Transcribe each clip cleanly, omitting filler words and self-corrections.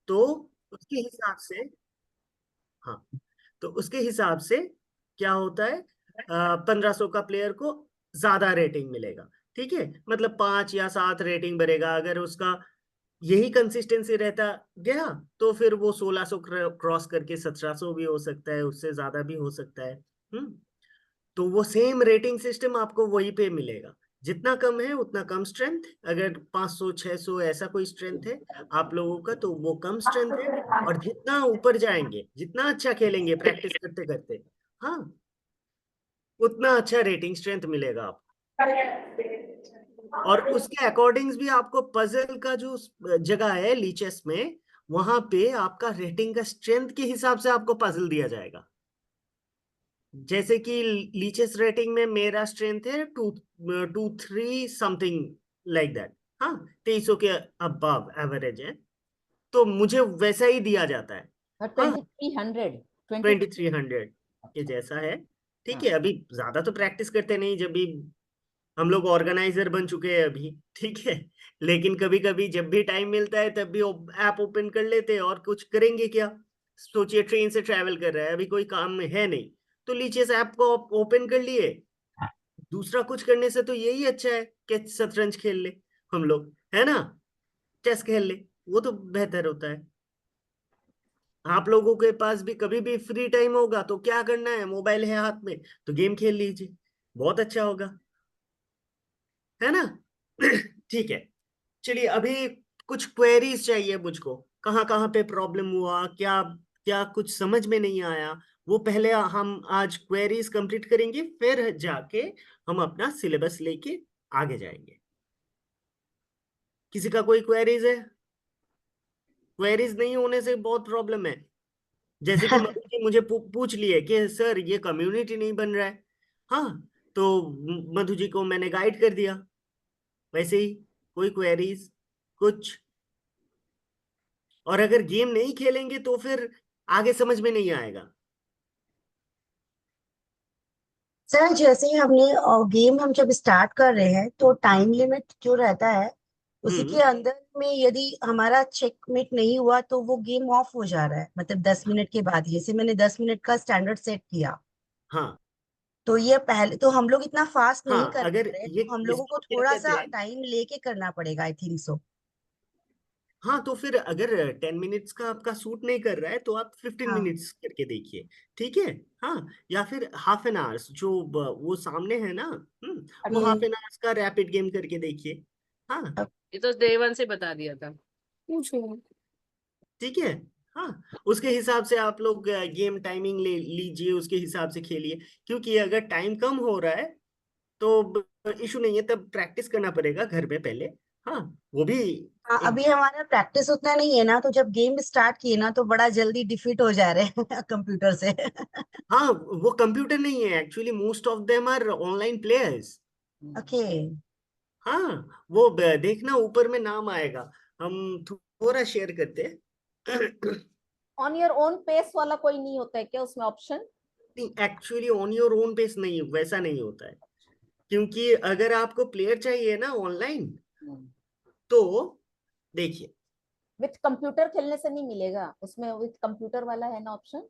तो उसके हिसाब से, हाँ, तो उसके हिसाब से क्या होता है, 1500 का प्लेयर को ज्यादा रेटिंग मिलेगा। ठीक है, मतलब 5 या 7 रेटिंग बढ़ेगा। अगर उसका यही कंसिस्टेंसी रहता गया तो फिर वो 1600 क्रॉस करके 1700 भी हो सकता है, उससे ज्यादा भी हो सकता है। हम्म। तो वो सेम रेटिंग सिस्टम आपको वहीं पे मिलेगा। जितना कम है उतना कम स्ट्रेंथ। अगर 500 600 ऐसा कोई स्ट्रेंथ है आप लोगों का तो वो कम स्ट्रेंथ है। और जितना ऊपर जाएंगे, जितना अच्छा खेलेंगे प्रैक्टिस करते करते, हाँ, उतना अच्छा रेटिंग स्ट्रेंथ मिलेगा आपको। और उसके अकॉर्डिंग्स भी आपको पजल का जो जगह है लीचेस में, वहां पे आपका रेटिंग का स्ट्रेंथ के हिसाब से आपको पजल दिया जाएगा। जैसे कि लीचेस रेटिंग में मेरा स्ट्रेंथ है 223 समथिंग लाइक दैट। हाँ, 2300 के अबव एवरेज है, तो मुझे वैसा ही दिया जाता है। हाँ, 2300 2300 के जैसा है। ठीक है, अभी ज्यादा तो प्रैक्टिस करते नहीं, जब भी हम लोग ऑर्गेनाइजर बन चुके हैं अभी। ठीक है, लेकिन कभी कभी जब भी टाइम मिलता है तब भी ऐप ओपन कर लेते हैं, और कुछ करेंगे क्या। सोचिए ट्रेन से ट्रैवल कर रहा है, अभी कोई काम में है नहीं, तो लीजिए इस ऐप को ओपन कर लिए। दूसरा कुछ करने से तो यही अच्छा है कि शतरंज खेल ले हम लोग, है ना, चेस खेल ले, वो तो बेहतर होता है। आप लोगों के पास भी कभी भी फ्री टाइम होगा तो क्या करना है, मोबाइल है हाथ में तो गेम खेल लीजिए, बहुत अच्छा होगा, है ना। ठीक है, चलिए अभी कुछ क्वेरीज चाहिए मुझको। कहाँ कहाँ पे प्रॉब्लम हुआ, क्या क्या कुछ समझ में नहीं आया, वो पहले हम आज क्वेरीज कंप्लीट करेंगे, फिर जाके हम अपना सिलेबस लेके आगे जाएंगे। किसी का कोई क्वेरीज है? क्वेरीज नहीं होने से बहुत प्रॉब्लम है। जैसे कि मधु जी मुझे पूछ लिए कि सर ये कम्युनिटी नहीं बन रहा है। हाँ, तो मधु जी को मैंने गाइड कर दिया। वैसे ही कोई क्वेरीज कुछ? और अगर गेम नहीं खेलेंगे तो फिर आगे समझ में नहीं आएगा। सर जैसे ही हमने गेम हम जब स्टार्ट कर रहे हैं तो टाइम लिमिट जो रहता है उसी हम्म। के अंदर में यदि हमारा चेकमेट नहीं हुआ तो वो गेम ऑफ हो जा रहा है, मतलब 10 मिनट के बाद। जैसे मैंने 10 मिनट का स्टैंडर्ड सेट किया हाँ तो ये पहले तो हम लोग इतना फास्ट नहीं हाँ, कर पा अगर रहे, ये तो हम लोगों इसको को क्या थोड़ा कहते सा हैं, टाइम लेके करना पड़ेगा, आई थिंक सो। हाँ, तो फिर अगर 10 मिनट्स का आपका सूट नहीं कर रहा है तो आप 15 मिनट्स करके देखिए। ठीक है, हाँ, या फिर हाफ एन आवर्स जो वो सामने है ना, वो हाफ हाँ एन आवर्स का रैपिड गेम करके देखिए। हाँ, ये तो डे वन से बता दिया था। पूछो। ठीक है, हाँ, उसके हिसाब से आप लोग गेम टाइमिंग ले लीजिए, उसके हिसाब से खेलिए। क्योंकि अगर टाइम कम हो रहा है तो इशू नहीं है, तब प्रैक्टिस करना पड़ेगा घर में पहले। हाँ, वो भी हाँ, एक, अभी हमारा प्रैक्टिस उतना नहीं है ना, तो जब गेम स्टार्ट किए ना तो बड़ा जल्दी डिफीट हो जा रहे हैं कंप्यूटर से। हाँ, वो कंप्यूटर नहीं है actually, most of them are online players. Okay. हाँ, वो देखना ऊपर में नाम आएगा, हम थोड़ा शेयर करते हैं। ऑन योर ओन पेस वाला कोई नहीं होता है क्या उसमें ऑप्शन? नहीं, actually on your own pace नहीं, वैसा नहीं होता है। क्योंकि अगर आपको प्लेयर चाहिए ना ऑनलाइन, तो देखिए, विथ कंप्यूटर खेलने से नहीं मिलेगा उसमें, विथ कंप्यूटर वाला है ना ऑप्शन?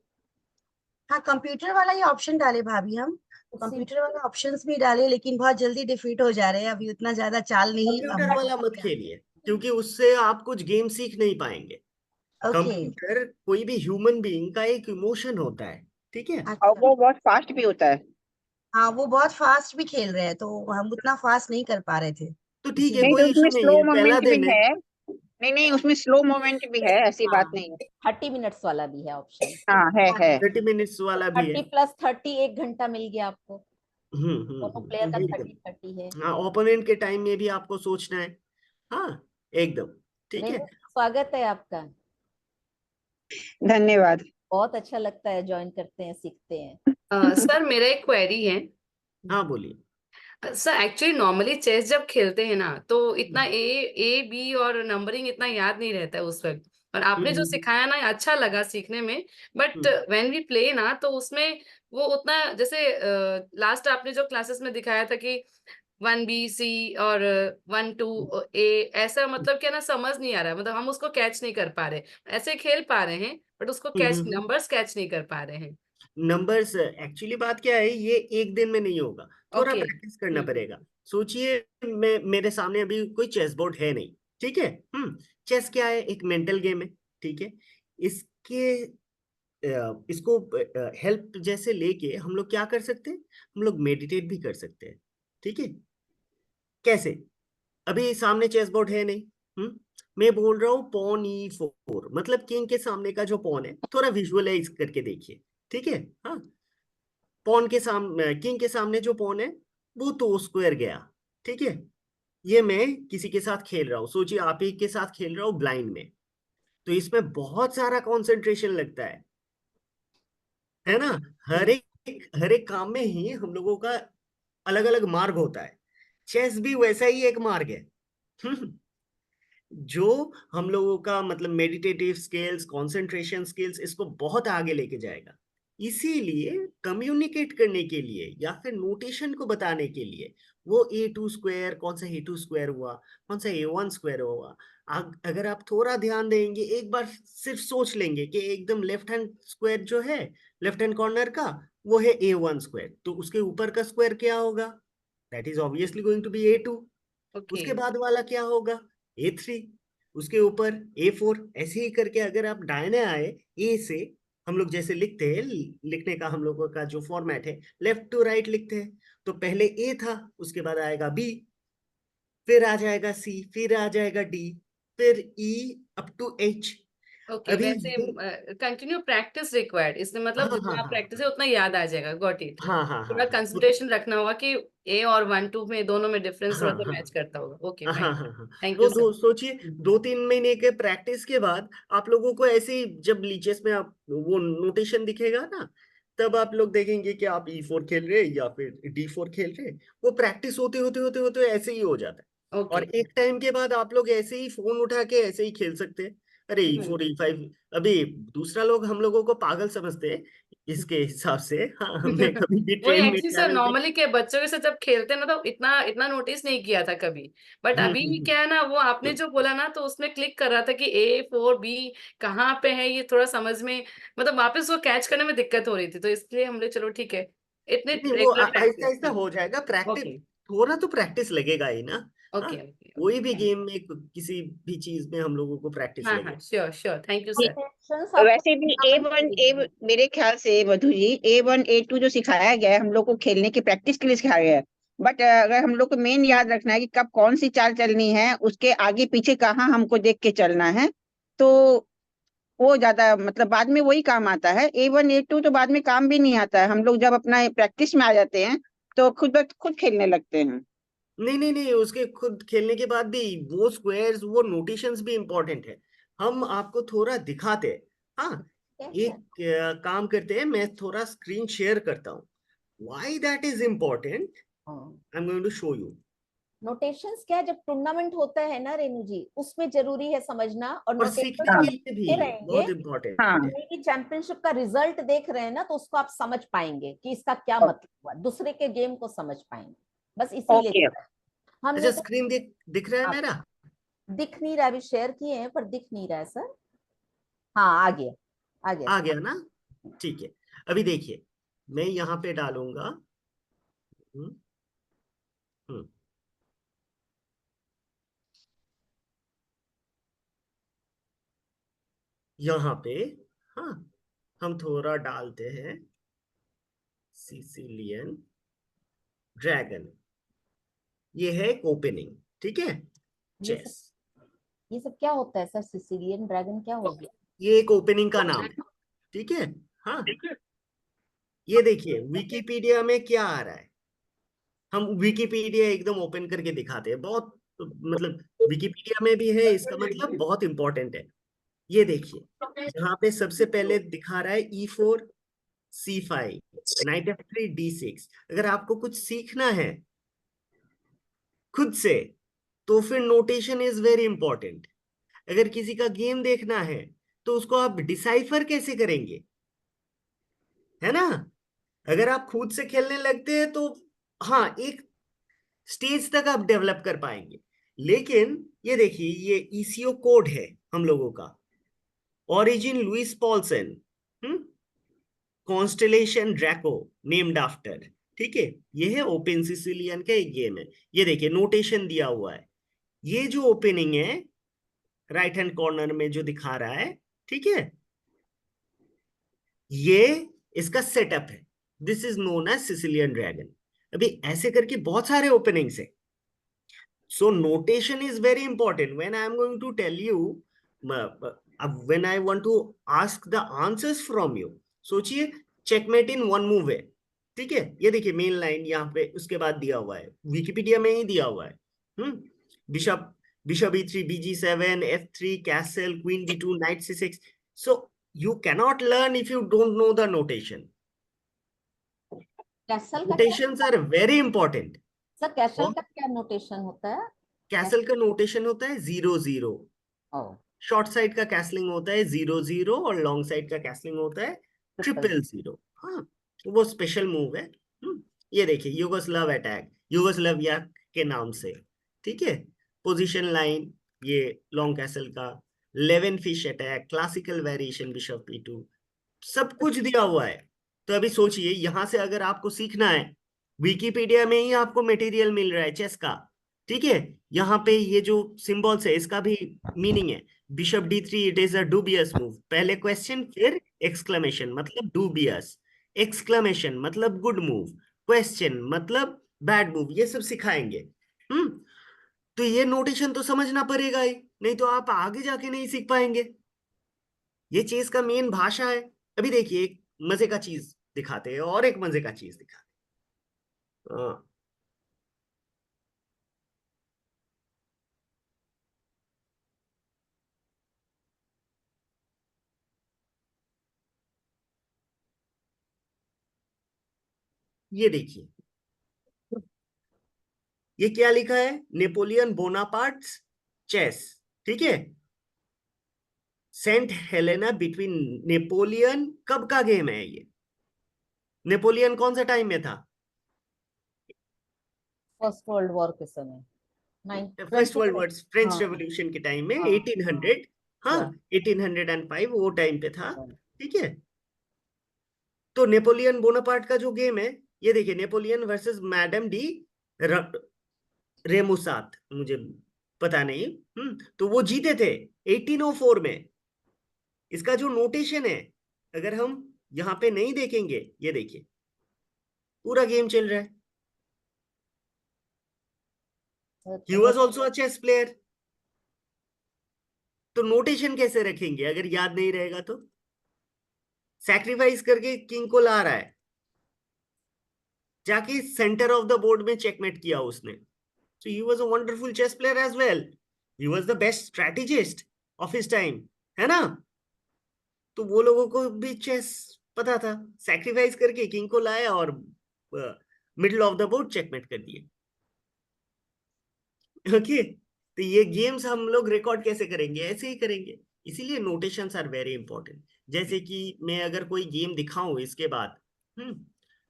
हाँ, कंप्यूटर वाला ही ऑप्शन डाले भाभी हम। उसी कंप्यूटर वाला ऑप्शंस भी डाले लेकिन बहुत जल्दी डिफीट हो जा रहे हैं, अभी उतना ज्यादा चाल नहीं कंप्यूटर हम वाला मत खेलिए, क्योंकि उससे आप कुछ गेम सीख नहीं पाएंगे। ओके। कंप्यूटर कोई भी ह्यूमन बीइंग का एक इमोशन होता है। ठीक है, और अच्छा। वो बहुत फास्ट भी होता है। हाँ, वो बहुत फास्ट भी खेल रहे हैं तो हम उतना फास्ट नहीं कर पा रहे थे, तो ठीक है, नहीं इसीलिए। तो कोई उसमें इशू नहीं स्लो है, पहला मोमेंट भी दिन है। है। नहीं नहीं, उसमें स्लो मोमेंट भी है, ऐसी बात हाँ नहीं है। 30 मिनट्स वाला भी है ऑप्शन। हाँ है। 30 मिनट्स तो वाला भी है। 30 + 30 1 घंटा मिल गया आपको। दोनों प्लेयर का एकदम। 30 30 है। हाँ, ओपोनेंट के टाइम में भी आपको सोचना है। हाँ, एकदम। ठीक है, रेनू, स्वागत है आपका। धन्यवाद। बहुत अच्छा लगता है, ज्वाइन करते हैं, सीखते हैं। सर मेरा एक क्वेरी है। हाँ बोलिए। सर एक्चुअली नॉर्मली चेस जब खेलते हैं ना तो इतना ए ए बी और नंबरिंग इतना याद नहीं रहता है उस वक्त। और आपने जो हम्म सिखाया ना अच्छा लगा सीखने में। But hmm when we play ना तो उसमें वो उतना जैसे लास्ट आपने जो क्लासेस में दिखाया था कि 1B C और 1 2 A, ऐसा मतलब क्या ना, समझ नहीं आ रहा है, मतलब हम उसको कैच नहीं कर पा रहे, ऐसे खेल पा रहे हैं बट उसको कैच, नंबर्स कैच नहीं कर पा रहे हैं। नंबर्स एक्चुअली बात क्या है, ये एक दिन में नहीं होगा, थोड़ा ओके। प्रैक्टिस करना पड़ेगा। सोचिए, मैं मेरे सामने अभी कोई चेस बोर्ड है नहीं, ठीक है। चेस क्या है, एक मेंटल गेम है, ठीक है। इसके इसको हेल्प जैसे लेके हम लोग क्या कर सकते हैं, हम लोग मेडिटेट भी कर सकते हैं, ठीक है। कैसे, अभी सामने चेस बोर्ड है नहीं, मैं बोल रहा हूँ पॉन E4, मतलब किंग के सामने का जो पॉन है, थोड़ा विजुअलाइज करके देखिए, ठीक है। हाँ, पॉन के सामने, किंग के सामने जो पॉन है वो तो स्क्वायर गया, ठीक है। ये मैं किसी के साथ खेल रहा हूँ, सोचिए आप ही के साथ खेल रहा हूँ ब्लाइंड में, तो इसमें बहुत सारा कंसंट्रेशन लगता है ना। हर एक काम में ही हम लोगों का अलग अलग मार्ग होता है, चेस भी वैसा ही एक मार्ग है। जो हम लोगों का मतलब मेडिटेटिव स्किल्स, कंसंट्रेशन स्किल्स, इसको बहुत आगे लेके जाएगा। इसीलिए कम्युनिकेट करने के लिए या फिर नोटेशन को बताने के लिए वो A2 स्क्वायर, कौन सा A2 स्क्वायर हुआ, कौन सा A1 स्क्वायर हुआ, अगर आप थोड़ा ध्यान देंगे, एक बार सिर्फ सोच लेंगे कि एकदम लेफ्ट हैंड स्क्वायर जो है, लेफ्ट हैंड कॉर्नर का, वो है A1 स्क्वायर, तो उसके ऊपर का स्क्वायर क्या होगा, that is obviously going to be A2। Okay. उसके बाद वाला क्या होगा, A3, उसके ऊपर A4, ऐसे ही करके अगर आप दाहिने आए, ए से हम लोग जैसे लिखते हैं, लिखने का हम लोगों का जो फॉर्मेट है, लेफ्ट टू राइट लिखते हैं, तो पहले A था, उसके बाद आएगा B, फिर आ जाएगा C, फिर आ जाएगा D, फिर E up to H। Okay, अभी वैसे कंटिन्यू प्रैक्टिस रिक्वायर्ड, इसमें हाँ मतलब हाँ जितना हाँ प्रैक्टिस है उतना याद आ जाएगा। Got it. हाँ हाँ हाँ थोड़ा हाँ कंसंट्रेशन रखना होगा कि A और 1 2 में, दोनों में डिफरेंस हाँ थोड़ा सा हाँ मैच करता होगा। ओके, हाँ फाइन। हाँ हाँ। थैंक तो यू सर। सोचिए 2-3 महीने के प्रैक्टिस के बाद आप लोगों को ऐसे ही जब लीचेस में आप वो नोटेशन दिखेगा ना, तब आप लोग देखेंगे कि आप E4 खेल रहे या फिर D4 खेल रहे, वो प्रैक्टिस होते होते होते होते ऐसे ही हो जाता है। और ओके। एक टाइम के बाद आप लोग ऐसे ही फोन उठा के ऐसे ही खेल सकते हैं, अरे E4 E5। अभी दूसरा लोग हम लोगों को पागल समझते हैं इसके हिसाब से, हाँ, हमने कभी भी वही ट्रेन में एक्चुअली सर, ट्रैवल पे नॉर्मली के बच्चों के साथ जब खेलते हैं ना, तो इतना इतना नोटिस नहीं किया था कभी। बट अभी क्या है ना, वो आपने जो बोला ना, तो उसमें क्लिक कर रहा था कि A4B कहाँ पे है, ये थोड़ा समझ में, मतलब वापस वो कैच करने में दिक्कत हो रही थी, तो इसलिए हमने चलो ठीक है, इतने नहीं, वो रेगुलर आहिस्ता प्रैक्टिस। आहिस्ता हो जाएगा, प्रैक्टिस ओके। थोड़ा तो प्रैक्टिस लगेगा ही ना। हाँ, ओके। ओके। कोई ओके, भी थैंक। गेम में, किसी भी चीज में हम लोगों को प्रैक्टिस हाँ हाँ, लगेगा। Sure sure, thank you sir. Notations आपको वैसे भी टूर्नामेंट A1 में ए देंगे। मेरे ख्याल से मधु जी A1 A2 जो सिखाया गया है हम लोग को खेलने की प्रैक्टिस के लिए सिखाया गया है। बट अगर हम लोग को मेन याद रखना है कि कब कौन सी चाल चलनी है, उसके आगे पीछे कहाँ हमको देख के चलना है, तो वो ज्यादा मतलब बाद में वही काम आता है। A1 A2 तो बाद में काम भी नहीं आता है, हम लोग जब अपना प्रैक्टिस में आ जाते हैं तो खुद ब खुद खेलने लगते हैं। नहीं नहीं नहीं, उसके खुद खेलने के बाद भी वो स्क्वायर्स, वो नोटेशंस भी इम्पोर्टेंट है, हम आपको थोड़ा दिखाते हैं। हाँ, कैसे? एक काम करते हैं, मैं थोड़ा स्क्रीन शेयर करता हूँ, why that is important, I am going to show you. Notations क्या है, जब टूर्नामेंट होता है ना रेनू जी, उसमें जरूरी है समझना। और और नोटेशंस सीखने हम के हाँ लिए भी देखते रहेंगे, बहुत इम्पोर्टेंट हाँ। है। कोई भी चैंपियनशिप का रिजल्ट देख रहे हैं ना, तो उसको आप समझ पाएंगे कि इसका क्या ओ- मतलब हुआ, दूसरे के गेम को समझ पाएंगे। बस इसीलिए ओके। हमने अच्छा, तो स्क्रीन दिख रहा है आप मेरा? दिख नहीं रहा, अभी शेयर किए हैं पर दिख नहीं रहा है सर। हाँ, आ गया, आ गया आ सर। गया ना, ठीक है। अभी देखिए, मैं यहाँ पे डालूंगा, हम्म, हम्म, यहाँ पे, हाँ, हम थोड़ा डालते हैं सिसिलियन ड्रैगन, ये है एक ओपनिंग, ठीक है, ये सब चेस, ये सब क्या होता है सर? सिसिलियन ड्रैगन क्या हो गया? ये एक ओपनिंग का नाम है, ठीक है। हाँ, ये देखिए विकिपीडिया में क्या आ रहा है, हम विकिपीडिया एकदम ओपन करके दिखाते हैं, बहुत मतलब विकिपीडिया में भी है, इसका मतलब बहुत इंपॉर्टेंट है। ये देखिए, यहाँ पे सबसे पहले दिखा रहा है E4 C5 night F3 D6। अगर आपको कुछ सीखना है खुद से, तो फिर नोटेशन इज वेरी इंपॉर्टेंट। अगर किसी का गेम देखना है, तो उसको आप डिसाइफर कैसे करेंगे, है ना। अगर आप खुद से खेलने लगते हैं तो हाँ, एक स्टेज तक आप डेवलप कर पाएंगे। लेकिन ये देखिए, ये ईसीओ कोड है हम लोगों का, origin Louis Paulsen, constellation Draco named after, ठीक है। ये है ओपन सिसिलियन का एक गेम है। ये देखिए नोटेशन दिया हुआ है, ये जो ओपनिंग है राइट हैंड कॉर्नर में जो दिखा रहा है, ठीक है, ये इसका सेटअप है। This is known as Sicilian dragon. अभी ऐसे करके बहुत सारे ओपनिंग्स है। So notation is very important when I am going to tell you, when I want to ask the answers from you। सोचिए चेकमेट इन वन मूव है, ठीक है। ये देखिए मेन लाइन यहाँ पे उसके बाद दिया हुआ है, विकिपीडिया में ही दिया हुआ है। Bishop bishop e3 bg7 f3 castle queen d2 knight c6। so you cannot learn if you don't know the notation। Castle का notations are very important। Sir castle का क्या नोटेशन होता है? कैसल का नोटेशन होता है 0-0। ओ शॉर्ट साइड का castling होता है 0-0 और लॉन्ग साइड का कैसलिंग होता है 000। हाँ, वो स्पेशल मूव है। ये देखिए युगोस्लाव अटैक, युगोस्लाविया के नाम से, ठीक है। पोजीशन लाइन ये लॉन्ग कैसल का, 11 fish attack, classical variation bishop e2, सब कुछ दिया हुआ है। तो अभी सोचिए यहां से अगर आपको सीखना है, विकिपीडिया में ही आपको मटेरियल मिल रहा है चेस का, ठीक है। यहाँ पे ये जो सिंबल्स है इसका भी मीनिंग है। Bishop d3 it is a dubious move, पहले क्वेश्चन फिर एक्सक्लेमेशन मतलब डूबियस, एक्सक्लेमेशन मतलब गुड मूव, क्वेश्चन मतलब बैड मूव, ये सब सिखाएंगे। तो ये नोटेशन तो समझना पड़ेगा ही, नहीं तो आप आगे जाके नहीं सीख पाएंगे। ये चेस का मेन भाषा है। अभी देखिए एक मजे का चीज दिखाते हैं, और एक मजे का चीज दिखाते हैं। ये देखिए ये क्या लिखा है, नेपोलियन बोनापार्ट चेस, ठीक है। सेंट हेलेना बिटवीन नेपोलियन, कब का गेम है ये? नेपोलियन कौन सा टाइम में था? फर्स्ट वर्ल्ड वॉर के समय, फर्स्ट वर्ल्ड वॉर, फ्रेंच हाँ, रेवोल्यूशन के टाइम में, हाँ, 1800, हाँ हाँ। 1805 वो टाइम पे था, ठीक है। तो नेपोलियन बोनापार्ट का जो गेम है, ये देखिए नेपोलियन वर्सेस मैडम डी रेमुसात, मुझे पता नहीं, तो वो जीते थे 1804 में। इसका जो नोटेशन है अगर हम यहाँ पे नहीं देखेंगे, ये देखिए पूरा गेम चल रहा है। He was also a chess player। तो नोटेशन कैसे रखेंगे अगर याद नहीं रहेगा तो? सैक्रिफाइस करके किंग को ला रहा है, जाके सेंटर ऑफ द बोर्ड में चेकमेट किया उसने। So he was a wonderful chess player as well। He was the best strategist of his time, है ना। तो वो लोगों को भी चेस पता था, सैक्रिफाइस करके किंग को लाया और middle of the board checkmate कर दिए। ओके, तो ये गेम्स हम लोग रिकॉर्ड कैसे करेंगे? ऐसे ही करेंगे। इसीलिए नोटेशंस आर वेरी इंपॉर्टेंट। जैसे कि मैं अगर कोई गेम दिखाऊं इसके बाद,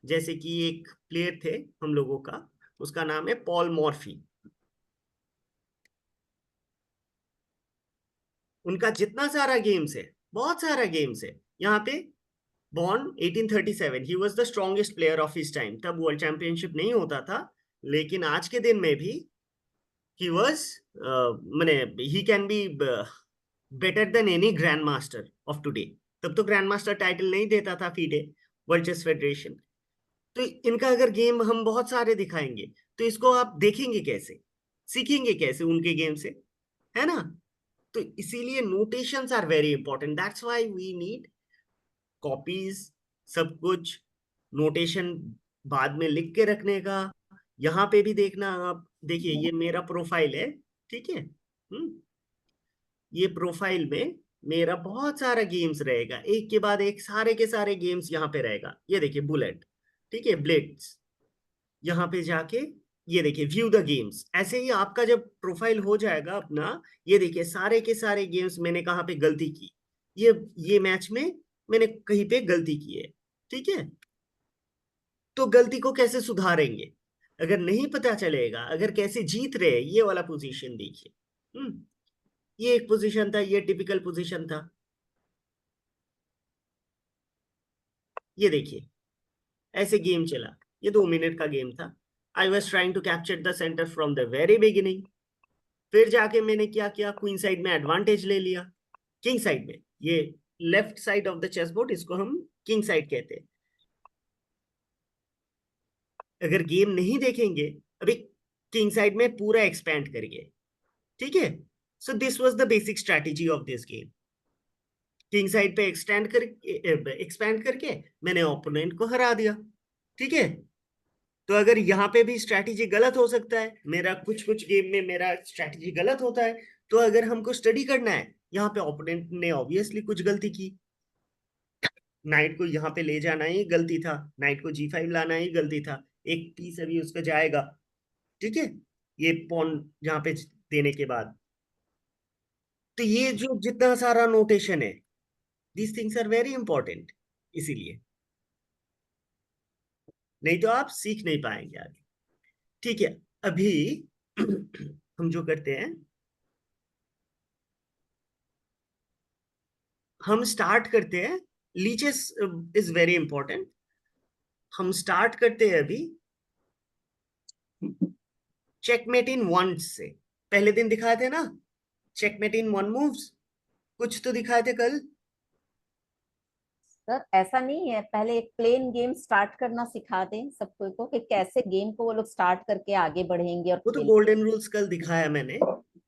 जैसे कि एक प्लेयर थे हम लोगों का, उसका नाम है पॉल मॉर्फी। उनका जितना सारा गेम्स है, बहुत सारा गेम्स है यहाँ पे। Born 1837, he was the strongest player of his time. तब वर्ल्ड चैंपियनशिप नहीं होता था, लेकिन आज के दिन में भी ही वाज माने he can be better than any grand master of today. तब तो ग्रैंड मास्टर टाइटल नहीं देता था फीडे, वर्ल्ड चेस फेडरेशन। तो इनका अगर गेम हम बहुत सारे दिखाएंगे तो इसको आप देखेंगे कैसे, सीखेंगे कैसे उनके गेम से, है ना। तो इसीलिए notations are very important. That's why we need copies, सब कुछ नोटेशन बाद में लिख के रखने का। यहाँ पे भी देखना आप, देखिए ये मेरा प्रोफाइल है, ठीक है। ये प्रोफाइल में मेरा बहुत सारा गेम्स रहेगा, एक के बाद एक सारे के सारे गेम्स यहाँ पे रहेगा। ये देखिए बुलेट, ठीक है, ब्लिट्स, यहाँ पे जाके ये देखिए व्यू द गेम्स। ऐसे ही आपका जब प्रोफाइल हो जाएगा अपना, ये देखिए सारे के सारे गेम्स मैंने कहाँ पे गलती की, ये मैच में मैंने कहीं पे गलती की है, ठीक है। तो गलती को कैसे सुधारेंगे? अगर नहीं पता चलेगा, अगर कैसे जीत रहे, ये वाला पोजीशन देखिए। ये एक पोजीशन था, ये टिपिकल पोजीशन था। ये देखिए ऐसे गेम चला, ये 2 मिनट का गेम था। I was trying to capture the centre from the very beginning. फिर जाके मैंने क्या किया, क्वीन साइड में एडवांटेज ले लिया। किंग साइड में, ये left side of the chess board, इसको हम किंग साइड कहते हैं। अगर गेम नहीं देखेंगे, अभी किंग साइड में पूरा एक्सपैंड करिए, ठीक है। So this was the basic strategy of this game. King side पे एक्सपैंड करके मैंने ओपोनेंट को हरा दिया, ठीक है। तो अगर यहाँ पे भी स्ट्रैटेजी गलत हो सकता है, मेरा कुछ कुछ गेम में मेरा स्ट्रैटेजी गलत होता है। तो अगर हमको स्टडी करना है, यहाँ पे ओपोनेंट ने ऑब्वियसली कुछ गलती की। नाइट को यहाँ पे ले जाना ही गलती था, नाइट को G5 लाना ही गलती था। एक पीस अभी उसका जाएगा, ठीक है, ये पॉन यहाँ पे देने के बाद। तो ये जो जितना सारा नोटेशन है, these things are very important, इसीलिए नहीं तो आप सीख नहीं पाएंगे आगे, ठीक है। अभी हम जो करते हैं, हम स्टार्ट करते हैं। Leches is very important. हम स्टार्ट करते हैं अभी चेकमेट इन वन से। पहले दिन दिखाए थे ना चेकमेट इन वन मूव्स, कुछ तो दिखाए थे कल। सर ऐसा नहीं है, पहले एक प्लेन गेम स्टार्ट करना सिखा दें सबको को कि कैसे गेम को वो लोग स्टार्ट करके आगे बढ़ेंगे और वो तो खेलेंगे। गोल्डन रूल्स कल दिखाया मैंने।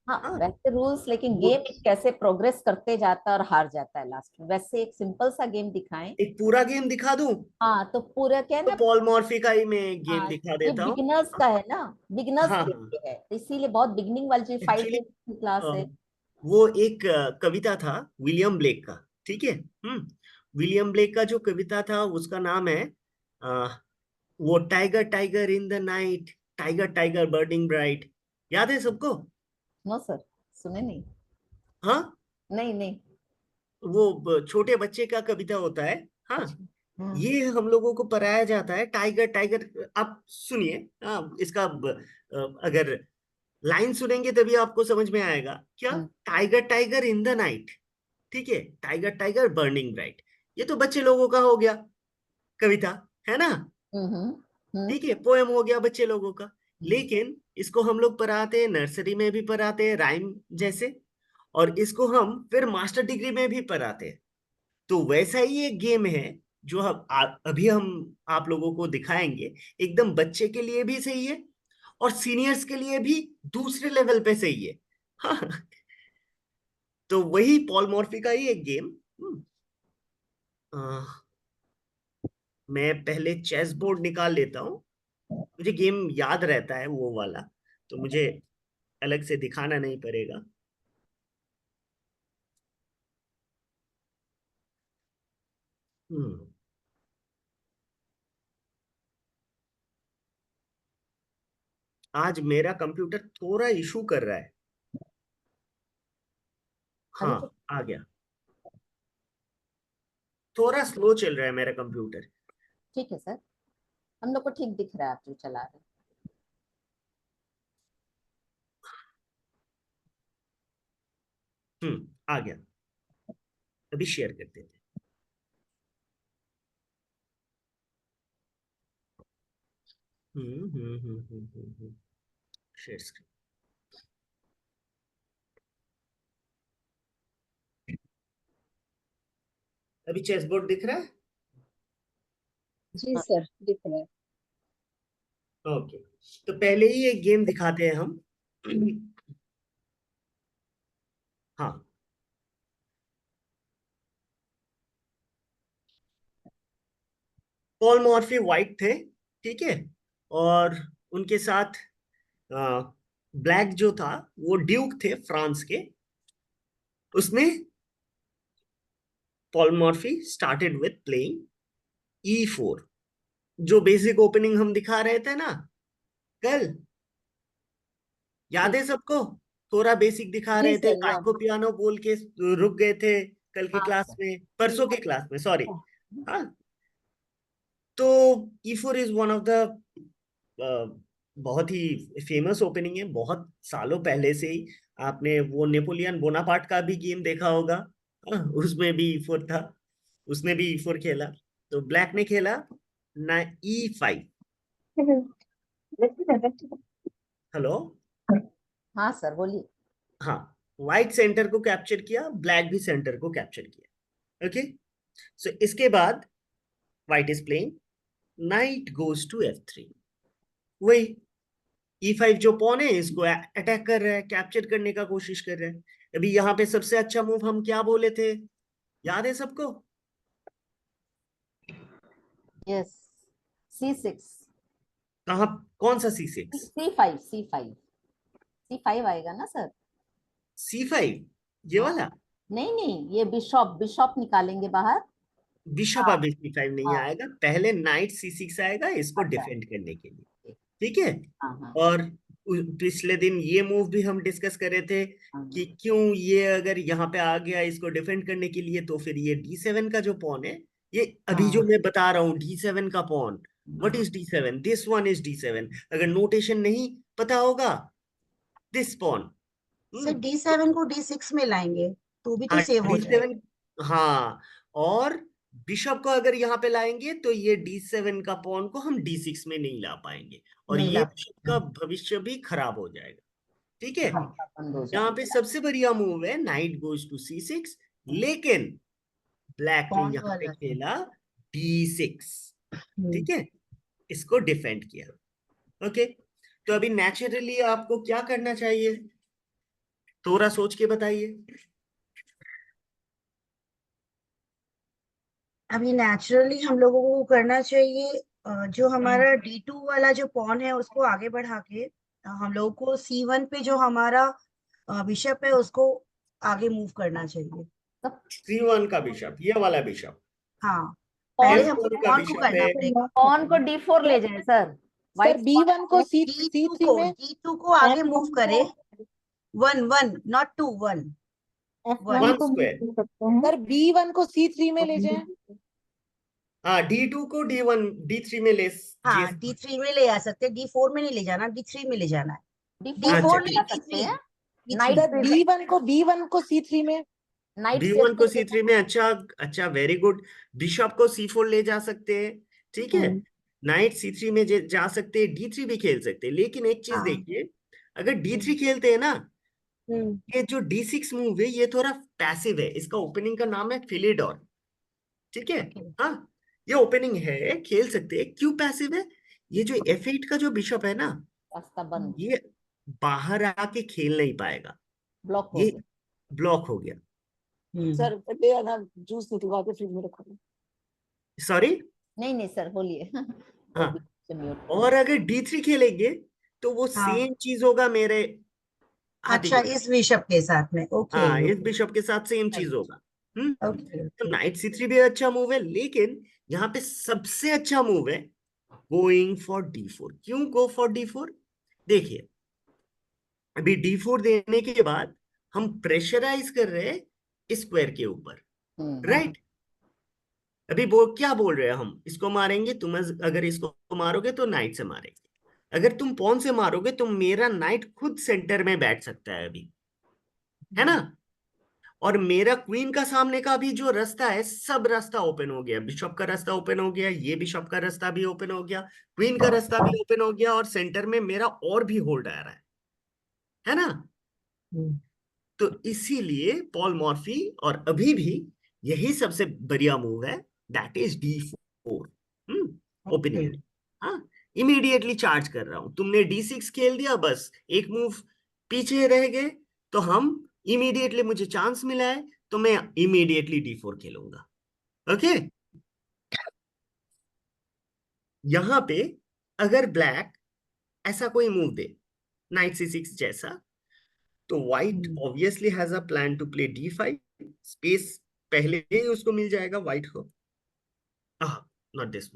हाँ हाँ, वैसे रूल्स, लेकिन वो गेम कैसे प्रोग्रेस करते जाता है और हार जाता है लास्ट में, वैसे एक सिंपल सा गेम दिखाएं। एक पूरा गेम दिखा दूं? हाँ तो पूरा क्या है तो ना। पॉल मॉर्फी का ही मैं गेम हाँ दिखा ये देता हूँ। बिगिनर्स का है ना, बिगिनर्स हाँ के हाँ, लिए है, तो इसीलिए बहुत बिगिनिंग वाली जो 5 एक्चुअली डेज की क्लास है। वो एक कविता था विलियम ब्लेक का, ठीक है। विलियम ब्लेक का जो कविता था उसका नाम है वो tiger tiger in the night, tiger tiger burning bright. याद है सबको? नो सर, सुने नहीं। हाँ, नहीं नहीं। वो छोटे बच्चे का कविता होता है। हाँ, अच्छा। हाँ ये हम लोगों को पढ़ाया जाता है टाइगर टाइगर। आप सुनिए, हाँ, इसका अगर लाइन सुनेंगे तभी आपको समझ में आएगा क्या। Hmm, tiger tiger in the night, ठीक है, टाइगर टाइगर बर्निंग ब्राइट। ये तो बच्चे लोगों का हो गया कविता, है ना, हम्म, ठीक है, पोएम हो गया बच्चे लोगों का। हम्म। लेकिन इसको हम लोग पढ़ाते हैं, नर्सरी में भी पढ़ाते हैं राइम जैसे, और इसको हम फिर मास्टर डिग्री में भी पढ़ाते हैं। तो वैसा ही एक गेम है जो अभी हम आप लोगों को दिखाएंगे। एकदम बच्चे के लिए भी सही है और सीनियर्स के लिए भी दूसरे लेवल पे सही है। हाँ, तो वही पॉल मॉर्फी का ही एक गेम। मैं पहले चेस बोर्ड निकाल लेता हूँ, मुझे गेम याद रहता है वो वाला, तो मुझे अलग से दिखाना नहीं पड़ेगा। हम्म आज मेरा कंप्यूटर थोड़ा इशू कर रहा है। अभी हाँ, तो आ गया। थोड़ा स्लो चल रहा है मेरा कंप्यूटर। ठीक है सर, हम लोग को ठीक दिख रहा है आप जो चला रहे हैं। आ गया, अभी शेयर कर देते हैं। Share screen. अभी चेस बोर्ड दिख रहा है? जी हाँ, सर, दिख रहा है। ओके, तो पहले ही एक गेम दिखाते हैं हम। हाँ, पॉल मॉर्फी वाइट थे, ठीक है, और उनके साथ ब्लैक जो था वो ड्यूक थे फ्रांस के। उसमें Paul Morphy started with playing E4, जो बेसिक ओपनिंग हम दिखा रहे थे ना कल, याद ठीक। है सबको? थोड़ा बेसिक दिखा जी रहे थे, सर, काय हाँ। को पियानो बोल के रुक गए थे कल की हाँ क्लास सर। में, परसों के क्लास में, सॉरी। हाँ, हाँ, तो E4 is one of the बहुत ही फेमस ओपनिंग है, बहुत सालों पहले से ही। आपने वो नेपोलियन बोनापार्ट का भी गेम देखा होगा, उसमें भी E4 था, उसने भी E4 खेला। तो ब्लैक ने खेला ना E5। हेलो। हाँ सर बोलिए। हाँ, व्हाइट सेंटर को कैप्चर किया, ब्लैक भी सेंटर को कैप्चर किया। ओके, सो इसके बाद white is playing knight goes to F3। वही E5 जो पॉन है इसको अटैक कर रहा है, कैप्चर करने का कोशिश कर रहा है। अभी यहाँ पे सबसे अच्छा मूव हम क्या बोले थे, याद है सबको? यस, C6, कहाँ, कौन सा C6? C5, C5 आएगा ना सर? C5 ये हाँ, वाला? नहीं नहीं, ये बिशॉप बिशॉप निकालेंगे बाहर। बिशप हाँ अभी C5 नहीं हाँ, आएगा, पहले नाइट C6 आएगा इसको अच्छा, डिफेंड करने के लिए। ठीक है। हाँ हाँ और पिछले दिन ये मूव भी हम डिस्कस कर रहे थे हाँ कि क्यों ये अगर यहाँ पे आ गया इसको डिफेंड करने के लिए, तो फिर ये D7 का जो पॉन है, ये अभी जो हाँ मैं बता रहा हूँ D7 का pawn, what is D7, this one is D7। अगर नोटेशन नहीं पता होगा, दिस पॉन। सर D7 को D6 में लाएंगे तो भी तो हाँ सेव हो जाएगा। D7, हाँ। और बिशप को अगर यहाँ पे लाएंगे तो ये D7 का पॉन को हम D6 में नहीं ला पाएंगे, और नहीं ये ला बिशप का भविष्य भी खराब हो जाएगा। ठीक है। हाँ, बंद हो यहाँ जाएगा। पे सबसे बढ़िया मूव है नाइट गोज टू C6, लेकिन ब्लैक ने पॉन्ड यहाँ पे वाला है। खेला D6। हम्म। ठीक है, इसको डिफेंड किया। ओके, तो अभी नेचुरली आपको क्या करना चाहिए, थोड़ा सोच के बताइए। अभी नेचुरली हम लोगों को करना चाहिए, जो हमारा D2 वाला जो पॉन है उसको आगे बढ़ा के हम लोगों को C1 पे जो हमारा बिशप है उसको आगे मूव करना चाहिए। तो C1 का बिशप, ये वाला बिशप, हाँ, पॉन पहले F4 हमको का पॉन को बिशप करना है। पड़ेगा। पॉन को D4 ले जाए सर, सर व्हाइट B1 को D2 C3 को में, D2 को आगे मूव करे, 1 1 नॉट 2 1 F1 वन वन। को भी स्क्वायर। ले सकते हैं सर। B1 को C3 में ले जाएं। हाँ, D2 को D1 D3 में ले हाँ, जी। D3 में ले आ सकते हैं, D4 में नहीं ले जाना, D3 में ले जाना है। D4 अच्छा D4 ले नहीं, जा ठीक, सकते D3 हैं। D3 नाइट सर B1 को C3 में। नाइट B1 को C3 C3 में, अच्छा अच्छा, वेरी गुड। बिशप को C4 ले जा सकते हैं। ठीक है, नाइट C3 में जा सकते हैं, D3 भी खेल सकते हैं। लेकिन एक चीज हाँ। देखिए, अगर D3 खेलते हैं ना, हम्म। ये जो D6 मूव है ये थोड़ा पैसिव है, इसका ओपनिंग का नाम है फिलिडोर। ठीक है। ओके। हाँ, ये ओपनिंग है, खेल सकते हैं। क्यों पैसिव है? ये जो F8 का जो बिशप है ना, रास्ता बंद, ये बाहर आके खेल नहीं पाएगा, ब्लॉक हो ये गया। ब्लॉक हो गया। सर ले आना, जूस निकलवा के फ्रिज में रखा है। सॉरी। नहीं नहीं सर बोलिए। वो हाँ, भी से म्यूट कर और अगर D3 खेलेंगे तो वो हाँ, सेम चीज होगा मेरे हाथी अच्छा, के साथ। इस बिशप के साथ में, ओके हाँ, इस ओके बिशप के साथ सेम चीज होगा। ओके तो ओके। नाइट C3 भी अच्छा मूव है, लेकिन यहाँ पे सबसे अच्छा मूव है गोइंग फॉर D4। क्यों गो फॉर D4? देखिए, अभी D4 देने के बाद हम प्रेशराइज कर रहे हैं स्क्वायर के ऊपर, राइट? अभी क्या बोल रहे हैं हम, इसको मारेंगे तुम, अगर इसको मारोगे तो नाइट से मारेंगे, अगर तुम पॉन से मारोगे तो मेरा नाइट खुद सेंटर में बैठ सकता है अभी, है ना? और मेरा क्वीन का सामने का भी जो रास्ता है, सब रास्ता ओपन हो गया। बिशप का रास्ता ओपन हो गया, ये बिशप का रास्ता भी ओपन हो गया, क्वीन का रास्ता भी ओपन हो गया, और सेंटर में मेरा और भी होल्ड आ रहा है ना? हम्म। तो इसीलिए पॉल मॉर्फी और अभी भी यही सबसे बढ़िया मूव है, that is D4 opening okay. में। हाँ, इमीडिएटली चार्ज कर रहा हूं, तुमने D6 खेल दिया, बस एक मूव पीछे रह गए, तो हम इमीडिएटली, मुझे चांस मिला है तो मैं इमीडिएटली D4 खेलूंगा। ओके, यहां पे अगर ब्लैक ऐसा कोई मूव दे, नाइट C6 जैसा, तो white obviously has a plan to play D5, space पहले ही उसको मिल जाएगा व्हाइट को। नॉट दिस,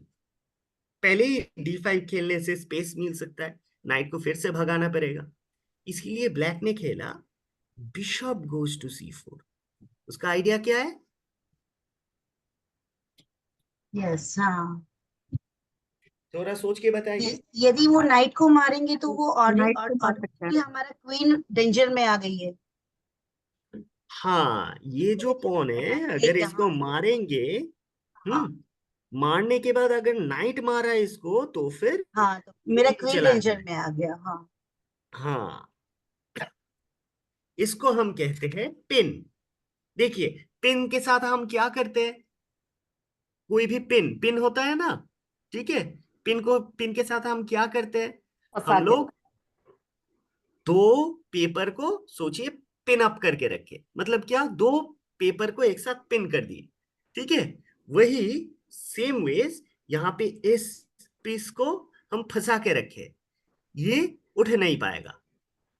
पहले ही D5 खेलने से स्पेस मिल सकता है, नाइट को फिर से भगाना पड़ेगा। इसलिए ब्लैक ने खेला बिशप गोज टू C4। उसका आइडिया क्या है? यस, हाँ। थोड़ा सोच के बताइए। यदि वो नाइट को मारेंगे तो वो नाइट को मार सकता है। ऑलरेडी हमारा क्वीन डेंजर में आ गई है। हाँ, ये जो पॉन है ये अगर इसको यहाँ मारेंगे, हाँ मारने के बाद अगर नाइट मारा इसको तो फिर हाँ, तो मेरा क्वीन क्वीन चला डेंजर गया। में आ गया। हाँ हाँ, इसको हम कहते हैं पिन। देखिए, पिन के साथ हम क्या करते हैं, कोई भी पिन पिन होता है ना, ठीक है, पिन के साथ हम क्या करते हैं, फंसा हम के लोग दो पेपर को सोचिए पिन अप करके रखे, मतलब क्या, दो पेपर को एक साथ पिन कर दिए, ठीक है। वही सेम वेज यहाँ पे इस पीस को हम फंसा के रखे, ये उठ नहीं पाएगा,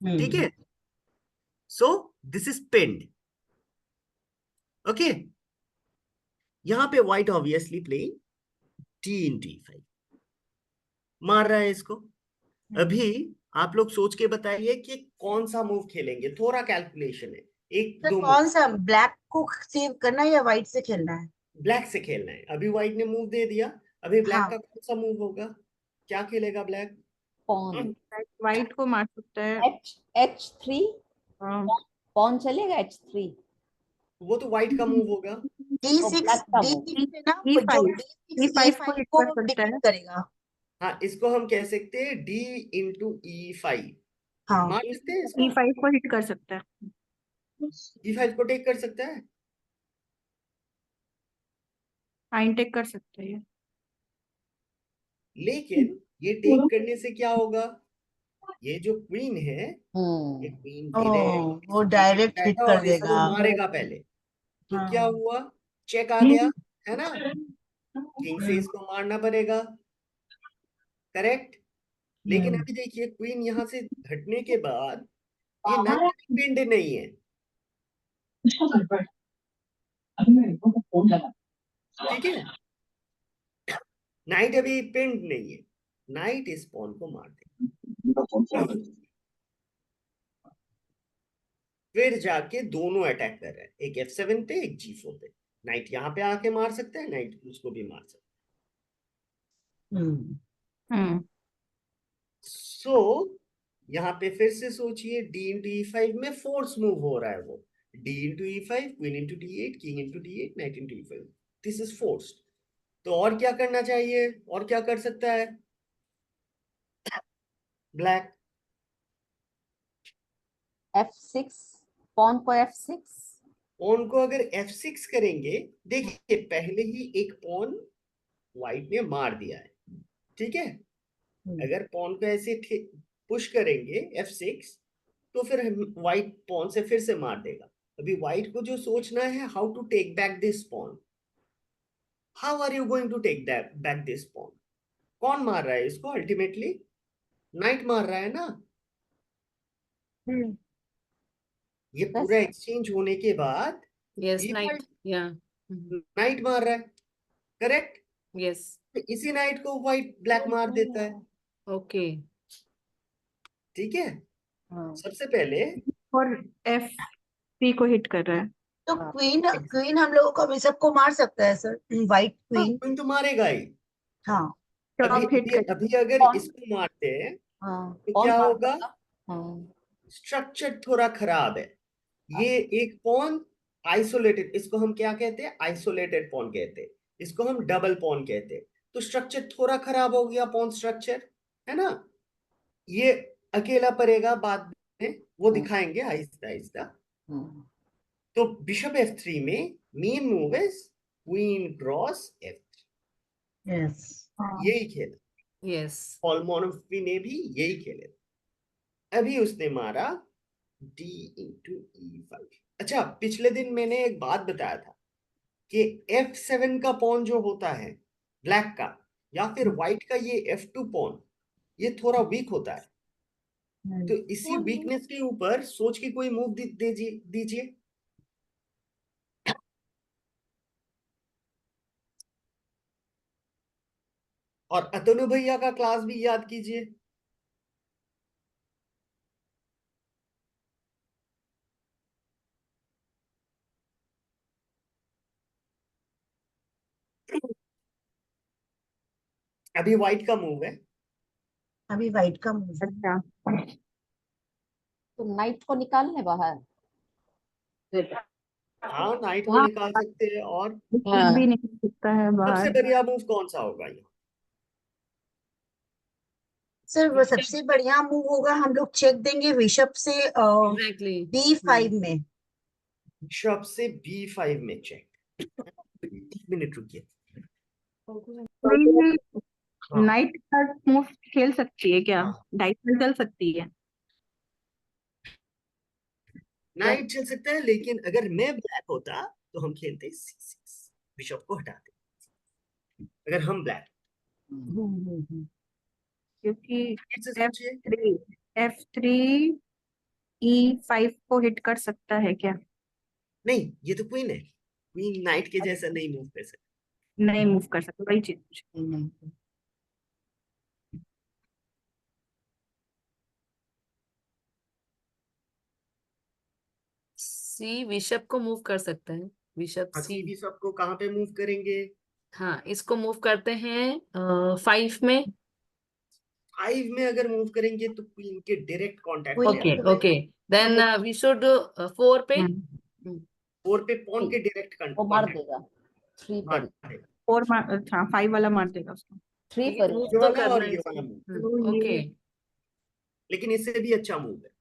ठीक है। So this is pinned, okay. यहाँ पे व्हाइट ऑब्वियसली प्लेइंग D5 मार रहा है इसको। अभी आप लोग सोच के बताइए कि कौन सा मूव खेलेंगे, थोड़ा कैलकुलेशन है, एक सर दो मूव। कौन सा, ब्लैक को सेव करना है या व्हाइट से खेलना है? ब्लैक से खेलना है, अभी व्हाइट ने मूव दे दिया, अभी ब्लैक हाँ का कौन सा मूव होगा, क्या खेलेगा ब्लैक? पॉन व्हाइट को मार सकता है। H3 हाँ, पॉन चलेगा H3 वो तो व्हाइट का मूव होगा। और D6 ब्लैक का मूव D6 पे ना जो E5 D6 E5 को E5 हिट को कर सकता है। डिफेंड करेगा। हाँ, इसको हम कह सकते हैं D × E5, हाँ मार सकते हैं इसको, E5 को हिट कर सकता है। E5 को टेक कर सकता है। फाइन टेक कर सकता है। लेकिन ये टेक करने से क्या होगा, ये जो क्वीन है, ये क्वीन ओ डायरेक्ट वो डायरेक्ट हिट बैठा कर और इसको देगा। मारेगा पहले, तो क्या हाँ हुआ, चेक आ गया, है ना, किंग से इसको मारना पड़ेगा, करेक्ट। लेकिन अभी देखिए क्वीन यहां से हटने के बाद ये नाइट पिंड नहीं है, ठीक है, नाइट अभी पिंड नहीं है, नाइट इस पॉन को मार दे, फिर जाके दोनों अटैक कर रहे हैं, एक F7 पे एक G4 पे, नाइट यहाँ पे आके मार सकता है, नाइट उसको भी मार सकता हम्म है। सो यहाँ पे फिर से सोचिए, D × E5 में फोर्स मूव हो रहा है, वो D × E5, queen × D8, king × D8, night × E5, this is forced. तो और क्या करना चाहिए, और क्या कर सकता है ब्लैक? F6 पॉन को F6 पॉन को अगर F6 करेंगे, देखिए पहले ही एक पॉन व्हाइट ने मार दिया है, ठीक है, अगर पॉन को ऐसे पुश करेंगे F6 तो फिर व्हाइट पॉन से फिर से मार देगा। अभी व्हाइट को जो सोचना है, how to take back this pawn, how are you going to take back this pawn, कौन मार रहा है इसको, अल्टीमेटली नाइट मार रहा है ना। ये पूरा एक्सचेंज होने के बाद यस ये नाइट या नाइट मार रहा है, करेक्ट, यस इसी नाइट को व्हाइट ब्लैक मार देता है, ओके ठीक है। हाँ सबसे पहले और F3 को हिट कर रहा है। तो हाँ क्वीन क्वीन हम लोगों को अभी सबको मार सकता है सर, व्हाइट हाँ, क्वीन। क्वीन तो मारेगा ही। हाँ अभी टॉप हिट अभी कर। अभी अगर पॉन इसको मारते हैं हाँ तो पॉन क्या मार होगा, देगा। हाँ स्ट्रक्चर थोड़ा खराब है, ये एक पॉन आइसोलेटेड, इसको हम क्या कहते हैं, आइसोलेटेड पॉन कहते हैं, इसको हम डबल पॉन कहते हैं। तो स्ट्रक्चर थोड़ा खराब हो गया, पॉन स्ट्रक्चर, है ना, ये अकेला पड़ेगा बाद में, वो दिखाएंगे आहिस्ता आहिस्ता। हम्म, तो बिशप F3 में main move is queen cross F3, yes यही खेला, यस पॉलमोनोफी ने भी यही खेले। अभी उसने मारा D × E5। अच्छा, पिछले दिन मैंने एक बात बताया था कि F7 का पॉन जो होता है ब्लैक का, या फिर व्हाइट का ये F2 पॉन, ये थोड़ा वीक होता है। तो इसी वीकनेस के ऊपर सोच के कोई मूव दीजिए। और अतनु भैया का क्लास भी याद कीजिए। अभी व्हाइट का मूव है। अभी वाइट का मूव है। अच्छा तो नाइट को निकालने बाहर। हाँ, नाइट को हाँ निकाल सकते हैं। और किंग भी निकल सकता है सबसे बाहर। बढ़िया मूव कौन सा होगा ये? सर वो सबसे बढ़िया मूव होगा, हम लोग चेक देंगे बिशप से एग्जैक्टली। B5 में। बिशप से B5 में चेक। 1 मिनट रुकिए। हाँ नाइट का मूव खेल सकती है क्या? हाँ, डाइस में चल सकती है। नाइट चल सकता है, लेकिन अगर मैं ब्लैक होता तो हम खेलते C6, बिशप को हटाते। अगर हम ब्लैक, क्योंकि फिर से एफ सोचिए। थ्री E5 को हिट कर सकता है क्या? नहीं, ये तो क्वीन है। क्वीन नाइट के जैसा नहीं मूव कर सकती। नहीं मूव कर सकता, वही चीज पूछी। नहीं, सी बिशप को मूव कर सकता है। बिशप हाँ, सी। बिशप को कहाँ पे मूव करेंगे? हाँ, इसको मूव करते हैं 5 में। 5 में अगर मूव करेंगे तो क्वीन के डायरेक्ट कांटेक्ट क्वीन में ओके आ। को ओके, देन वी शुड 4 पे। हम्म 4 पे पॉन के डायरेक्ट वो मार कांटेक्ट देगा 3 मार पर। देगा। फोर हाँ 5 वाला मार देगा उसको। 3 लेकिन पर मूव ये तो वाला करना और है ये इसको। वाला मूव, तो ओके। ये लेकिन इससे भी अच्छा मूव है।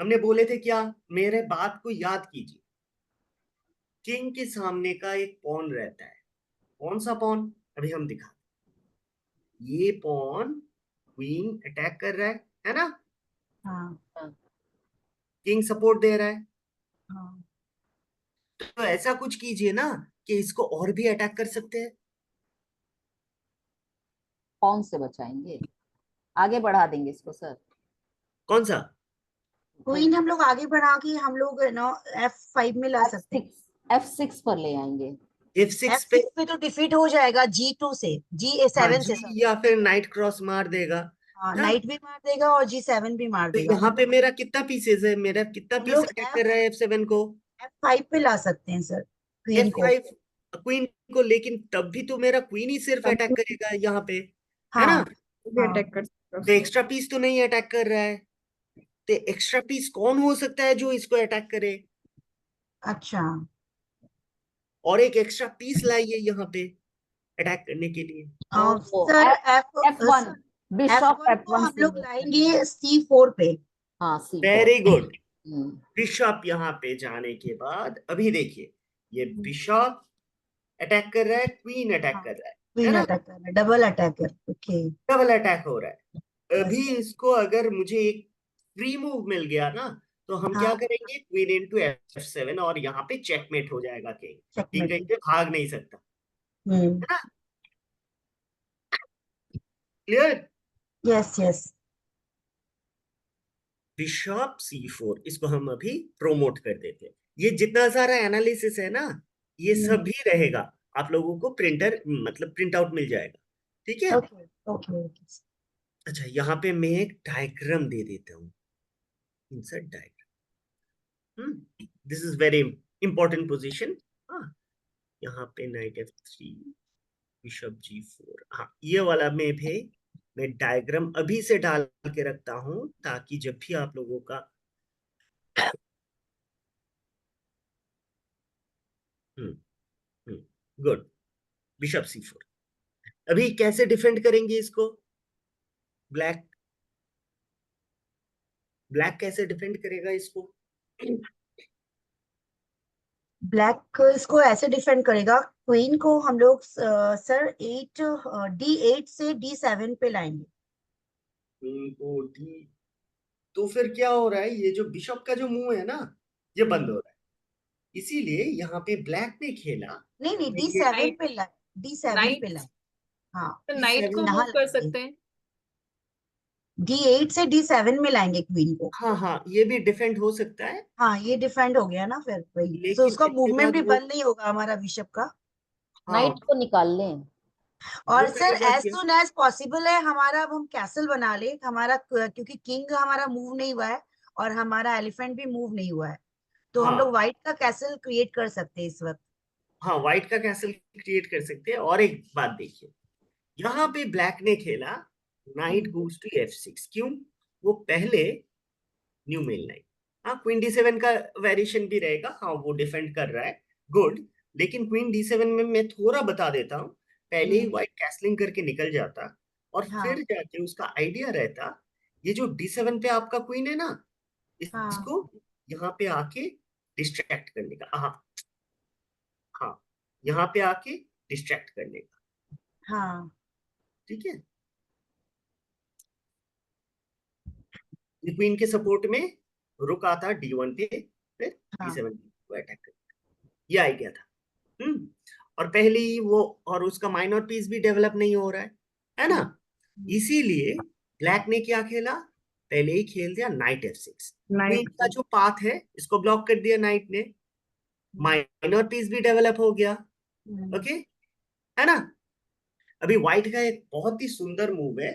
हमने बोले थे क्या? मेरे बात को याद कीजिए। किंग के सामने का एक पॉन रहता है। कौन सा पॉन? अभी हम दिखाते। ये पॉन क्वीन अटैक कर रहा है ना? हाँ किंग सपोर्ट दे रहा है। हाँ। तो ऐसा कुछ कीजिए ना कि इसको और भी अटैक कर सकते हैं। कौन से बचाएंगे? आगे बढ़ा देंगे इसको सर। कौन सा? क्वीन हम लोग आगे बढ़ा के हम लोग ना F5 में ला सकते हैं। F6 पर ले आएंगे। F6 पे। F6 पे तो डिफीट हो जाएगा G2 से, हाँ, G7 से जी सॉरी। या फिर नाइट क्रॉस मार देगा। हाँ, हाँ, नाइट भी मार देगा और G7 भी मार तो देगा। यहाँ पे मेरा कितना पीसेस है? मेरा कितना हम पीस लोग अटैक कर रहा है F7 को? F5 पे ला सकते हैं सर क्वीन को। F5 क्वीन को, लेकिन तब भी तो मेरा क्वीन ही सिर्फ तब अटैक करेगा यहाँ पे, है ना? हाँ भी हाँ। अटैक कर सकता है तो उसको। एक्स्ट्रा पीस तो नहीं अटैक कर रहा है। तो एक्स्ट्रा पीस कौन हो सकता है जो इसको अटैक करे? अच्छा और एक एक्स्ट्रा पीस लाइए यहाँ पे अटैक करने के लिए। वो सर F1 बिशप F1 को F1 हम से लोग move लाएंगे करेंगे। C4 पे। हाँ C4। Very good. हम्म, बिशप यहाँ पे जाने के बाद अभी देखिए, ये बिशप अटैक कर रहा है, क्वीन अटैक हाँ, कर रहा है क्वीन ना? अटैक कर रहा है, double attacker. Okay double attack हो रहा है। यस। अभी इसको अगर मुझे एक फ्री मूव मिल गया ना, तो हम क्या हाँ करेंगे? क्वीन इनटू F7 और यहाँ पे चेकमेट हो जाएगा। King king checkmate. कहीं पे भाग नहीं सकता, हम्म है ना? Clear? Yes yes. Bishop C4 इसको हम अभी प्रोमोट कर देते हैं। ये जितना सारा एनालिसिस है ना, ये सब भी रहेगा। आप लोगों को प्रिंटर मतलब प्रिंट आउट मिल जाएगा। ठीक है? Okay okay okay. अच्छा, यहाँ पे मैं एक डायग्राम दे देता हूँ। Insert diagram. This is very important position. हाँ, यहाँ पे नाइट F3, बिशप G4। हाँ, ये वाला मैं डायग्राम अभी से डाल के रखता हूँ, ताकि जब भी आप लोगों का गुड। Bishop C4। अभी कैसे डिफेंड करेंगे इसको? ब्लैक ब्लैक कैसे डिफेंड करेगा इसको? ब्लैक इसको ऐसे डिफेंड करेगा, क्वीन को हम लोग सर D8 से D7 पे लाएंगे। इनको डी। तो फिर क्या हो रहा है? ये जो बिशप का जो मुंह है ना, ये बंद हो रहा है। इसीलिए यहाँ पे ब्लैक ने खेला। नहीं नहीं, ये D7 पे लाए, D7 पे नाइट। लाए। हाँ तो नाइट को यहाँ मूव कर लाएंगे, सकते हैं। D8 से D7 में लाएंगे क्वीन को। हाँ हाँ, ये भी डिफेंड हो सकता है, हाँ ये डिफेंड हो गया ना फिर वही, तो लेकिन उसका इसके मूवमेंट बाद भी वो। बंद नहीं होगा हमारा बिशप का। हाँ, नाइट को निकाल लें। और वो सर पहली बात एज किया। सुन एज पॉसिबल है हमारा, अब हम कैसल बना ले हमारा, क्योंकि किंग हमारा मूव नहीं हुआ है और हमारा एलिफेंट भी मूव नहीं हुआ है, तो हम लोग हाँ व्हाइट का कैसल क्रिएट कर सकते हैं इस वक्त। हाँ व्हाइट का कैसल क्रिएट कर सकते हैं। और एक बात देखिए, यहाँ पे ब्लैक ने खेला नाइट गोज टू F6। क्यों? वो पहले न्यू मेल नाइट, हाँ क्वीन D7 का वेरिएशन भी रहेगा, हाँ वो डिफेंड कर रहा है, गुड। लेकिन क्वीन D7 में मैं थोड़ा बता देता हूँ, पहले ही व्हाइट कैसलिंग करके निकल जाता और हाँ फिर जाके उसका आइडिया रहता, ये जो D7 पे आपका क्वीन है ना, हाँ इसको यहाँ पे आके डिस्ट्रैक्ट करने का, हाँ यहाँ पे आके डिस्ट्रैक्ट करने का, हाँ ठीक है। क्वीन के सपोर्ट में रुक आता D1 पे, फिर हाँ D7 को अटैक कर, ये आइडिया था। और पहले ही वो, और उसका माइनर पीस भी डेवलप नहीं हो रहा है ना। इसीलिए ब्लैक ने क्या खेला, पहले ही खेल दिया नाइट F6। क्वीन नाइट का जो पाथ है इसको ब्लॉक कर दिया नाइट ने, माइनर पीस भी डेवलप हो गया, ओके है ना। अभी व्हाइट का एक बहुत ही सुंदर मूव है,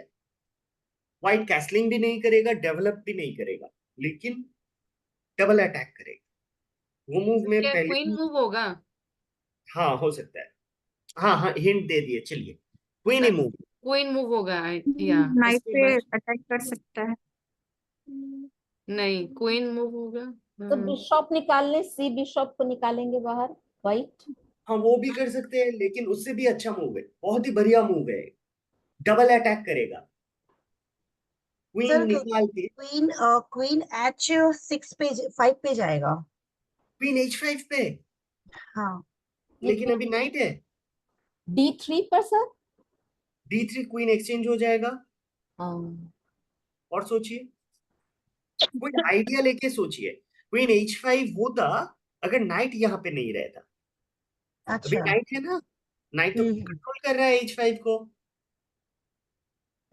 व्हाइट कैसलिंग भी नहीं करेगा, डेवलप भी नहीं करेगा, लेकिन डबल अटैक करेगा। वो मूव में क्या पहले क्वीन ही, मूव होगा? हाँ हो सकता है, हाँ हाँ हिंट दे दिए, चलिए क्वीन ही मूव। क्वीन मूव होगा या नाइट उसके पे बाद अटैक कर सकता है। नहीं, क्वीन मूव होगा। तो बिशॉप निकालने, सी बिशॉप को निकालेंगे बाहर व्हाइट। हाँ वो भी कर सकते हैं, लेकिन उससे भी अच्छा मूव है, बहुत ही बढ़िया मूव है, डबल अटैक करेगा। क्वीन सर निकाल के क्वीन क्वीन H6 पे 5 पे जाएगा। क्वीन H5 पे, हाँ लेकिन अभी नाइट है। D3 पर सर। D3 क्वीन एक्सचेंज हो जाएगा। हाँ, और सोचिए, कोई आइडिया लेके सोचिए, क्वीन H5 होता अगर नाइट यहाँ पे नहीं रहता। अभी अच्छा नाइट है ना, नाइट तो कंट्रोल कर रहा है H5 को।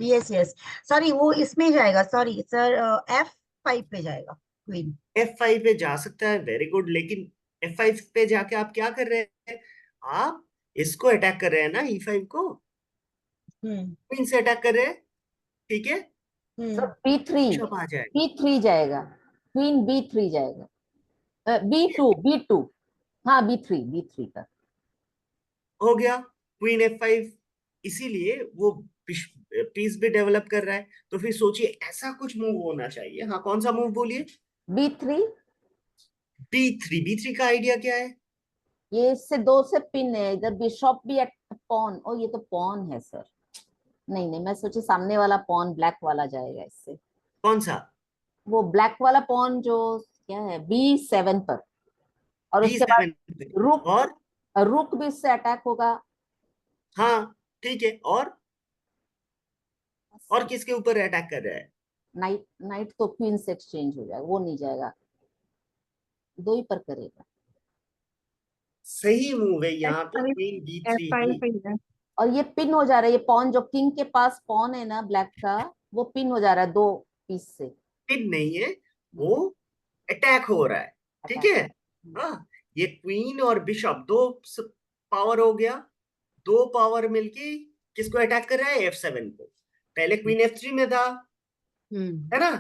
यस यस सॉरी वो इसमें जाएगा, सॉरी सर F5 पे जाएगा क्वीन। F5 पे जा सकता है, वेरी गुड, लेकिन F5 पे जाके आप क्या कर रहे हैं, आप इसको अटैक कर रहे हैं ना, E5 को, हम्म क्वीन से अटैक कर रहे हैं, ठीक है। सर हम्म B3, बिशप आ जाएगा, B3 जाएगा, क्वीन B3 जाएगा, B2, हाँ B3 का। हो गया क्वीन F5। इसीलिए वो पीस भी डेवलप कर रहा है, तो फिर सोचिए ऐसा कुछ मूव होना चाहिए, हाँ कौन सा मूव बोलिए। B3, B3 का आइडिया क्या है? ये इससे दो से पिन है, इधर बिशॉप भी पॉन, ओ ये तो पॉन है सर। नहीं नहीं, मैं सोची सामने वाला पॉन ब्लैक वाला जाएगा इससे। कौन सा? वो ब्लैक वाला पॉन जो क्या है B7 पर, और उसके बाद B7 पे, रुक, और रुक भी इससे अटैक होगा। हाँ ठीक है, और किसके ऊपर अटैक कर रहा है? नाइट, नाइट तो क्वीन से एक्सचेंज हो जाएगा, वो नहीं जाएगा, दो ही पर करेगा। सही मूव है यहाँ पे, F5 क्वीन B3 F5 ही। पे ही है। और ये पिन हो जा रहा है, ये पॉन जो किंग के पास पॉन है ना ब्लैक का, वो पिन हो जा रहा है दो पीस से। पिन नहीं है, वो अटैक हो रहा है, ठीक अटैक। है। हाँ ये क्वीन और बिशप दो पावर हो गया, दो पावर मिलके किसको अटैक कर रहा है, F7 को। पहले क्वीन F3 में था, है ना,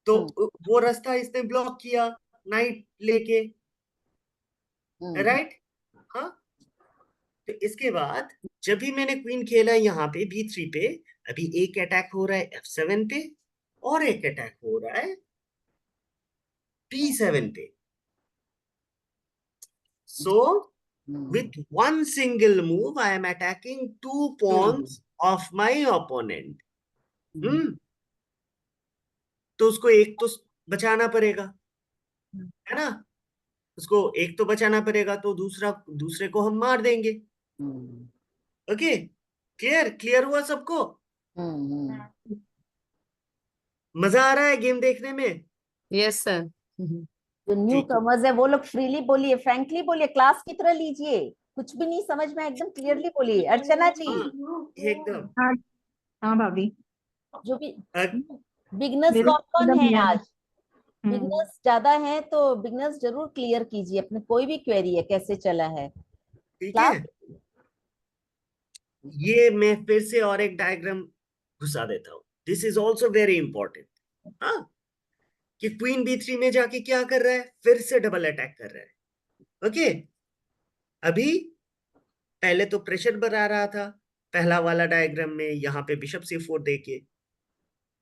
तो वो रास्ता इसने ब्लॉक किया नाइट लेके, राइट। हाँ तो इसके बाद जब भी मैंने क्वीन खेला यहाँ पे B3 पे, अभी एक अटैक हो रहा है F7 पे, और एक अटैक हो रहा है P7 पे। सो with one single move I am attacking two pawns of my opponent। तो उसको एक तो बचाना पड़ेगा, है ना, उसको एक तो बचाना पड़ेगा, तो दूसरे को हम मार देंगे। ओके, क्लियर क्लियर हुआ सबको? मजा आ रहा है गेम देखने में? Yes sir. जो न्यू ठीक है, कमर्स है वो लोग फ्रीली बोलिए, फ्रैंकली बोलिए, क्लास की तरह लीजिए, कुछ भी नहीं समझ में एकदम क्लियरली बोलिए। अर्चना जी, हाँ एकदम। हाँ हाँ भाभी, जो भी अ- बिगनर्स मेरे कौन कौन एकदम है क्लियर है। आज, बिगनर्स ज्यादा है तो बिगनर्स जरूर क्लियर कीजिए अपने, कोई भी क्वेरी है कैसे चला है ठीक है, क्लास। ये मैं फिर से और एक डायग्राम घुसा देता हूँ, this is also very important. हाँ कि क्वीन B3 में जाके क्या कर रहा है, फिर से डबल अटैक कर रहा है, ओके। अभी पहले तो प्रेशर बना रहा था पहला वाला डायग्राम में, यहाँ पे बिशप C4 देके,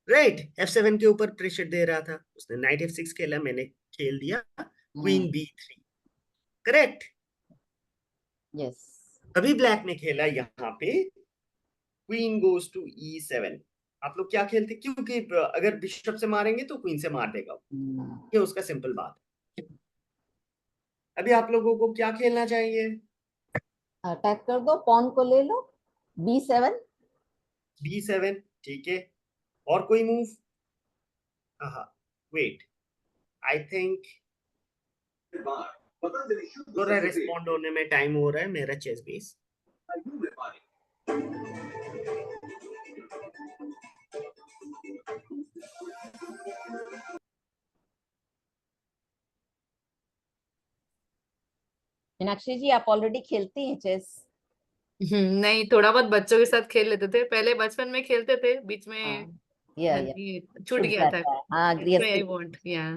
राइट, F7 के ऊपर प्रेशर दे रहा था, उसने नाइट F6 खेला, मैंने खेल दिया क्वीन B3, करेक्ट। यस। अभी ब्लैक ने खेला यहाँ पे क्वीन गोज टू E7। आप लोग क्या खेलते, क्योंकि अगर बिशप से मारेंगे तो क्वीन से मार देगा, ये उसका सिंपल बात है। अभी आप लोगों को क्या खेलना चाहिए? अटैक कर दो, पॉन को ले लो, B7। B7, ठीक है। और कोई मूव? वेट, आई थिंक थोड़ा रिस्पॉन्ड होने में टाइम हो रहा है मेरा चेस बेस। मीनाक्षी जी, आप ऑलरेडी खेलती हैं चेस? नहीं, थोड़ा बहुत बच्चों के साथ खेल लेते थे, पहले बचपन में खेलते थे, बीच में या ये छूट छूट गया था। जाता है। हाँ, That's why I गृहस्थी want, yeah.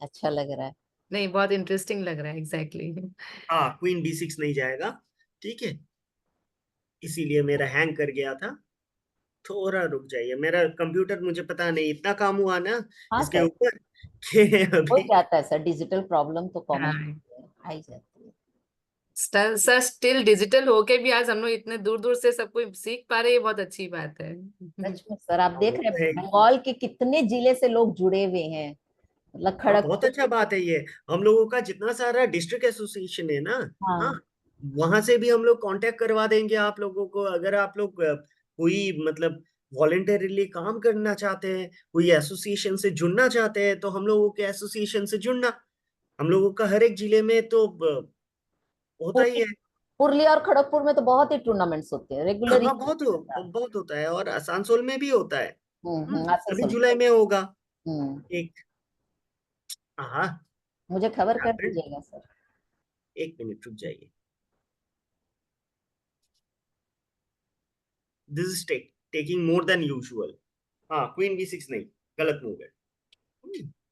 अच्छा लग रहा है। नहीं, बहुत इंटरेस्टिंग लग रहा है, एग्जैक्टली। हाँ, क्वीन B6 नहीं जाएगा, ठीक है, इसीलिए मेरा हैंग कर गया था। थोड़ा रुक जाइए, मेरा कंप्यूटर, मुझे पता नहीं इतना काम हुआ ना हाँ इसके सर, ऊपर कि हो अभी जाता है सर, डिजिटल प्रॉब्लम तो कॉमन हाँ, आ ही जाती है। सर स्टिल डिजिटल होके भी आज हम लोग इतने दूर दूर से सब कुछ सीख पा रहे हैं, ये बहुत अच्छी बात है। सच में सर, आप देख रहे वो हैं है, बंगाल के कितने जिले से लोग जुड़े हुए हैं, मतलब हाँ, बहुत खड़गपुर। अच्छा बात है ये। हम लोगों का जितना सारा डिस्ट्रिक्ट एसोसिएशन है ना, हाँ, हाँ, वहां से भी हम लोग कांटेक्ट करवा देंगे आप लोगों को। अगर आप लोग कोई मतलब वॉलेंटरीली काम करना चाहते हैं, कोई एसोसिएशन से जुड़ना चाहते हैं, तो हम लोगों के एसोसिएशन से जुड़ना। हम लोगों का हर एक जिले में तो होता ही है। पुरलिया और खड़गपुर में तो बहुत ही टूर्नामेंट्स होते हैं रेगुलर। हाँ, बहुत होता है, और आसनसोल में भी होता है। अभी आसनसोल। जुलाई में होगा हम्म, एक। हाँ, मुझे खबर कर happened। दीजिएगा सर। एक मिनट रुक जाइए। This is taking more than usual. हाँ, क्वीन B6 नहीं, गलत मूव है।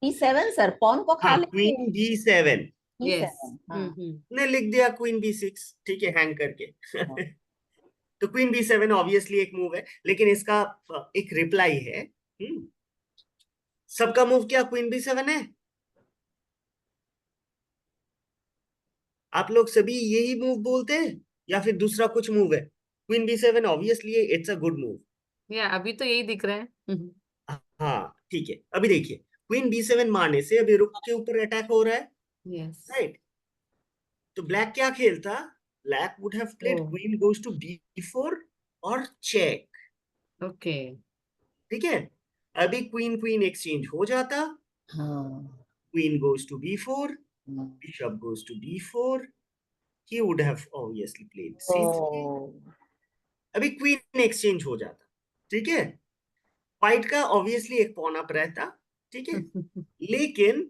B7 सर, पॉन को खा हाँ, लेंगे। Queen B7 yes. B7, हाँ। ने लिख दिया क्वीन B6, ठीक है, हैंग करके। हाँ। तो क्वीन B7 ऑब्वियसली एक मूव है, लेकिन इसका एक रिप्लाई है। सबका मूव क्या क्वीन B7 है? आप लोग सभी यही मूव बोलते हैं या फिर दूसरा कुछ मूव है? Queen B7 obviously it's a good move. या अभी तो यही दिख रहा है। हाँ, ठीक है, अभी देखिए, क्वीन B7 मारने से अभी रुक के ऊपर अटैक हो रहा है, यस। राइट। तो ब्लैक क्या खेलता? Black would have played oh, queen goes to B4 और चेक, ओके। ठीक है। अभी क्वीन क्वीन एक्सचेंज हो जाता, हाँ। Queen goes to B4, hmm, bishop goes to B4, he would have obviously played C3। तो अभी क्वीन एक्सचेंज हो जाता, ठीक है, फाइट का ऑब्वियसली एक पॉन अप रहता, ठीक है। लेकिन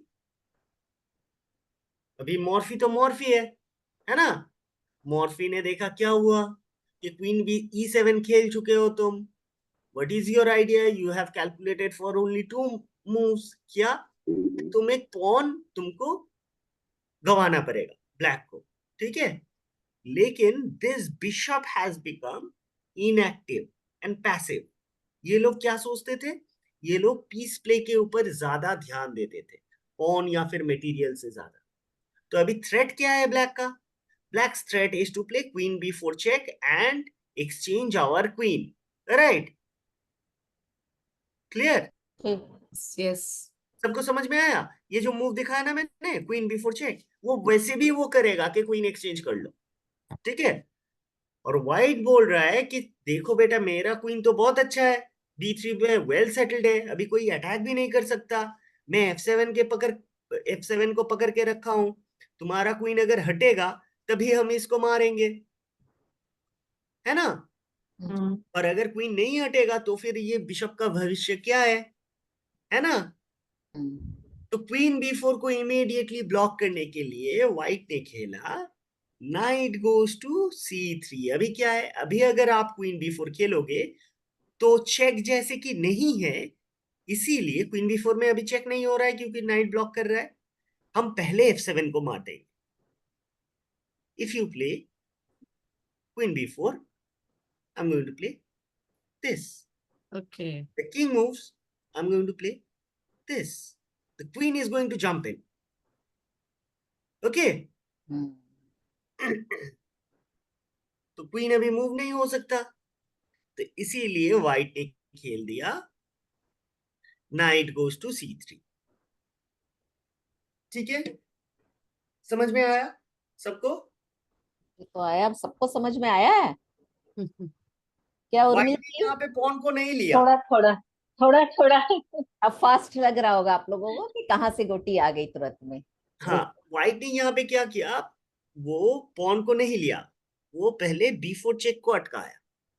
अभी मॉर्फी तो मॉर्फी है ना। मॉर्फी ने देखा क्या हुआ कि क्वीन भी E7 खेल चुके हो तुम। What is your idea? You have calculated for only 2 moves. क्या तुम एक पॉन तुमको गंवाना पड़ेगा ब्लैक को, ठीक है। लेकिन this bishop has become inactive and passive. ये लोग क्या सोचते थे? ये लोग पीस प्ले के ऊपर ज्यादा ध्यान देते थे, पॉन या फिर मटेरियल से ज्यादा। तो अभी थ्रेट क्या है ब्लैक का? Black's threat is to play queen B4 check and exchange our queen. Right? Clear? ठीक। यस। सबको समझ में आया? ये जो मूव दिखाया ना मैंने, क्वीन B4 चेक, वो वैसे भी वो करेगा कि क्वीन एक्सचेंज कर लो, ठीक है। और व्हाइट बोल रहा है कि देखो बेटा, मेरा क्वीन तो बहुत अच्छा है, B3 में वेल सेटल्ड है, अभी कोई अटैक भी नहीं कर सकता। मैं F7 को पकड़ के रखा हूं, तुम्हारा क्वीन अगर हटेगा तभी हम इसको मारेंगे, है ना। और अगर क्वीन नहीं हटेगा तो फिर ये बिशप का भविष्य क्या है ना। तो क्वीन B4 को इमीडिएटली ब्लॉक करने के लिए व्हाइट ने खेला नाइट गोज टू C3। अभी क्या है, अभी अगर आप क्वीन B4 खेलोगे तो चेक जैसे कि नहीं है, इसीलिए क्वीन B4 में अभी चेक नहीं हो रहा है क्योंकि नाइट ब्लॉक कर रहा है। हम पहले F7 को मार देंगे, if you play queen b4, I'm going to play this. Okay. The king moves, I'm going to play this. The queen is going to jump in. Okay. तो क्वीन अभी मूव नहीं हो सकता, तो इसीलिए व्हाइट ने खेल दिया नाइट गोज टू c3. ठीक है, समझ में आया सबको? ये तो आया, अब सबको समझ में आया है क्या उर्मिला व्हाइट ने जी? यहाँ पे पॉन को नहीं लिया. थोड़ा थोड़ा थोड़ा थोड़ा अब फास्ट लग रहा होगा आप लोगों को कि कहाँ से गोटी आ गई तुरंत में. हाँ, व्हाइट ने यहाँ पे क्या किया, वो पॉन को नहीं लिया, वो पहले b4 चेक को अटकाया.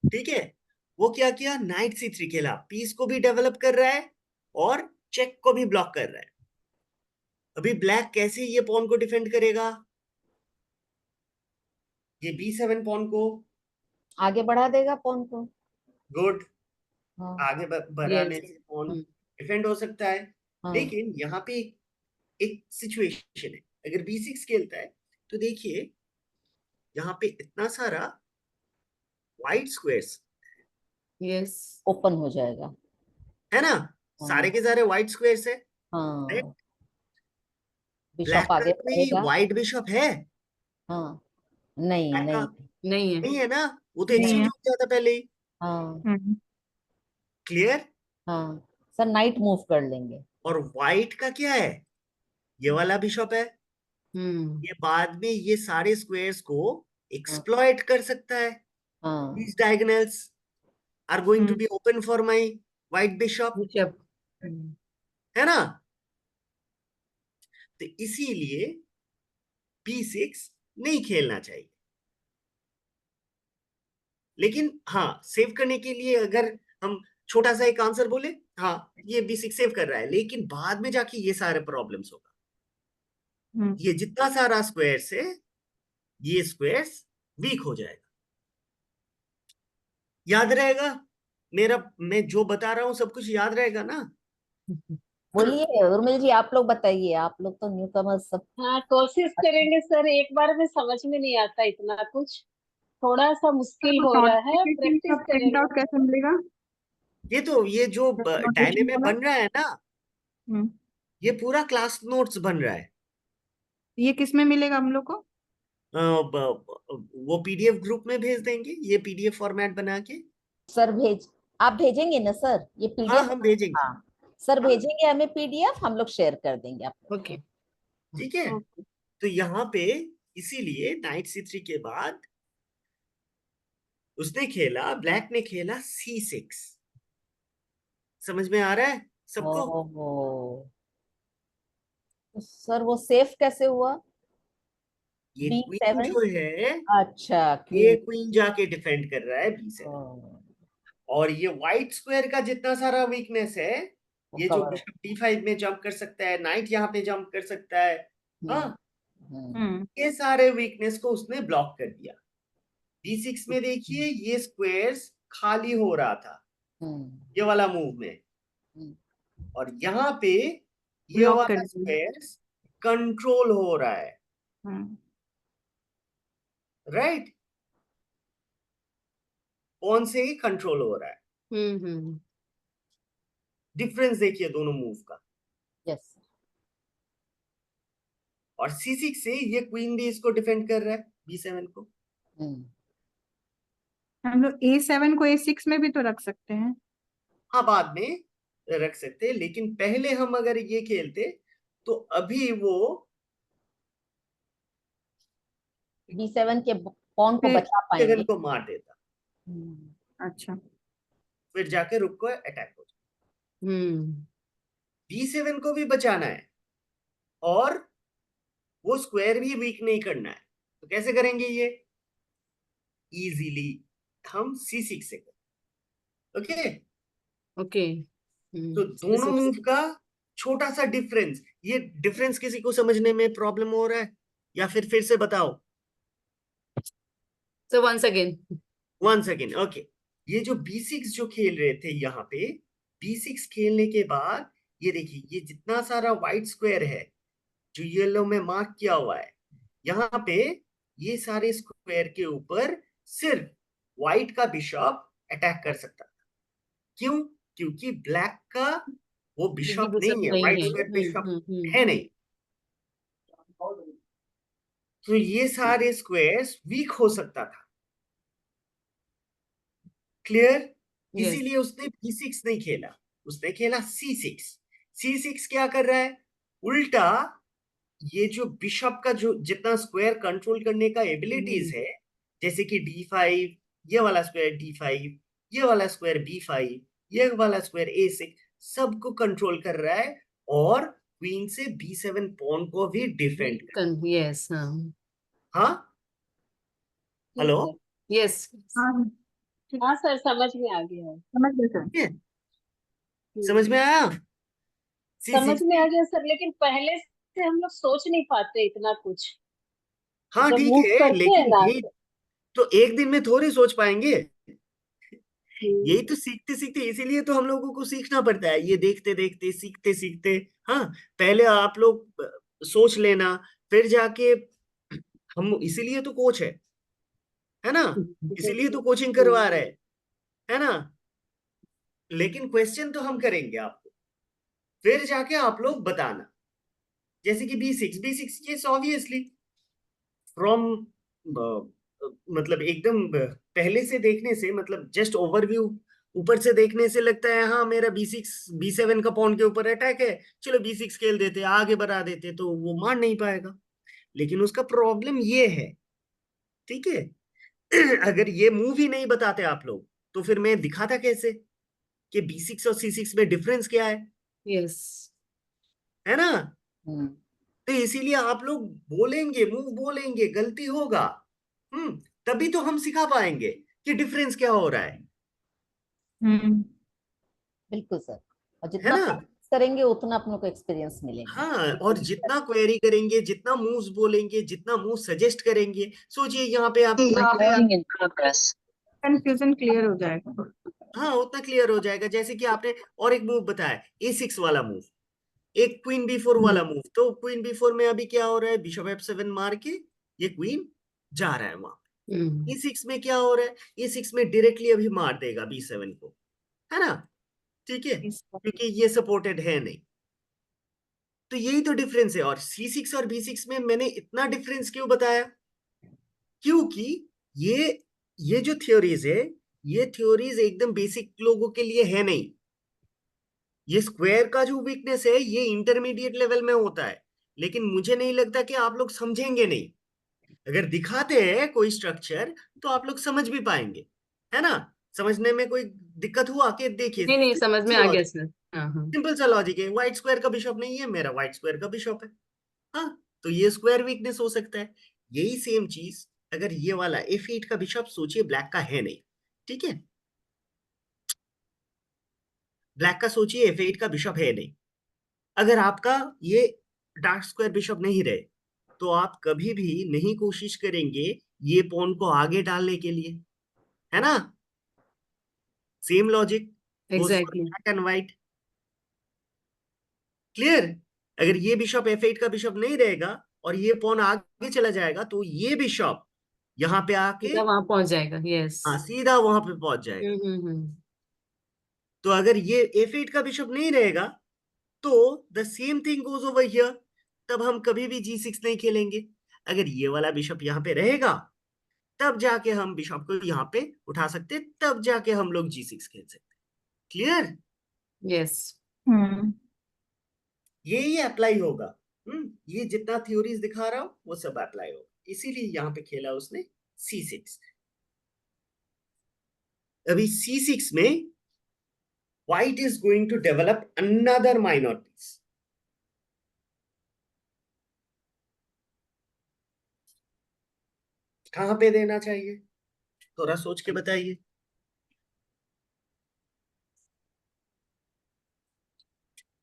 ठीक है, वो क्या किया, नाइट c3 खेला, पीस को भी डेवलप कर रहा है और चेक को भी ब्लॉक कर रहा है. अभी ब्लैक कैसे ये पॉन को डिफेंड करेगा, ये b7 पॉन को आगे बढ़ा देगा पॉन को. गुड, हाँ, आगे बढ़ाने Yes. से पॉन हम्म, डिफेंड हो सकता है. हाँ. लेकिन यहाँ पे एक सिचुएशन है, अगर b6 खेलता है तो देखिए यहाँ पे इतना सारा व्हाइट स्क्वायर्स Yes. ओपन हो जाएगा. है ना, सारे के सारे व्हाइट स्क्वायर्स है. हाँ, Right? ब्लैक बिशप का आगे कोई बढ़ेगा. व्हाइट बिशप है? हाँ, नहीं ब्लैक का नहीं. नहीं है. नहीं है ना, वो तो नहीं एक्सचेंज है. हो गया था पहले ही. हाँ क्लियर? हाँ सर, नाइट मूव कर लेंगे. और व्हाइट का क्या है, ये वाला बिशप है, हम्म. ये बाद में ये सारे स्क्वायर्स को एक्सप्लॉइट कर सकता है. हाँ, These diagonals are going to be open for my white bishop, Bishop. है ना. तो इसीलिए b6 नहीं खेलना चाहिए. लेकिन हाँ, सेव करने के लिए अगर हम छोटा सा एक आंसर बोले, हाँ ये b6 सेव कर रहा है, लेकिन बाद में जाके ये सारे प्रॉब्लम्स होगा. ये जितना सारा स्क्वायर्स है, ये स्क्वायर्स वीक हो जाएगा. याद रहेगा मेरा, मैं जो बता रहा हूं सब कुछ याद रहेगा ना? बोलिए उर्मिल जी, आप लोग बताइए, आप लोग तो न्यू कमर सब. हाँ कोशिश करेंगे सर, एक बार में समझ में नहीं आता इतना कुछ, थोड़ा सा मुश्किल हो रहा है, प्रैक्टिस प्रिंट करेंगे. आउट कैसे मिलेगा? ये जो डायने में बन रहा है ना, हम्म, ये पूरा क्लास नोट्स बन रहा है. ये किस में मिलेगा हम लोग को? वो पीडीएफ ग्रुप में भेज देंगे, ये पीडीएफ फॉर्मेट बना के. सर आप भेजेंगे ना सर ये हाँ, पीडीएफ? हम भेजेंगे. हाँ सर, हाँ. भेजेंगे हमें पीडीएफ, हम लोग शेयर कर देंगे आप लोग. Okay. ठीक है. ओके. तो यहाँ पे इसीलिए नाइट c3 के बाद उसने खेला, ब्लैक ने खेला c6. समझ में आ रहा है सबको? ओहो, तो सर वो सेफ कैसे हुआ? ये क्वीन b7. जो है, अच्छा, ये क्वीन. क्वीन जाके डिफेंड कर रहा है b7. और ये व्हाइट स्क्वायर का जितना सारा वीकनेस है, ये जो कवर. बिशप d5 में जंप कर सकता है, नाइट यहाँ पे जंप कर सकता है, हाँ, ये सारे वीकनेस को उसने ब्लॉक कर दिया. b6 में देखिए ये स्क्वायर्स खाली हो रहा था ये वाला मूव में, और यहाँ पे ये Block वाला कर दिया. स्क्वायर्स कंट्रोल हो रहा है. राइट, कौन से ही कंट्रोल हो रहा है. हम्म. डिफरेंस देखिए दोनों मूव का. यस. और c6 से ये क्वीन भी इसको डिफेंड कर रहा है, b7 को. हम लोग A7 को A6 में भी तो रख सकते हैं. हाँ, बाद में रख सकते हैं, लेकिन पहले हम अगर ये खेलते तो अभी वो b7 के पॉन को बचा पाएंगे. 7 को मार देता, अच्छा. फिर जाके रुक को अटैक हो जाता. b7 को भी बचाना है और वो स्क्वायर भी वीक नहीं करना है. तो कैसे करेंगे ये? इजीली हम c6 से करें. ओके. Okay. तो दोनों मूव का छोटा सा डिफरेंस, ये डिफरेंस किसी को समझने में प्रॉब्लम हो रहा है या फिर से बताओ? So once again. One second. Okay, ये जो b6 जो खेल रहे थे, यहाँ पे b6 खेलने के बाद ये देखिए ये जितना सारा व्हाइट स्क्वायर है जो येलो में मार्क किया हुआ है, यहाँ पे ये सारे स्क्वायर के ऊपर सिर्फ व्हाइट का बिशप अटैक कर सकता था। क्यों? क्योंकि ब्लैक का वो बिशप बिशप नहीं है, नहीं व्हाइट है। स्क्वायर बिशप हम्म। है नहीं। तो ये सारे स्क्वायर्स वीक हो सकता था। क्लियर? यस। इसीलिए उसने B6 नहीं खेला, उसने खेला C6। C6 क्या कर रहा है? उल्टा ये जो बिशप का जो जितना स्क्वायर कंट्रोल करने का एबिलिटीज है, जैसे कि D5, ये वाला स्क्वायर D5, ये वाला स्क्वायर B5, ये वाला स्क्वायर A6, सबको कंट्रोल कर रहा है और क्वीन से B7 पॉन को भी डिफेंड कर। यस। हाँ। हाँ, हेलो, यस। हाँ ठीक, हाँ सर, समझ में आ गया है। समझ गए सर। ये समझ में आया? समझ C6 में आ में, गया सर, लेकिन पहले से हम लोग सोच नहीं पाते इतना कुछ। हाँ जब ठीक मूव है, करते हैं लेकिन ना ये तो एक दिन में थोड़ी सोच पाएंगे। यही हम्म, तो सीखते सीखते, इसीलिए तो हम लोगों को सीखना पड़ता है, ये देखते देखते सीखते सीखते। हाँ, पहले आप लोग सोच लेना, फिर जाके हम, इसीलिए तो कोच है ना, इसीलिए तो कोचिंग करवा रहे हैं, है ना। लेकिन क्वेश्चन तो हम करेंगे आपको, फिर जाके आप लोग बताना। जैसे कि B6, ये ऑब्वियसली फ्रॉम, मतलब एकदम पहले से देखने से, मतलब जस्ट ओवरव्यू ऊपर से देखने से लगता है हाँ मेरा B7 का पॉन के ऊपर अटैक है, चलो B6 खेल देते, आगे बढ़ा देते, तो वो मार नहीं पाएगा। लेकिन उसका प्रॉब्लम ये है, ठीक है, अगर ये मूव ही नहीं बताते आप लोग, तो फिर मैं दिखाता कैसे कि B6 और C6 में डिफरेंस क्या यस। है ना। हम्म, तो इसीलिए आप लोग बोलेंगे, मूव बोलेंगे, गलती होगा, तभी तो हम सिखा पाएंगे कि डिफरेंस क्या हो रहा हम्म बिल्कुल सर। और है जितना ना। practice करेंगे उतना अपने को एक्सपीरियंस मिलेगा। हाँ, और जितना क्वेरी करेंगे, जितना मूव्स बोलेंगे, जितना मूव सजेस्ट करेंगे, सोचिए यहाँ पे आप, कंफ्यूजन क्लियर हो जाएगा। हाँ उतना क्लियर हो जाएगा। जैसे कि आपने और एक मूव बताया, A6 वाला मूव, एक क्वीन B4 वाला मूव, तो क्वीन B4 में अभी क्या हो रहा है, बिशप F7 मार के ये क्वीन जा रहा है वहां। E6 में क्या हो रहा है, E6 में डायरेक्टली अभी मार देगा B7 को, है ना, ठीक है, क्योंकि ये सपोर्टेड है नहीं। तो यही तो डिफरेंस है। और C6 और B6 में मैंने इतना डिफरेंस क्यों बताया, क्योंकि ये ये जो थ्योरीज है, ये थ्योरीज एकदम बेसिक लोगों के लिए है नहीं। ये स्क्वायर का जो वीकनेस है ये इंटरमीडिएट लेवल में होता है, लेकिन मुझे नहीं लगता कि आप लोग समझेंगे नहीं। अगर दिखाते हैं कोई स्ट्रक्चर तो आप लोग समझ भी पाएंगे, है ना। समझने में कोई दिक्कत हुआ कि देखिए, नहीं नहीं, समझ में आ गया सर। हाँ हाँ। सिंपल सा लॉजिक है, व्हाइट स्क्वायर का बिशप नहीं है, मेरा व्हाइट स्क्वायर का बिशप है। हाँ, तो ये स्क्वायर वीकनेस हो सकता है। यही सेम चीज अगर ये वाला F8 का बिशप, सोचिए ब्लैक का है नहीं, ठीक है, ब्लैक का सोचिए F8 का बिशप है नहीं। अगर आपका ये डार्क स्क्वायर बिशप नहीं रहे, तो आप कभी भी नहीं कोशिश करेंगे ये पॉन को आगे डालने के लिए, है ना। Same logic goes for exactly. Black and white. Clear? अगर ये बिशप F8 का बिशप नहीं रहेगा और ये पॉन आगे चला जाएगा, तो ये बिशप यहाँ पे आके, सीधा वहां पहुंच जाएगा। यस। हाँ सीधा वहां पे पहुंच जाएगा। हम्म। तो अगर ये F8 का बिशप नहीं रहेगा, तो the same thing goes over here, तब हम कभी भी G6 नहीं खेलेंगे। अगर ये वाला बिशप यहाँ पे रहेगा, तब जाके हम बिशप को यहाँ पे उठा सकते, तब जाके हम लोग G6 खेल सकते। क्लियर? यस। हम्म यही अप्लाई होगा। ये जितना थ्योरीज दिखा रहा हूं वो सब अप्लाई होगा, इसीलिए यहाँ पे खेला उसने C6। अभी C6 में white is going to develop another minor piece। कहां पे देना चाहिए, थोड़ा सोच के बताइए।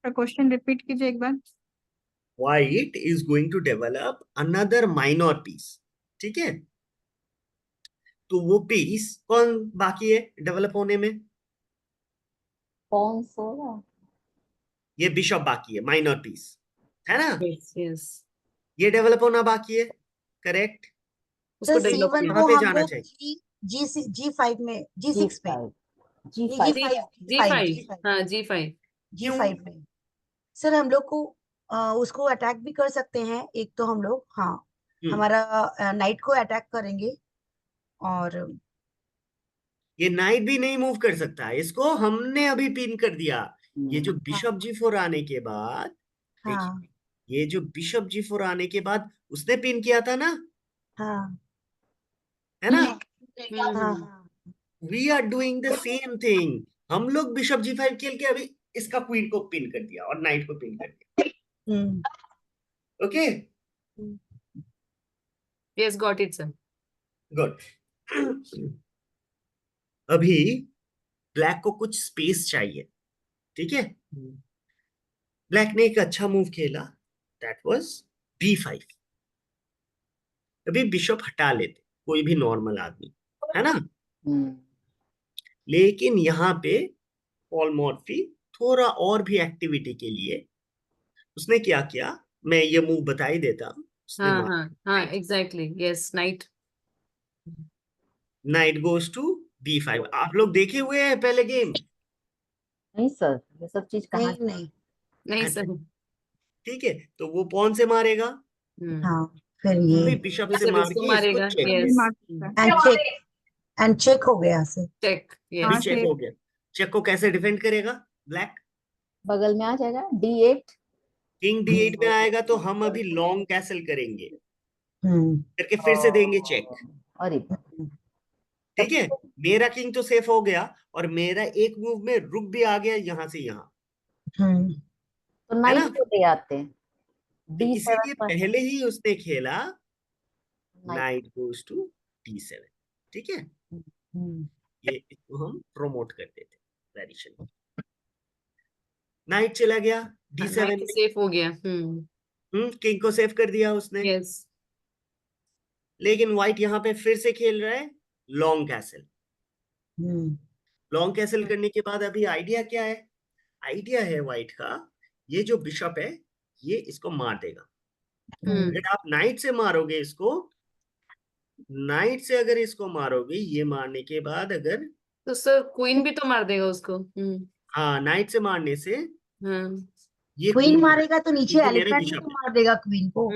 क्वेश्चन रिपीट कीजिए एक बार। white is going to develop another minor piece, ठीक है। तो वो पीस कौन बाकी है डेवलप होने में? कौन सा? ये बिशप बाकी है, माइनर पीस, है ना। Yes yes. ये डेवलप होना बाकी है, करेक्ट। उसको सर डेवलप C1 किया। कहाँ को पे हम जाना लोग चाहिए? G5 में, G6 में, G5 जी G5 G5 हाँ G5 क्यों? G5 में सर हम लोग को उसको अटैक भी कर सकते हैं। एक तो हम लोग, हाँ, हमारा नाइट को अटैक करेंगे। और ये नाइट भी नहीं मूव कर सकता, इसको हमने अभी पिन कर दिया। ये जो बिशप G4 आने के बाद, हाँ देखिए ये जो बिशप G4 आने के बाद उसने पिन किया था ना, हाँ है ना? हाँ हाँ we are doing the same thing. हम लोग बिशप G5 खेल के अभी इसका क्वीन को पिन कर दिया और नाइट को पिन कर दिया। Hmm, okay, yes got it sir. Good. अभी ब्लैक को कुछ स्पेस चाहिए, ठीक है? ब्लैक ने एक अच्छा मूव खेला, दैट वाज B5। अभी बिशप हटा लेते कोई भी नॉर्मल आदमी, है ना? लेकिन यहाँ पे पॉल मॉर्फी थोड़ा और भी एक्टिविटी के लिए उसने क्या किया, मैं ये मूव बता ही देता हूँ। उसने हाँ हाँ हाँ exactly yes knight. Knight goes to B5। आप लोग देखे हुए हैं पहले गेम? नहीं सर, ये सब चीज कहाँ? नहीं नहीं, नहीं सर। ठीक है, तो वो पॉन से मारेगा, हाँ, फिर ये अभी बिशप से फिर मार इसको के इसको मारेगा चेक, भी यस मार सकता है। एंड चेक हो गया सर। चेक अभी हाँ, यस। चेक शेर। हो गया। चेक को कैसे डिफेंड करेगा ब्लैक? बगल में आ जाएगा D8। किंग D8 में आएगा तो हम अभी लॉन्ग कैसल करेंगे, हम्म करके फिर से देंगे चेक। अरे ठीक है, मेरा किंग तो सेफ हो गया और मेरा एक मूव में रुक भी आ गया यहाँ से यहाँ, हम्म तो है नाइट ना? को ले आते हैं तो D7 इसीलिए पर। पहले ही उसने खेला night. Knight goes to D7। ठीक है, ये इसको हम प्रमोट कर देते ट्रेडिशन। नाइट चला गया D7 नाइट में, सेफ हो गया। किंग को सेव कर दिया उसने। यस लेकिन व्हाइट यहाँ पे फिर से खेल रहा है लॉन्ग कैसल। हम्म लॉन्ग कैसल करने के बाद अभी आइडिया क्या है? आइडिया है व्हाइट का, ये जो बिशप है ये इसको मार देगा। अगर आप नाइट से मारोगे इसको, नाइट से अगर इसको मारोगे, ये मारने के बाद अगर, तो सर क्वीन भी तो मार देगा उसको। हाँ, नाइट से मारने से हाँ ये क्वीन मारेगा तो नीचे क्योंकि मेरे एलिफेंट बिशप को है, मार देगा क्वीन को,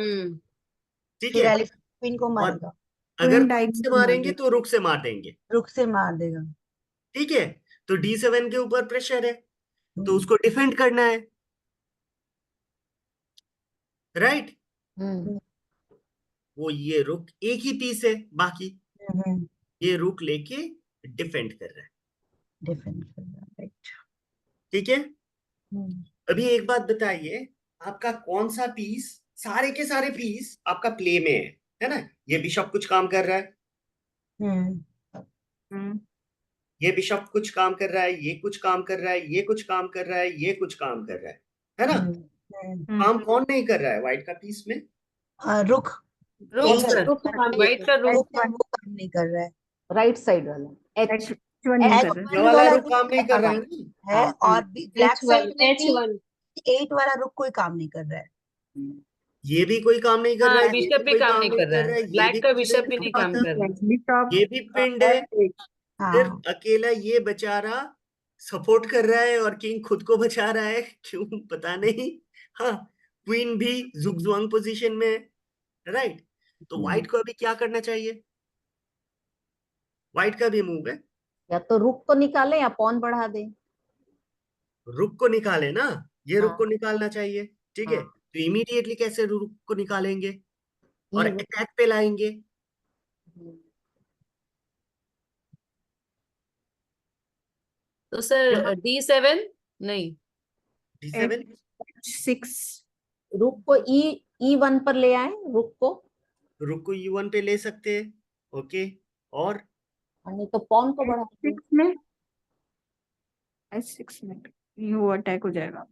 ठीक फिर है? एलिफेंट क्वीन को और मारेगा, अगर क्वीन क्वीन से डायगोनल मार मारेंगे देगा। तो रुक से मार देंगे, रुक से मार देगा। ठीक है? तो D7 के ऊपर प्रेशर है, तो हम्म उसको डिफेंड करना है, राइट? वो ये रुक एक ही पीस है बाकी, हम्म ये रुक लेके डिफेंड कर रहा है, डिफेंड कर रहा, राइट। ठीक है? हम्म अभी एक बात बताइए, आपका कौन सा पीस, सारे के सारे पीस आपका प्ले में है ना? ये बिशप कुछ काम कर रहा है, हम्म हम्म ये बिशप कुछ काम कर रहा है, ये कुछ काम कर रहा है, ये कुछ काम कर रहा है, ये कुछ काम कर रहा है ना? काम कौन नहीं कर रहा है व्हाइट का पीस में? रुक, रुक एक सर, रुक काम व्हाइट का रुक। रुक है, वो काम नहीं कर रहा है। राइट साइड वाला H। H1 नहीं कर H1 रहे। ये वाला वाला रुक रुक काम नहीं कर रहा है ना? है, हाँ। और ब्लैक साइड में भी H1 8 वाला रुक कोई काम नहीं कर रहा है। ये भी कोई काम नहीं कर रहा हाँ है, ये बिशप भी कोई काम काम नहीं नहीं कर रहा कर रहा है, है, ये भी ब्लैक का कुछ बिशप नहीं भी नहीं काम कर रहा है। बिशप ये भी पिंड है, हाँ सिर्फ अकेला ये बेचारा सपोर्ट कर रहा है और किंग खुद को बचा रहा है, क्यों पता नहीं। हाँ, क्वीन भी जुगजुआंग पोजीशन में है, राइट? तो व्हाइट को अभी क्या करना चाहिए? व्हाइट का भी मूव है, या तो रुक को निकाले या पॉन बढ़ा दे। रुक को निकाले ना, ये रुक हाँ को निकालना चाहिए, ठीक है? हाँ तो इमीडिएटली कैसे रुक को निकालेंगे और E। अटैक पे लाएंगे? तो सर यहाँ D7 नहीं, D7, H6 रुक को E1 पर ले आए, रुक को, रुक को E1 पे ले सकते हैं, ओके? और नहीं तो पॉन को बढ़ा दे। H6 में H6 में ये वो अटैक हो जाएगा।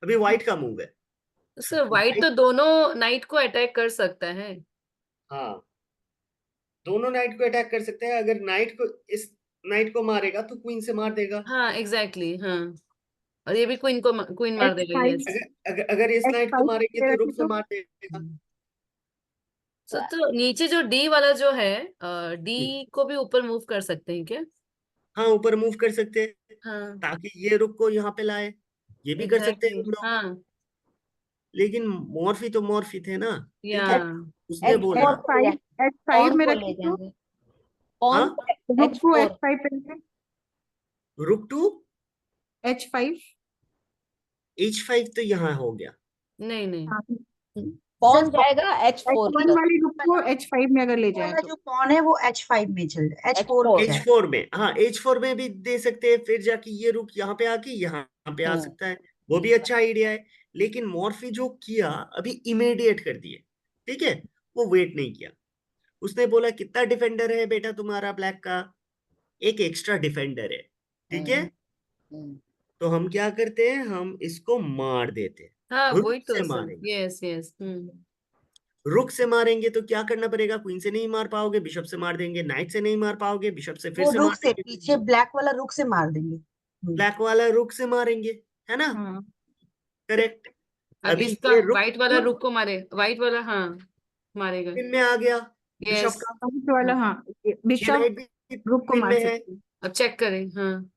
अभी व्हाइट का मूव है, तो सर व्हाइट तो दोनों नाइट को अटैक कर सकता है। हाँ, दोनों नाइट को अटैक कर सकते हैं। अगर नाइट को, इस नाइट को मारेगा तो क्वीन से मार देगा। हाँ एग्जैक्टली हाँ, और ये भी क्वीन मार देगा। H5 यस अगर इस नाइट को H5 मारेंगे पे तो रखे रुक से तो मार देगा। तो नीचे जो डी वाला जो है डी को भी ऊपर मूव कर सकते हैं क्या? हाँ, ऊपर मूव कर सकते हैं हाँ ताकि ये रुक को यहाँ पे लाए, ये भी कर सकते हैं एग्जैक्टली हम लोग। हाँ लेकिन मॉर्फी तो मॉर्फी थे ना, या ठीक है, उसने बोला। H5 H5 पॉन में को रखे ले तो जाएंगे, पॉन हाँ, को रुक टू H4। H5 पे रखे रुक टू H5। H5 तो यहाँ हो गया। नहीं नहीं हाँ, पॉन सर जाएगा H4 की H1 तरफ। वाली रुक को H5 में अगर ले जाए वाला तो जो पॉन है वो H5 में चल जाए, H4 में H4। जाए। H4 में, हाँ H4 में भी दे सकते हैं, फिर जाके ये रुक यहाँ पे आके यहाँ पे आ सकता है, वो भी अच्छा आइडिया है। लेकिन मॉर्फी जो किया अभी इमीडिएट कर दिए, ठीक है, वो वेट नहीं किया। उसने बोला कितना डिफेंडर है बेटा तुम्हारा ब्लैक का, एक एक्स्ट्रा डिफेंडर है, ठीक है, तो हम क्या करते हैं, हम इसको मार देते हैं, हाँ रुक वही तो से सर मारेंगे। यस यस रुक से मारेंगे तो क्या करना पड़ेगा, क्वीन से नहीं मार पाओगे, बिशप से मार देंगे, नाइट से नहीं मार पाओगे, बिशप से फिर वो से रुक मार से देंगे, पीछे ब्लैक वाला रुक से मार देंगे। ब्लैक वाला रुक से मारेंगे, है ना, हाँ करेक्ट। अब अभी इसका ये रुक व्हाइट वाला रुक को मारे, व्हाइट वाला हाँ मारेगा क्वीन में आ गया, बिशप यस का, H वाला हाँ ये बिशप नाइट भी रुक को क्वीन मार में है। सकते हैं। अब चेक करें हाँ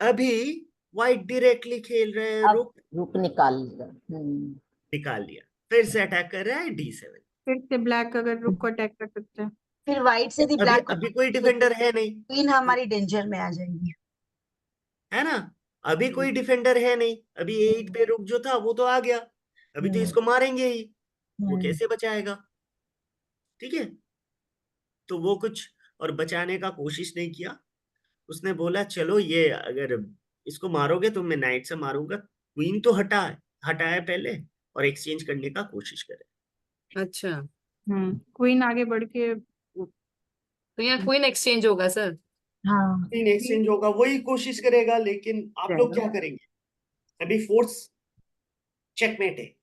अभी व्हाइट डायरेक्टली खेल रहे हैं, अब रुक रुक निकाल लिया। निकाल लिया, फिर से अटैक कर रहा है D7। फिर से ब्लैक अगर रुक को अटैक कर सकते हैं। फिर व्हाइट से यदि अभी ब्लैक को अभी कोई डिफेंडर है नहीं, क्वीन हमारी डेंजर में आ जाएगी। है ना, अभी कोई डिफेंडर है नहीं, अभी 8 पे रुक जो था वो तो आ गया, अभी तो इसको मारेंगे ही, वो कैसे बचाएगा, ठीक है। तो वो कुछ और बचाने का कोशिश नहीं किया, उसने बोला चलो ये अगर इसको मारोगे तो मैं नाइट से मारूंगा, क्वीन तो हटाए पहले और एक्सचेंज करने का कोशिश करे। अच्छा क्वीन आगे बढ़ के तो यहाँ क्वीन एक्सचेंज होगा सर हाँ क्वीन एक्सचेंज होगा, वही कोशिश करेगा, लेकिन आप लोग क्या करेंगे, अभी फोर्स चेकमेट है।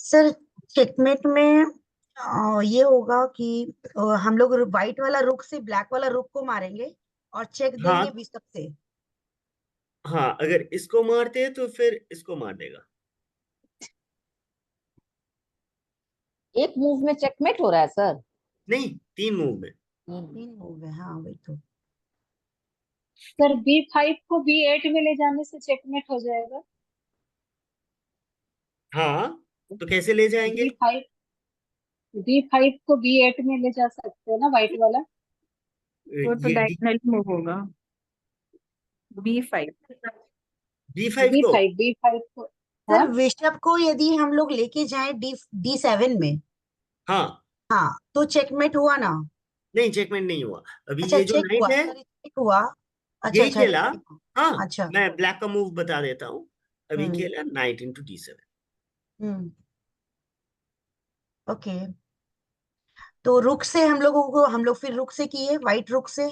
सर, चेकमेट में ये होगा कि हम लोग व्हाइट वाला रुक से ब्लैक वाला रुक को मारेंगे और चेक देंगे हाँ बिशप से। हाँ, अगर इसको मारते हैं तो फिर इसको मार देगा। एक मूव में चेकमेट हो रहा है सर। नहीं, 3 मूव में। 3 मूव है, हाँ वही तो। सर B5 को B8 में ले जाने से चेकमेट हो जाएगा। हाँ, तो कैसे ले जाएंगे, B5 B5 को B8 में ले जा सकते हैं ना व्हाइट वाला। वो तो ये डायगोनली मूव होगा B5। D5 को, B5 को सर हाँ बिशप को यदि हम लोग लेके जाएं D7 में, हाँ, हाँ तो चेकमेट हुआ ना। नहीं चेकमेट नहीं हुआ, अभी अच्छा ये जो चेक हुआ, नाइट है सॉरी चेक हुआ। अच्छा यही अच्छा खेला। check हाँ, अच्छा। मैं ब्लैक का मूव बता देता हूँ, अभी हम्म खेला नाइट इंटू D7। हम्म ओके, तो रुक से हम लोग फिर रुक से किए, व्हाइट रुक से।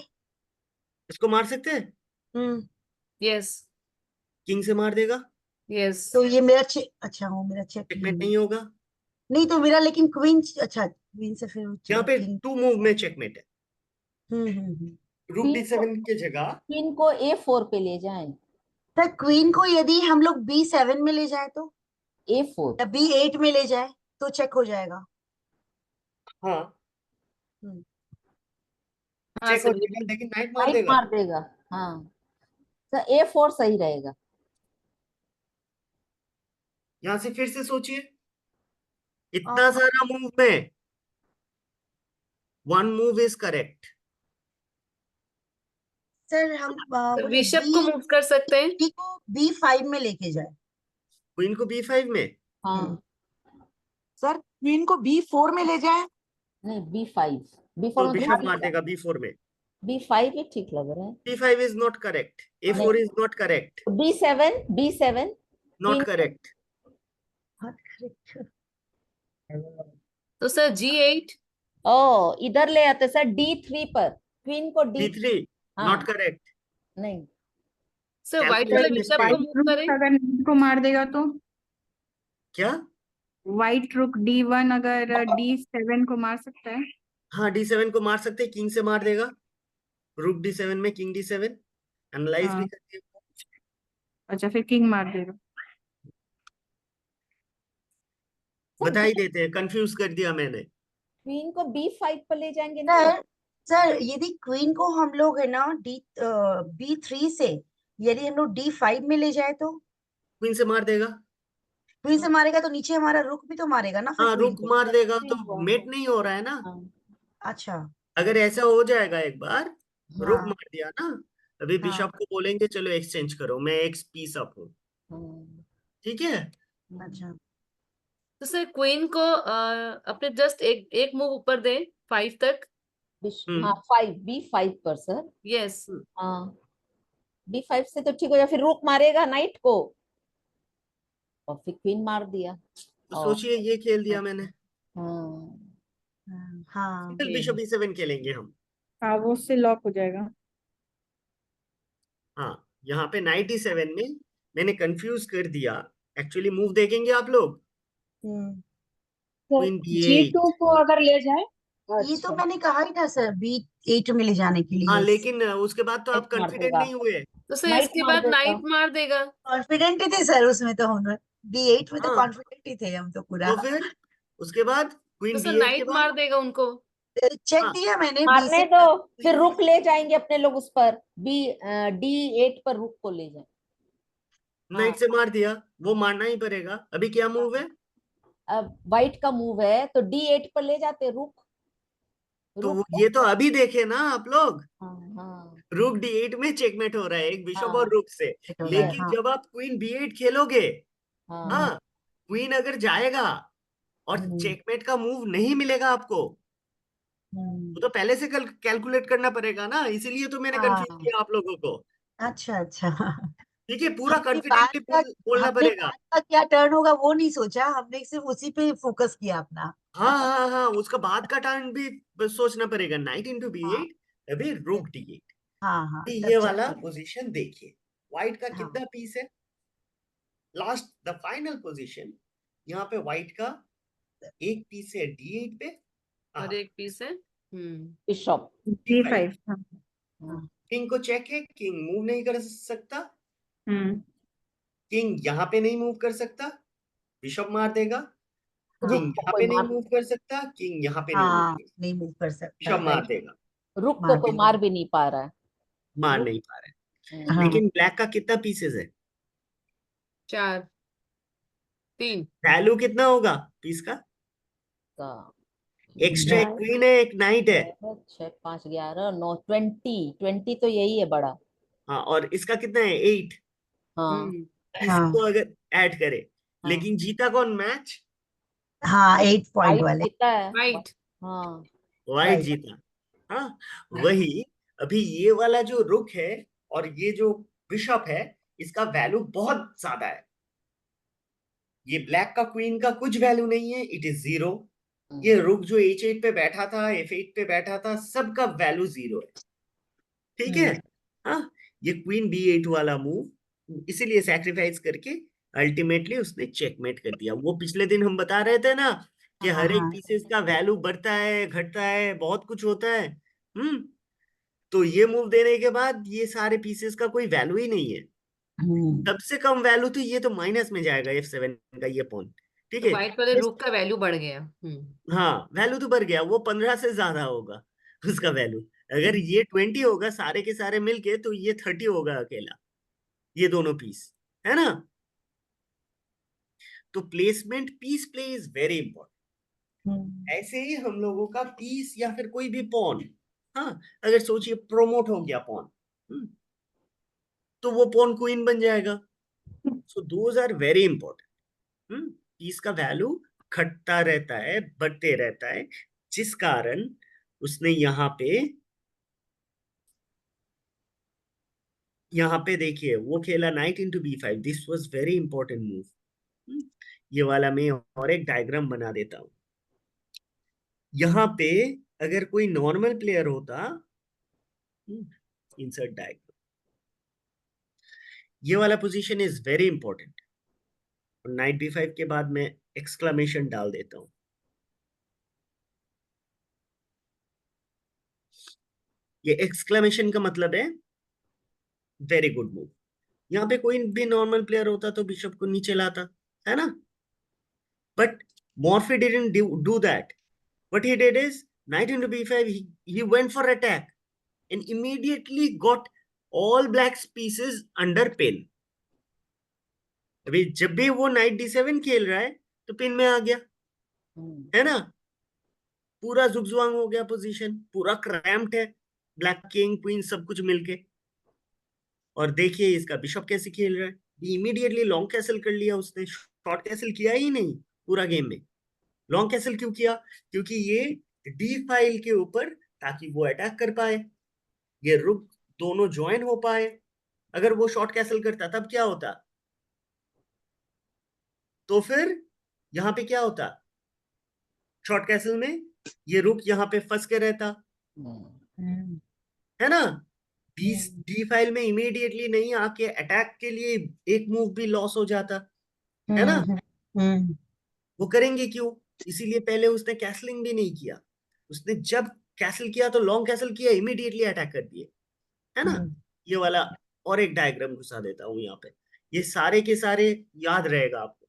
इसको मार सकते हैं, हम्म यस किंग से मार देगा, यस तो ये मेरा चेक, अच्छा वो मेरा चेक चेकमेट नहीं होगा, नहीं तो मेरा, लेकिन क्वीन, अच्छा क्वीन से फिर यहाँ पे किंग। 2 मूव में चेकमेट है। रुक क्वीन को D7 की जगह, क्वीन को A4 पे ले जाएं। सर क्वीन को यदि हम लोग B7 में ले जाए तो, A4। या B8 में ले जाए तो चेक हो जाएगा। हाँ हम्म, हाँ चेक हो सर जाएगा, लेकिन नाइट मार वाइट देगा। मार देगा। हाँ तो A4 सही रहेगा। यहाँ से फिर से सोचिए, इतना आ, सारा मूव में 1 मूव इज करेक्ट। सर हम बोले बिशप को मूव कर सकते हैं B को B5 में लेके जाए। क्वीन को B5 में, हाँ सर क्वीन को B4 में ले जाए। नहीं B5। B4 तो में बिशप मार देगा B4 में। B5 ही ठीक लग रहा है। B5 is not correct, A4 is not correct, B7 not correct। तो सर G8 ओ इधर ले आते सर D3 पर, क्वीन को D3 हाँ not correct। नहीं सर व्हाइट वाले बिशप को मूव करें अगर नीड को मार देगा तो क्या, व्हाइट रुक D1 अगर D7 को मार सकता है। हाँ D7 को मार सकते हैं, किंग से मार देगा, रुक D7 में किंग D7 एनालाइज भी हाँ करते हैं। अच्छा फिर किंग मार देगा। बता ही देते हैं, कंफ्यूज कर दिया मैंने। क्वीन को B5 पर ले जाएंगे ना? सर सर यदि क्वीन को हम लोग है ना B3 से यदि हम लोग D5 में ले जाए तो क्वीन से मार देगा। क्वीन से मारेगा तो नीचे हमारा रुक भी तो मारेगा ना फिर हाँ, क्वीन रुक को। मार देगा नहीं तो हुआ। मेट नहीं हो रहा है ना। हाँ अच्छा। अगर ऐसा हो जाएगा एक बार, रुक हाँ मार दिया ना, अभी हाँ बिशप को बोलेंगे चलो एक्सचेंज करो, मैं एक पीस अप हूँ, हाँ, ठीक है। अच्छा। तो सर क्वीन को अपने जस्ट एक एक मूव ऊपर दे 5 तक। हाँ 5 B5 पर सर। यस। हाँ B5 से तो ठीक हो जाए, फिर रुक मारेगा नाइट को और फिर क्वीन मार दिया। तो और सोचिए ये खेल दिया मैंने, हाँ हाँ सिंगल बिशप E7 खेलेंगे हम। हाँ वो उससे लॉक हो जाएगा। हाँ, यहाँ पे नाइट E7 में मैंने कंफ्यूज कर दिया। एक्चुअली मूव देखेंगे आप लोग, हम्म, क्वीन B8। G2 को अगर ले जाए। ये तो अच्छा, मैंने कहा ही था सर B8 में ले जाने के हाँ, लिए। लेकिन उसके बाद तो आप नाइट मार कॉन्फिडेंट देगा, नहीं हुए। तो सर नाइट इसके मार बाद देगा। नाइट मार देगा। कॉन्फिडेंट ही थे सर उसमें तो हम B8 में तो हाँ, कॉन्फिडेंट ही थे हम तो पूरा। तो फिर उसके बाद तो क्वीन सर B8 के नाइट बाद, मार देगा उनको। चेक हाँ, दिया मैंने मारने B6 दो, फिर रुक ले जाएंगे अपने लोग उस पर D8 पर रुक को ले जाए। नाइट से मार दिया, वो मारना ही पड़ेगा। अभी क्या मूव है? अब व्हाइट का मूव है तो D8 पर ले जाते रुक, तो रुक ये तो अभी देखे ना आप लोग, हाँ हाँ रुक D8 में चेकमेट हो रहा है एक बिशप और हाँ रुक से। हो रहा है, लेकिन हाँ। जब आप क्वीन B8 खेलोगे, हाँ हाँ, क्वीन अगर जाएगा और हम्म, चेकमेट का मूव नहीं मिलेगा आपको, हम्म, वो तो पहले से कैलकुलेट करना पड़ेगा ना, इसीलिए तो मैंने कंफ्यूज हाँ। किया आप लोगों को। अच्छा अच्छा। ठीक है, पूरा कॉन्फिडेंटली बोलना हमने पड़ेगा। बाद का क्या टर्न होगा वो नहीं सोचा, हमने सिर्फ उसी पे फोकस किया अपना। हाँ हाँ हाँ, उसका बाद का टर्न भी बस सोचना पड़ेगा। नाइट इंटू हाँ B8, अभी रुक D8। हाँ हाँ तब ये चेक वाला कर। पोजीशन देखिए, व्हाइट का हाँ कितना पीस है, लास्ट द फाइनल पोजीशन। यहाँ पे व्हाइट का एक पीस है D8 पे, और एक पीस है बिशप। D5। B5 हाँ। किंग को चेक है, किंग मूव नहीं कर सकता, हम्म। किंग यहाँ पे नहीं मूव कर सकता, बिशप मार देगा। रुक किंग को यहाँ कोई पे नहीं मार, मूव कर सकता, किंग यहाँ पे नहीं मूव हाँ कर सकता, नहीं मूव कर सकता, बिशप मार राइट। देगा। रुक को मार कोई देगा। मार भी नहीं पा रहा है। मार रुक नहीं पा रहे। हम्म, हाँ लेकिन ब्लैक का कितना पीसेस है, 4 3। वैल्यू कितना होगा पीस का? का एक्स्ट्रा एक क्वीन है, एक नाइट है। 6 5 11 9 20 तो यही है बड़ा। हाँ, और इसका कितना है, 8। हाँ हाँ इसको अगर ऐड करे, हाँ लेकिन जीता कौन मैच? हाँ 8 पॉइंट वाइट वाले। जीता है। वाइट। हाँ व्हाइट राइट। जीता। हाँ, वही अभी ये वाला जो रुक है और ये जो बिशप है, इसका वैल्यू बहुत ज्यादा है। ये ब्लैक का क्वीन का कुछ वैल्यू नहीं है, इट इज 0। ये रुक जो H8 पे बैठा था, F8 पे बैठा था, सबका वैल्यू 0 है। ठीक है। हाँ, ये क्वीन B8 वाला मूव इसीलिए सैक्रिफाइस करके अल्टीमेटली उसने चेकमेट कर दिया। वो पिछले दिन हम बता रहे थे ना कि हाँ हर एक हाँ पीसेस का वैल्यू बढ़ता है, घटता है, बहुत कुछ होता है। तो ये मूव देने के बाद ये सारे पीसेस का कोई वैल्यू ही नहीं है। हम्म, सबसे कम वैल्यू तो ये तो माइनस में जाएगा F7 का ये पॉइंट। ठीक तो है। वाइट वाले रुक का वैल्यू बढ़ गया। हाँ, वैल्यू तो बढ़ गया, वो 15 से ज्यादा होगा उसका वैल्यू। अगर ये 20 होगा सारे के सारे मिलके, तो ये 30 होगा अकेला, ये दोनों पीस, है ना। तो placement, piece play is very important. ऐसे ही हम लोगों का पीस या फिर कोई भी पॉन, हाँ, अगर सोचिए प्रमोट हो गया पॉन, तो वो पॉन क्वीन बन जाएगा। So those are very important. Piece का वैल्यू घटता रहता है, बढ़ते रहता है, जिस कारण उसने यहाँ पे देखिए वो खेला night into B5। This was very important move. ये वाला मैं और एक डायग्राम बना देता हूं। यहाँ पे अगर कोई नॉर्मल प्लेयर होता, इंसर्ट डायग्राम, ये वाला पोजीशन इज वेरी इंपॉर्टेंट। और नाइट B5 के बाद मैं एक्सक्लेमेशन डाल देता हूं। ये एक्सक्लेमेशन का मतलब है वेरी गुड मूव। यहाँ पे कोई भी नॉर्मल प्लेयर होता तो बिशप को नीचे लाता, है ना। But Morphy didn't do that. What he did is knight into b5. He went for attack and immediately got all black pieces under pin. अभी जब भी वो नाइट d7 खेल रहा है तो पिन में आ गया, है ना, पूरा जुगजुआंग हो गया पोजीशन, पूरा क्रैम्प्ड है, ब्लैक किंग क्वीन सब कुछ मिलके। और देखिए इसका बिशप कैसे खेल रहा है, इमीडिएटली लॉन्ग कैसल कर लिया उसने, शॉर्ट कैसल किया ही नहीं पूरा गेम में। लॉन्ग कैसल क्यों किया? क्योंकि ये डी फाइल के ऊपर, ताकि वो अटैक कर पाए, ये रुक दोनों ज्वाइन हो पाए। अगर वो शॉर्ट कैसल करता तब क्या होता? तो फिर यहां पे क्या होता? शॉर्ट कैसल में ये रुक यहाँ पे फंस के रहता, है ना, डी फाइल में इमीडिएटली नहीं आके अटैक के लिए एक मूव भी लॉस हो जाता, है ना। वो करेंगे क्यों? इसीलिए पहले उसने कैसलिंग भी नहीं किया। उसने जब कैसल किया तो लॉन्ग कैसल किया, इमीडिएटली अटैक कर दिए, है ना। ये वाला और एक डायग्राम घुसा देता हूं यहाँ पे, ये सारे के सारे याद रहेगा आपको,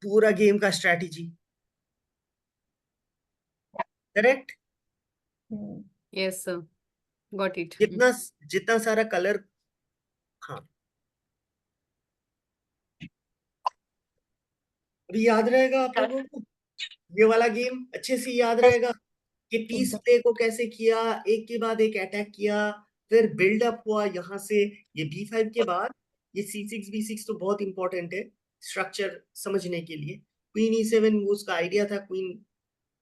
पूरा गेम का strategy. Correct? Yes sir, got it. जितना जितना सारा कलर, हाँ अभी याद रहेगा आप लोगों को, ये वाला गेम अच्छे से याद रहेगा कि पीस प्ले को कैसे किया, एक के बाद एक अटैक किया, फिर बिल्डअप हुआ यहाँ से। ये b5 के बाद ये c6 b6 तो बहुत इंपॉर्टेंट है स्ट्रक्चर समझने के लिए। क्वीन e7 वो उसका आइडिया था, क्वीन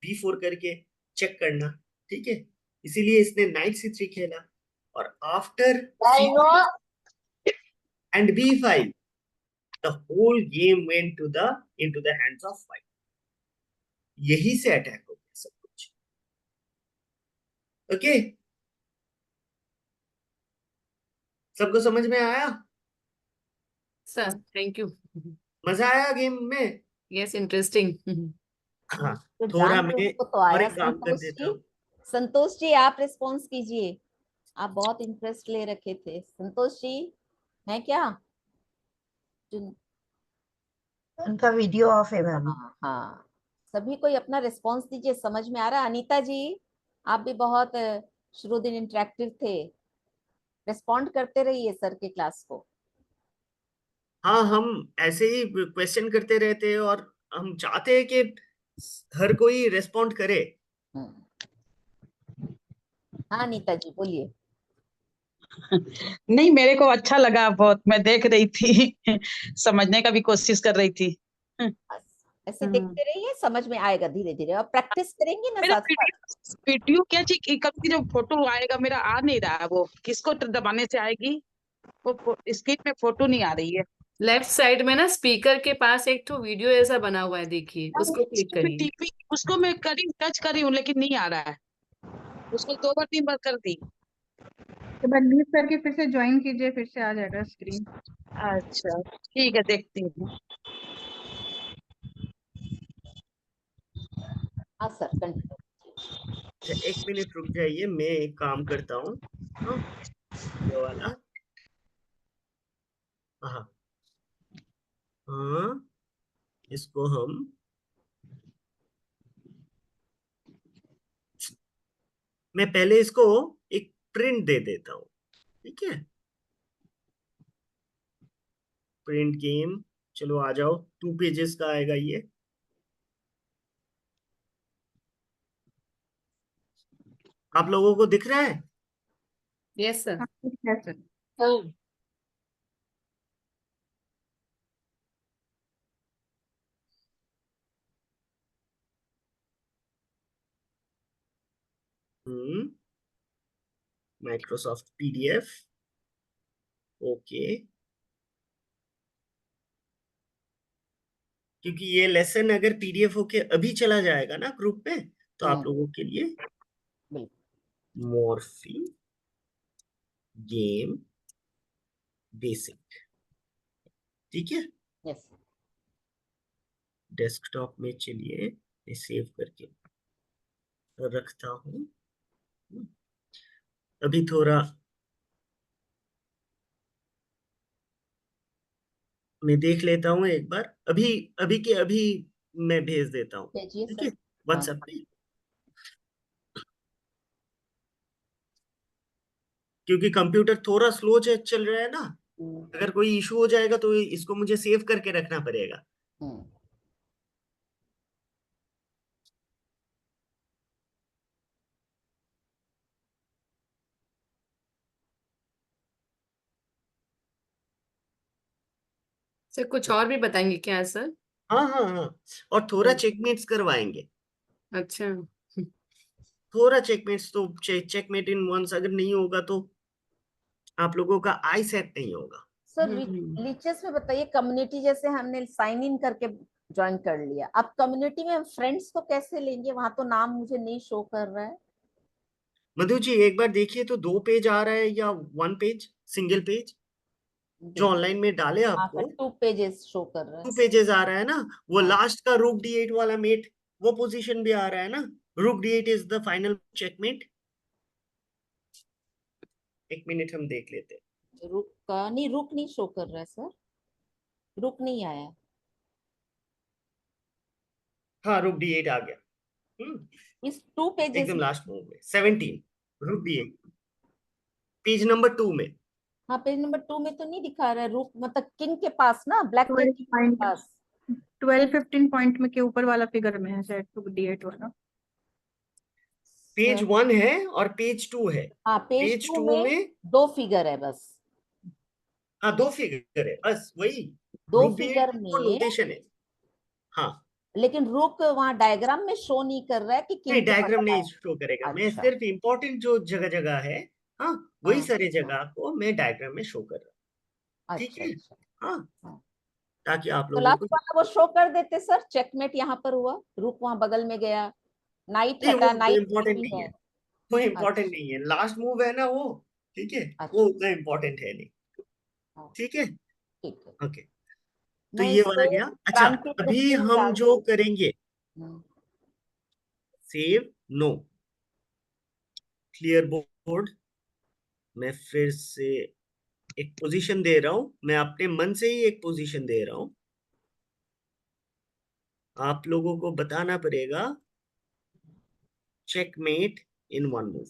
b4 करके चेक करना, ठीक है, इसीलिए इसने नाइट c3 खेला। और after and b5 the whole game went into the hands of white। यही से अटैक हो गया सब कुछ। ओके, सबको समझ में आया? Sir thank you. मजा आया गेम में? Yes, interesting. हाँ, तो थोड़ा जान मैं तो और आया। एक काम कर संतोष देता जी, हूँ। संतोष जी आप रिस्पॉन्स कीजिए, आप बहुत इंटरेस्ट ले रखे थे। संतोष जी है क्या? उनका वीडियो ऑफ है भाभी। हाँ हाँ, सभी कोई अपना रिस्पॉन्स दीजिए, समझ में आ रहा है? अनीता जी आप भी बहुत शुरू दिन इंटरेक्टिव थे, रिस्पॉन्ड करते रहिए सर के क्लास को। हाँ, हम ऐसे ही क्वेश्चन करते रहते हैं और हम चाहते हैं कि हर कोई रेस्पॉन्ड करे। हाँ अनीता जी बोलिए। नहीं, मेरे को अच्छा लगा बहुत, मैं देख रही थी समझने का भी कोशिश कर रही थी। ऐसे देखते रहिए, समझ में आएगा धीरे धीरे, और प्रैक्टिस करेंगे ना मेरा साथ साथ। वीडियो क्या चीज, कभी जो फोटो आएगा मेरा आ नहीं रहा है, वो किसको दबाने से आएगी? वो स्क्रीन में फोटो नहीं आ रही है। लेफ्ट साइड में ना स्पीकर के पास एक तो वीडियो ऐसा बना हुआ है, देखिए उसको क्लिक करिए। टीवी उसको मैं टच करी हूँ लेकिन नहीं आ रहा है, उसको 2 बार 3 बार कर दी। तो बस लीव करके फिर से ज्वाइन कीजिए, फिर से आ जाएगा स्क्रीन। अच्छा ठीक है, देखती हूँ। हाँ सर कंटिन्यू। अच्छा, 1 मिनट रुक जाइए, मैं एक काम करता हूँ। हाँ, ये वाला, हाँ हाँ, इसको हम मैं पहले इसको एक प्रिंट दे देता हूँ, ठीक है। प्रिंट गेम, चलो आ जाओ, 2 पेजेस का आएगा ये। आप लोगों को दिख रहा है? Yes sir. हाँ ठीक है सर। Microsoft PDF, okay. क्योंकि ये लेसन अगर पीडीएफ होके अभी चला जाएगा ना ग्रुप में, तो आप लोगों के लिए मॉर्फी गेम बेसिक, ठीक है। यस डेस्कटॉप में चलिए, मैं सेव करके रखता हूँ। अभी थोड़ा मैं देख लेता हूँ एक बार, अभी अभी के अभी मैं भेज देता हूँ, भेजिए ठीक सर। है, व्हाट्सएप पे। क्योंकि कंप्यूटर थोड़ा स्लो चल रहा है ना, अगर कोई इशू हो जाएगा तो इसको मुझे सेव करके रखना पड़ेगा। हम्म। सर कुछ और भी बताएंगे क्या सर? हाँ हाँ हाँ, और थोड़ा चेकमेट्स करवाएंगे, अच्छा। थोड़ा चेकमेट्स, तो चेकमेट इन वंस अगर नहीं होगा तो आप लोगों का आई सेट नहीं होगा। सर लीचेस में बताइए, कम्युनिटी जैसे हमने साइन इन करके ज्वाइन कर लिया, अब कम्युनिटी में फ्रेंड्स को कैसे लेंगे? वहां तो नाम मुझे नहीं शो कर रहा है। मधु जी एक बार देखिए तो 2 पेज आ रहा है या 1 पेज, सिंगल पेज जो देखिए, ऑनलाइन में डाले हाँ सर, आपको, 2 पेजेस शो कर रहा 2 है। पेजेस आ रहा है ना, वो हाँ। लास्ट का रूक D8 वाला मेट, वो पोजीशन भी आ रहा है ना, रूक D8 is the final checkmate. एक मिनट हम देख लेते हैं। रुक का नहीं, रुक नहीं शो कर रहा है सर, रुक नहीं आया। हाँ रूक D8 आ गया। इस 2 पेजेस एकदम में। लास्ट मूव में 17 रूक D8 पेज नंबर 2 में। हाँ, पेज नंबर 2 में तो नहीं दिखा रहा है रुक, मतलब किंग के पास ना, ब्लैक के 12 किंग के पॉइंट, पास। 12-15 पॉइंट में के ऊपर वाला फिगर में है शायद, टू D8 वाला। पेज 1 है और पेज 2 है। हाँ, पेज पेज 2 2 में में 2 फिगर है बस। हाँ 2 फिगर है बस, वही 2 रूक D8 फिगर वो में, नोटेशन है। हाँ लेकिन रुक वहां डायग्राम में शो नहीं कर रहा है कि नहीं, किंग के डायग्राम मतलब नहीं आया। शो करेगा, मैं अच्छा। सिर्फ इम्पोर्टेंट जो जगह जगह है, हाँ वही हाँ सारी जगह को मैं डायग्राम में शो कर रहा हूँ, ठीक अच्छा है। अच्छा। हाँ, हाँ। ताकि आप तो लोगों लास्ट को वाला वो शो कर देते सर, चेकमेट यहाँ पर हुआ, रुक वहां बगल में गया, नाइट नहीं, हटा, वो नाइट इम्पोर्टेंट भी नहीं है। है, वो इम्पोर्टेंट अच्छा नहीं है, लास्ट मूव है ना वो, ठीक है, वो अच्छा। उतना इम्पोर्टेंट है नहीं, हाँ, ठीक है। ठीक है। ओके, तो मैं ये वाला इसको गया। अच्छा, क्रांति अभी दृष्टि में हम डाल जो दूँ? करेंगे, सेव नो, क्लियर बोर्ड, मैं फिर से एक पोजीशन दे रहा हूं, मैं अपने मन से ही एक पोजीशन दे रहा हूं, आप लोगों को बताना पड़ेगा चेकमेट इन 1 मूव,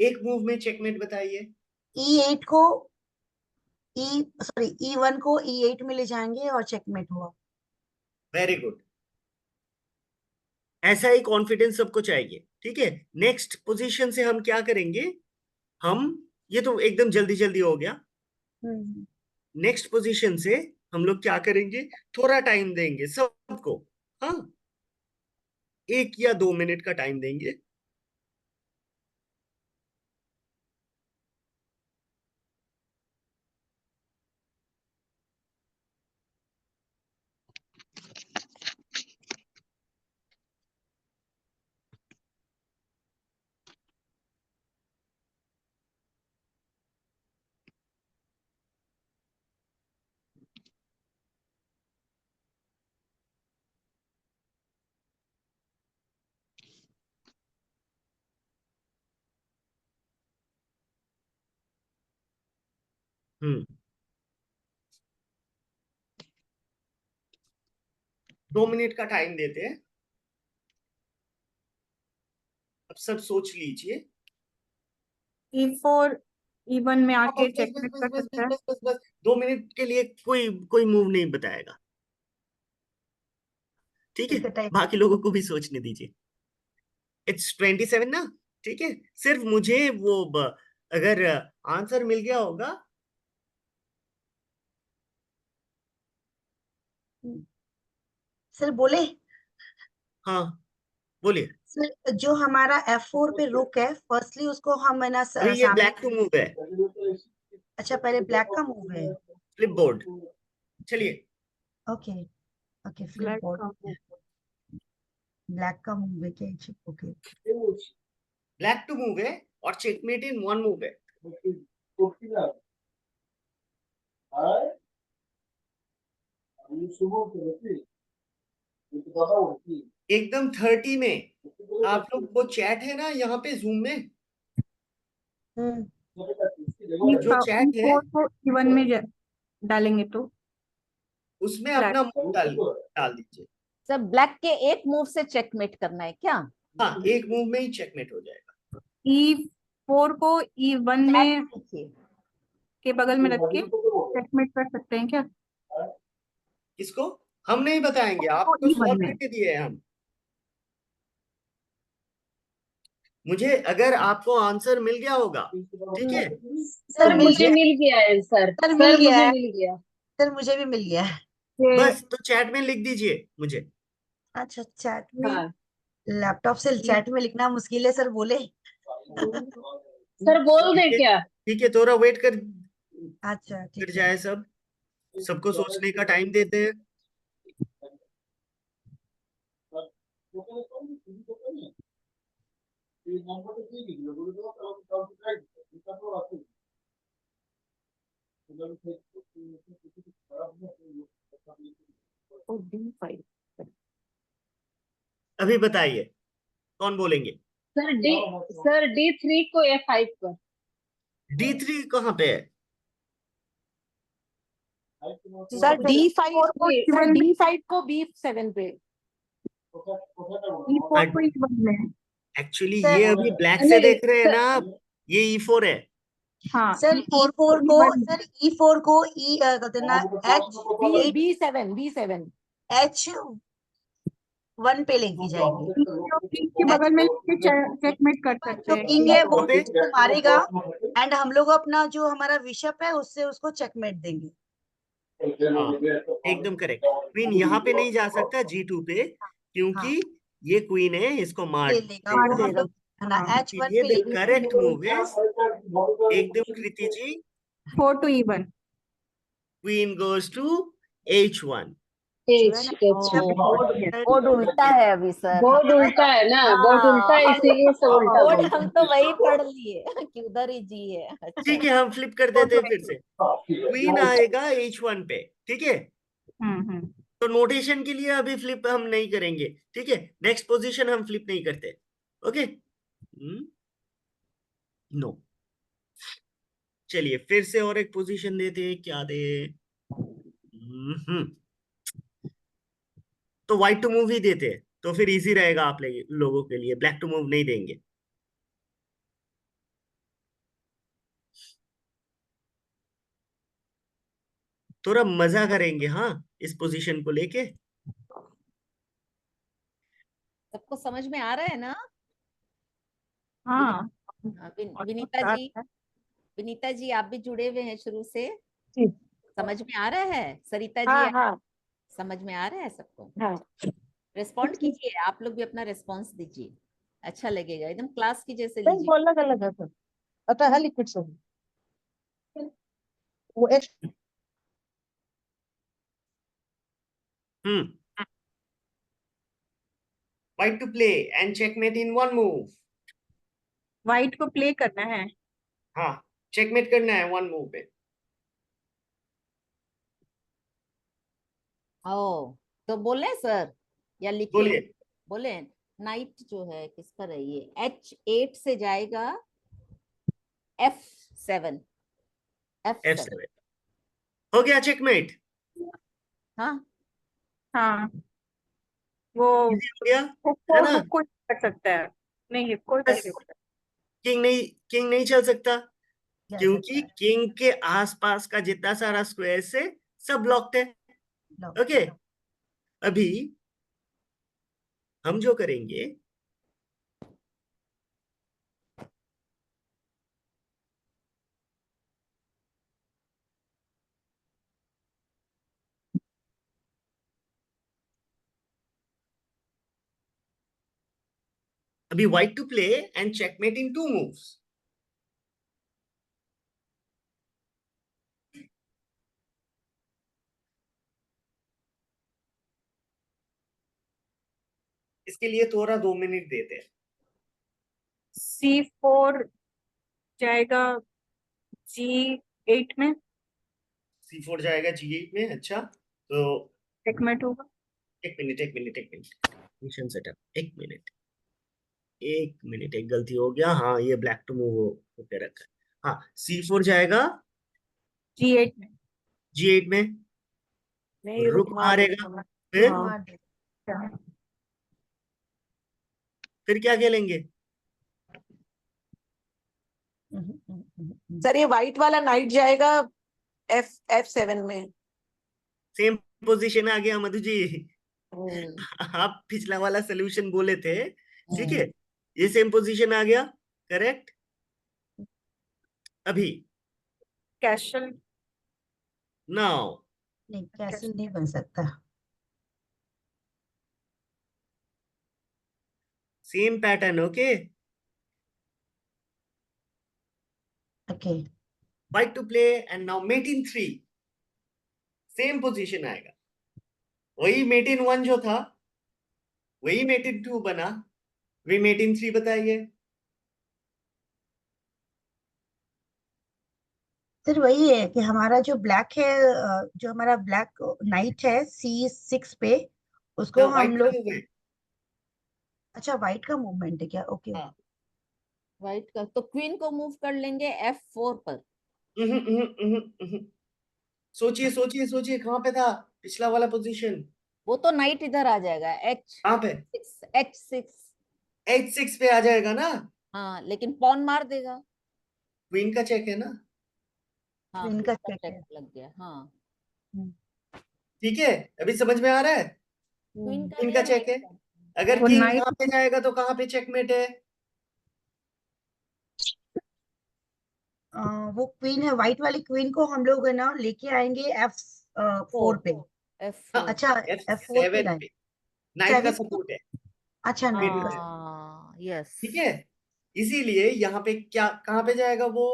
एक मूव में चेकमेट बताइए। E8 को E1 को E8 में ले जाएंगे और चेकमेट हुआ। वेरी गुड, ऐसा ही कॉन्फिडेंस सबको चाहिए, ठीक है। नेक्स्ट पोजीशन से हम क्या करेंगे, हम, ये तो एकदम जल्दी जल्दी हो गया, नेक्स्ट पोजीशन से हम लोग क्या करेंगे, थोड़ा टाइम देंगे सबको, हाँ 1 या 2 मिनट का टाइम देंगे। हम्म 2 मिनट का टाइम देते हैं, अब सब सोच लीजिए। E4 E1 में हाँ, आके बस बस चेकमेट बस कर बस बस सकता है। बस बस बस 2 मिनट के लिए कोई कोई मूव नहीं बताएगा, ठीक है, इसका टाइम बाकी लोगों को भी सोचने दीजिए। इट्स 27 ना, ठीक है, सिर्फ मुझे वो अगर आंसर मिल गया होगा, सर बोले। हाँ बोलिए। सर जो हमारा F4 पे रुक है, फर्स्टली उसको हम है ना अभी ये सामने। ब्लैक टू मूव है, अच्छा, पहले ब्लैक का मूव है। फ्लिप बोर्ड, चलिए। Okay okay, flip black board. का। ब्लैक का मूव है क्या? ओके। ब्लैक टू मूव है और चेकमेट इन 1 मूव है, एकदम 30 में। आप लोग वो चैट है ना यहाँ पे जूम में, जो चैट है, E4 को E1 में डालेंगे तो उसमें Black. अपना मूव डाल दीजिए। सर ब्लैक के एक मूव से चेकमेट करना है क्या? हाँ, एक मूव में ही चेकमेट हो जाएगा। E4 को E1 में देखिए के बगल में रख के चेकमेट कर सकते हैं क्या? इसको हम नहीं बताएंगे, आपको E1 सॉल्व में। करके दिए हैं हम। मुझे अगर आपको आंसर मिल गया होगा, ठीक है, सर मिल मुझे गया मिल गया है सर। सर, मिल सर गया मुझे है मिल गया। सर, मुझे भी मिल गया है। ये बस तो चैट में लिख दीजिए मुझे। अच्छा, चैट में हाँ लैपटॉप से चैट में लिखना मुश्किल है सर, बोले। सर बोल दे क्या? ठीक है, थोड़ा वेट कर अच्छा ठीक है। जाए, सबको सोचने का टाइम देते हैं। अभी बताइए कौन बोलेंगे? सर D3 को F5 पर। D3 कहाँ पे है? सर D5 को E1 में, D5 को B7 पे। E4 को E1 में है। एक्चुअली सर ये अभी ब्लैक से नहीं देख रहे हैं सर, ना आप, ये E4 है। हाँ सर E4 E4 को E1 सर E4 को कहते ना B7 H1 पे लेके जाएंगे। किंग के बगल में चेकमेट कर सकते जो हैं। किंग है वो पे? उसको मारेगा एंड हम लोग अपना जो हमारा बिशप है उससे उसको चेकमेट देंगे। हाँ, एकदम करेक्ट। क्वीन यहाँ पे नहीं जा सकता G2 पे, क्योंकि ये क्वीन है, इसको मार ले लेगा देगा। वो हम लोग है ना हाँ। H1 इसलिए पे द लेके करेक्ट मूव इज, एकदम Kriti ji, 4 to E1। Queen goes to H1। Board उल्टा है अभी सर। बोर्ड उल्टा है ना, बोर्ड उल्टा है हाँ, इसीलिए सब उल्टा बोर्ड बोलते हम हैं। तो वही पढ़ लिए कि उधर ही जी है। अच्छा ठीक है, हम फ्लिप कर देते हैं फिर से। क्वीन आएगा H1 पे, ठीक है। हम्म। तो नोटेशन के लिए अभी फ्लिप हम नहीं करेंगे, ठीक है। नेक्स्ट पोजीशन हम फ्लिप नहीं करते, ओके। नो, चलिए फिर से और एक पोजीशन देते हैं, क्या दे। तो व्हाइट टू मूव ही देते हैं, तो फिर इजी रहेगा आप लोगों के लिए। ब्लैक टू मूव नहीं देंगे। थोड़ा मजा करेंगे, हाँ, इस पोजीशन को लेके। सबको समझ में आ रहा है ना? हाँ हाँ, विनीता जी आप भी जुड़े हुए हैं शुरू से। समझ में आ रहा है? सरिता जी हाँ समझ में आ रहा है सबको? हाँ। रिस्पॉन्ड कीजिए, आप लोग भी अपना रिस्पॉन्स दीजिए, अच्छा लगेगा, एकदम क्लास की जैसे लीजिए। अलग अलग है सर। अतः है लिक्विड से वो H white to play and checkmate in one move. White को प्ले करना है। हाँ, चेकमेट करना है वन मूव पे। ओ तो बोले सर या लिखे? बोलिए। बोले नाइट जो है किस पर है, ये H8 से जाएगा F7। F7 हो गया चेकमेट। हाँ हाँ वो इजी हो गया, है ना। कोई कर सकता है, नहीं कोई बस किंग नहीं चल सकता, क्योंकि किंग के आसपास का जितना सारा स्क्वायर से सब ब्लॉक्ड है, ओके। अभी हम जो करेंगे, अभी white to play and checkmate in two moves. इसके लिए थोड़ा 2 मिनट देते हैं। C4 जाएगा G8 में, C4 जाएगा G8 में, अच्छा। तो चेकमेट होगा। एक मिनट मिशन सेटअप, एक मिनट, एक गलती हो गया। हाँ, ये ब्लैक टू मूव होके रखा है। हाँ, C4 जाएगा G8 में G8 में नहीं रुक मारेगा, फिर मार दे। फिर क्या खेलेंगे? सर ये व्हाइट वाला नाइट जाएगा F7 में। सेम पोजीशन आ गया मधु जी। हम्म, आप पिछला वाला सोल्यूशन बोले थे, ठीक है, ये सेम पोजीशन आ गया, करेक्ट। अभी कैसल नाउ नहीं, कैसल नहीं बन सकता। Same pattern, okay. Okay, white to play and now mate in 3, same position आएगा, वही mate in 1 जो था वही mate in 2 बना, वही mate in 3 बताइए। सर वही है कि हमारा जो ब्लैक है, जो हमारा ब्लैक नाइट है C6 पे, उसको हाँ, हम व्हाइट का लोग, मूवमेंट। अच्छा व्हाइट का मूवमेंट है क्या? ओके, हाँ। व्हाइट का तो क्वीन को मूव कर लेंगे F4 पर। सोचिए सोचिए सोचिए, कहाँ पे था पिछला वाला पोजीशन? वो तो नाइट इधर आ जाएगा कहाँ पे? H6। H6 पे आ जाएगा ना, हाँ लेकिन पॉन मार देगा। क्वीन का चेक है ना, हाँ क्वीन क्वीन का का चेक चेक है। लग गया। हाँ ठीक है, अभी समझ में आ रहा है? क्वीन का क्वीन का नहीं, चेक है, नाइट का। अगर वो किंग नाइट यहाँ पे जाएगा तो कहाँ पे चेकमेट है? वो क्वीन है, व्हाइट वाली क्वीन को हम लोग है ना लेके आएंगे F4 पे। F4। अच्छा, F4 पे F7 लाए, पे नाइट का 7 सपोर्ट है, अच्छा नाइट का। हाँ यस। ठीक है, इसीलिए यहाँ पे क्या, कहाँ पे जाएगा वो?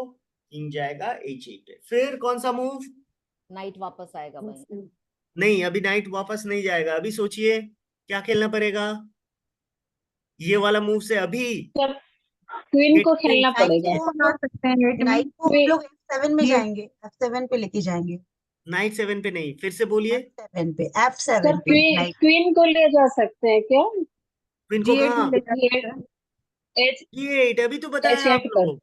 किंग जाएगा H8 पे, फिर कौन सा मूव? नाइट वापस आएगा वहीं। नहीं, अभी नाइट वापस नहीं जाएगा, अभी सोचिए क्या खेलना पड़ेगा, ये वाला मूव से अभी क्वीन को खेलना नाइट पड़ेगा। को हम जा लोग, सकते हैं 8 में। नाइट को हम क्वीन लोग F7 में ये जाएंगे, F7 पे लेके जाएंगे। नाइट 7 पे नहीं, फिर से बोलिए। F7 पे, सर F7 पे क्वीन नाइट। क्वीन को ले जा सकते हैं क्या? क्वीन को G8 में कहाँ? ले जा सकते हैं। H ये अभी तो बताया आप H8 पर। लोग,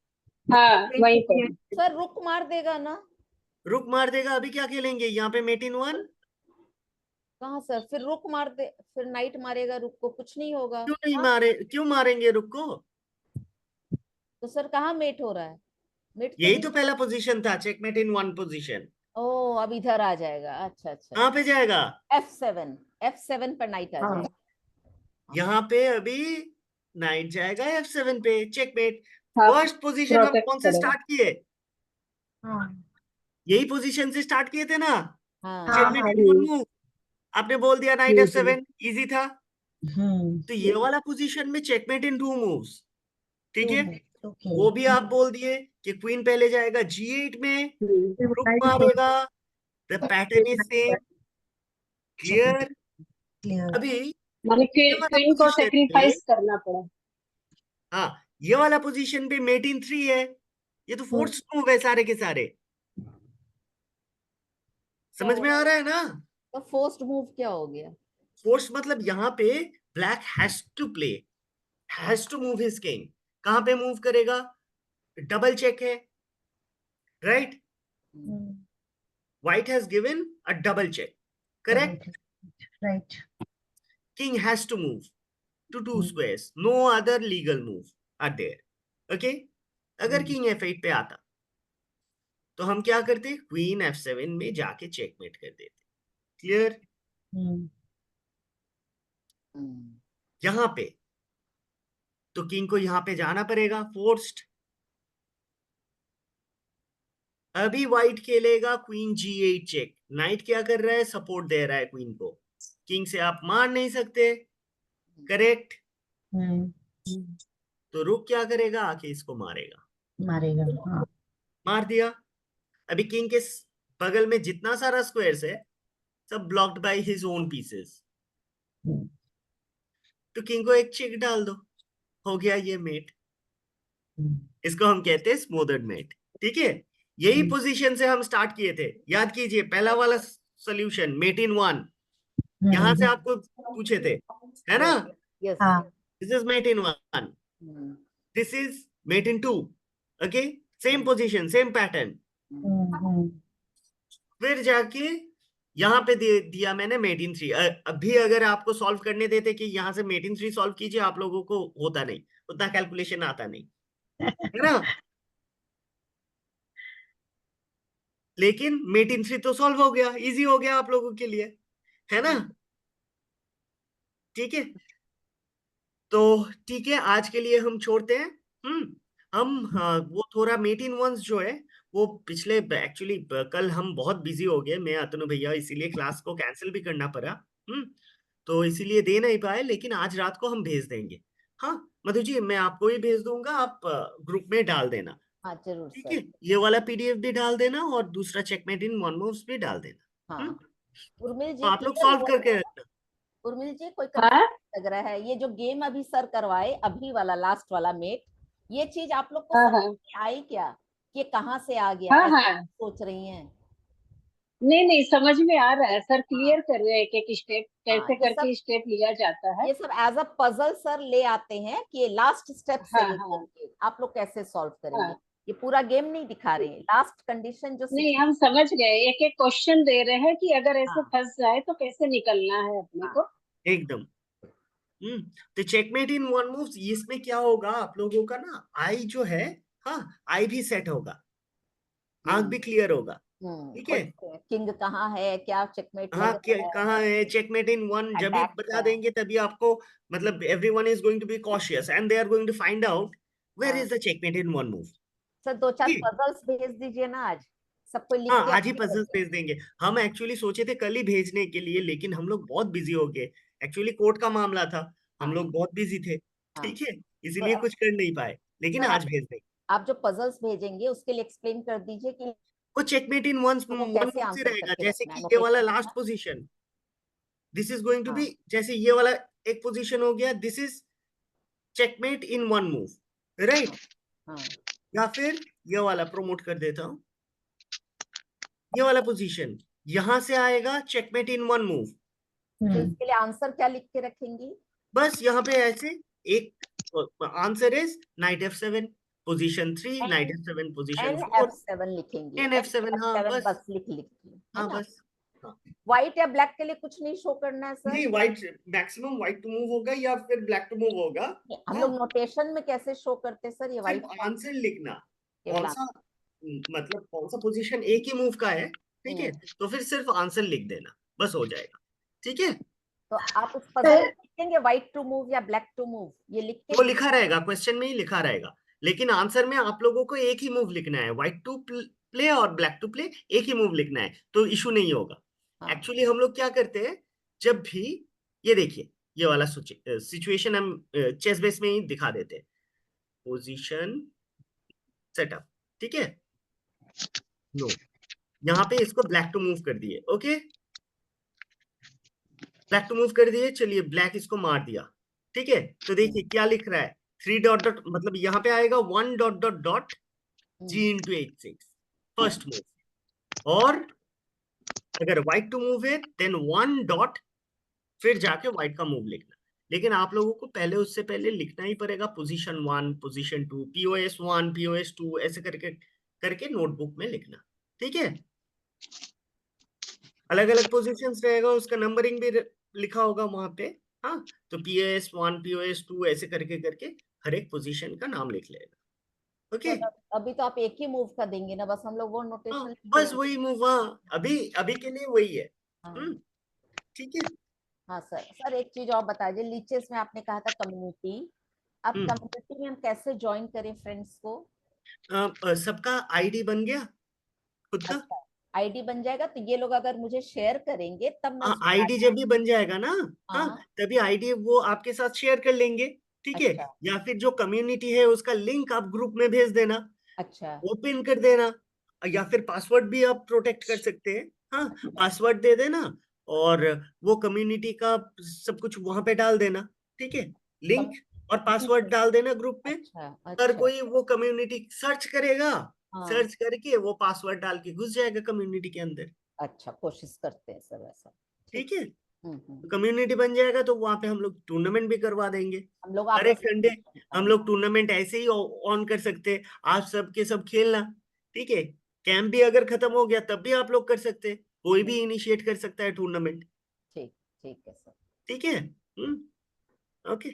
हाँ वहीं पर। सर रुक मार देगा ना। रुक मार देगा, अभी क्या खेलेंगे यहाँ पे? Mate in 1। कहाँ सर, फिर रुक मार दे, फिर नाइट मारेगा रुक को, कुछ नहीं होगा। क्यों नहीं मारे, क्यों मारेंगे रुक को? तो सर कहाँ मेट हो रहा है? मेट तो यही तो नहीं। पहला पोजीशन था, चेकमेट इन 1 पोजीशन। ओ अब इधर आ जाएगा। अच्छा अच्छा। कहाँ पे जाएगा? F7 पर नाइट आ जाएगा। यहाँ पे अभी नाइट जाएगा F7 पे, चेकमेट। हाँ फर्स्ट पोजीशन हम प्रोटेक्ट कौन से करेगा। स्टार्ट किए? हाँ यही पोजीशन से स्टार्ट किए थे ना, हाँ चेकमेट हाँ। इन 1 मूव। आपने बोल दिया नाइट F7, इजी था। तो ये वाला पोजीशन में चेकमेट इन 2 मूव्स, ठीक है। ओके, वो भी आप बोल दिए कि क्वीन पहले जाएगा G8 में, रुक Right मारेगा, the pattern is same, clear. Clear. अभी मतलब ये वाला क्वीन को पोजीशन पे, सेक्रीफाइस करना पड़ा। हाँ, ये वाला पोजीशन पे मेट इन 3 है, ये तो फोर्स मूव है सारे के सारे, समझ में आ रहा है ना? तो फर्स्ट मूव क्या हो गया? फोर्स मतलब यहाँ पे black has to play, has to move his king. कहां पे मूव करेगा? डबल चेक है, right. White has given a double check, correct. Right. king has to move to 2 squares, no other legal move are there, okay। अगर king f8 पे आता तो हम क्या करते? क्वीन f7 में जाके चेकमेट कर देते, क्लियर। यहां पे तो किंग को यहां पे जाना पड़ेगा, फोर्स्ड। अभी व्हाइट खेलेगा क्वीन G8 चेक, नाइट क्या कर रहा है? सपोर्ट दे रहा है क्वीन को, किंग से आप मार नहीं सकते, करेक्ट। तो रुक क्या करेगा? आके इसको मारेगा, मारेगा, हाँ। मार दिया। अभी किंग के बगल में जितना सारा स्क्वायर्स है सब blocked by his own pieces, तो किंग को एक चेक डाल दो, हो गया ये मेट। इसको हम कहते हैं स्मूदर्ड मेट, ठीक है। यही पोजीशन से हम स्टार्ट किए थे, याद कीजिए पहला वाला सॉल्यूशन मेट इन 1, यहां से आपको पूछे थे, है ना? Yes. This is mate in 1, this is mate in 2, okay, same position, same pattern. फिर जाके यहाँ पे दिया मैंने मेट इन 3। अभी अगर आपको सॉल्व करने देते कि यहाँ से मेट इन 3 सॉल्व कीजिए, आप लोगों को होता नहीं, उतना कैलकुलेशन आता नहीं, है ना। लेकिन मेट इन 3 तो सॉल्व हो गया, इजी हो गया आप लोगों के लिए, है ना। ठीक है, तो ठीक है, आज के लिए हम छोड़ते हैं। हम हाँ, वो थोड़ा मेट इन वंस जो है वो पिछले एक्चुअली कल हम बहुत बिजी हो गए, मैं अतनु भैया, इसीलिए क्लास को कैंसिल भी करना पड़ा। तो इसीलिए दे नहीं पाए, लेकिन आज रात को हम भेज देंगे। हाँ मधु जी, मैं आपको ही भेज दूंगा, आप ग्रुप में डाल देना। हाँ जरूर ठीक सर। है, ये वाला पीडीएफ भी डाल देना और दूसरा चेकमेट इन वन मूव्स भी डाल देना। हाँ उर्मिल तो जी आप लोग क्लियर सॉल्व हुआ करके क्या? रखना। उर्मिल जी कोई हाँ कंफ्यूजन लग रहा है? ये जो गेम अभी सर करवाए, अभी वाला लास्ट वाला मेट, ये चीज आप लोग को हाँ समझ हाँ में आई क्या कि ये कहाँ से आ गया, हाँ ऐसा हाँ, सोच रही हैं? नहीं नहीं समझ में आ रहा है सर, हाँ क्लियर कर रहे हैं एक एक स्टेप हाँ, कैसे करके स्टेप लिया जाता है। ये सब एज अ पजल सर ले आते हैं कि ये लास्ट स्टेप से हाँ लेकर हाँ के आप लोग कैसे सॉल्व करेंगे। हाँ, ये पूरा गेम नहीं दिखा रहे हैं, लास्ट कंडीशन जो नहीं हम समझ गए, एक एक क्वेश्चन दे रहे हैं कि अगर ऐसे हाँ फंस जाए तो कैसे निकलना है अपने हाँ को। एकदम। तो चेकमेट इन वन मूव्स, इसमें क्या होगा आप लोगों का ना, आई जो है, हाँ आई भी सेट होगा, आंख भी क्लियर होगा। ठीक है, किंग कहाँ है, क्या चेकमेट हाँ लग रहा कहाँ है चेकमेट इन वन, जब भी अटैक बता है। देंगे तभी आपको, मतलब everyone is going to be cautious and they are going to find out where हाँ is the checkmate in one move. Sir दो चार ठीक, पजल्स भेज दीजिए ना आज, सबको लिख हाँ के आज ही आगे पजल्स रखें। भेज देंगे। हम एक्चुअली सोचे थे कल ही भेजने के लिए, लेकिन हम लोग बहुत बिजी हो गए, एक्चुअली कोर्ट का मामला था, हम हाँ लोग बहुत बिजी थे। हाँ ठीक है, तो इसीलिए कुछ कर नहीं पाए, लेकिन सर आज भेज देंगे। आप जो पजल्स भेजेंगे उसके लिए एक्सप्लेन कर दीजिए कि वो चेकमेट इन वन लोगों को वन कैसे मूव से आंसर रहेगा, करके जैसे रखना है, कि ये वाला नोटेशन के लास्ट साथ। Position, this is going to be, हाँ जैसे ये वाला एक पोजीशन हो गया, this is checkmate in one move, right. हाँ या फिर ये वाला प्रमोट कर देता हूं, ये वाला पोजीशन यहां से आएगा चेकमेट इन वन मूव। तो इसके लिए आंसर क्या लिख के रखेंगी? बस यहाँ पे ऐसे एक answer is knight F7 position 3, knight N F7 position N 4, F7 लिखेंगे, एन एन F7। हाँ F7 बस, बस लिख लिखिए, है हाँ ना। बस, हाँ। व्हाइट या ब्लैक के लिए कुछ नहीं शो करना है सर? नहीं, white maximum white to move होगा या फिर ब्लैक टू मूव होगा। हम हाँ, लोग नोटेशन में कैसे शो करते हैं सर ये सिर्फ व्हाइट? आंसर लिखना, केवल कौन सा मतलब कौन सा पोजीशन एक ही मूव का है, ठीक है, तो फिर सिर्फ आंसर लिख देना, बस हो जाएगा। ठीक है, तो आप उस पजल में लिखेंगे व्हाइट टू मूव या ब्लैक टू मूव, ये लिख के वो लिखा रहेगा, क्वेश्चन में ही लिखा रहेगा, लेकिन आंसर में आप लोगों को एक ही मूव लिखना है, व्हाइट टू प्ले और ब्लैक टू प्ले, एक ही मूव लिखना है, तो इशू नहीं होगा। हाँ एक्चुअली हम लोग क्या करते हैं, जब भी ये देखिए, ये वाला सिचुएशन हम चेस बेस में ही दिखा देते हैं, पोजीशन सेटअप, ठीक है, नो, यहाँ पे इसको ब्लैक टू मूव कर दिए, ओके, ब्लैक टू मूव कर दिए, चलिए ब्लैक इसको मार दिया। ठीक है, तो देखिए क्या लिख रहा है, 3 डॉट डॉट, मतलब यहाँ पे आएगा 1 dot dot dot G into 8 6 first move, और अगर व्हाइट टू मूव है देन 1 डॉट, फिर जाके व्हाइट का मूव लिखना। लेकिन आप लोगों को पहले, उससे पहले लिखना ही पड़ेगा पोजीशन 1, पोजीशन 2, POS 1, POS 2, ऐसे करके करके नोटबुक में लिखना। ठीक है, अलग अलग पोजीशंस रहेगा, उसका नंबरिंग भी लिखा होगा वहां पे। हाँ, तो POS 1, POS 2 ऐसे करके करके हर एक पोजीशन का नाम लिख लेगा। ओके, सर अभी तो आप एक ही मूव का देंगे ना, बस हम लोग वो हाँ नोटेशन लिख बस देंगे। वही मूव, हाँ अभी अभी के लिए वही है। हाँ ठीक है। हाँ सर। सर एक चीज और बता दीजिए, लीचेस में आपने कहा था कम्युनिटी, अब कम्युनिटी में हम कैसे ज्वाइन करें फ्रेंड्स को? सबका आईडी बन गया खुद का। अच्छा आईडी बन जाएगा, तो ये लोग अगर मुझे शेयर करेंगे तब मैं उसमें आईडी जब भी बन जाएगा ना, हाँ हाँ तभी आईडी वो आपके साथ शेयर कर लेंगे। ठीक है, अच्छा या फिर जो कम्युनिटी है उसका लिंक आप ग्रुप में भेज देना, अच्छा ओपन कर देना, या फिर पासवर्ड भी आप प्रोटेक्ट कर सकते हैं। हाँ, पासवर्ड दे देना और वो कम्युनिटी का सब कुछ वहां पे डाल देना। ठीक है, लिंक और पासवर्ड डाल देना ग्रुप में। अच्छा हर अच्छा कोई वो कम्युनिटी सर्च करेगा, हाँ सर्च करके वो पासवर्ड डाल के घुस जाएगा कम्युनिटी के अंदर। अच्छा, कोशिश करते हैं सर वैसा। ठीक है, हम्म। कम्युनिटी बन जाएगा तो वहां पे हम लोग टूर्नामेंट भी करवा देंगे। हम लोग हर एक आपस में संडे हम लोग टूर्नामेंट ऐसे ही ऑन कर सकते हैं, आप सब के सब खेलना। ठीक है, कैंप भी अगर खत्म हो गया तब भी आप लोग कर सकते हैं, कोई भी इनिशिएट कर सकता है टूर्नामेंट। ठीक ठीक है सर। ठीक है। ओके।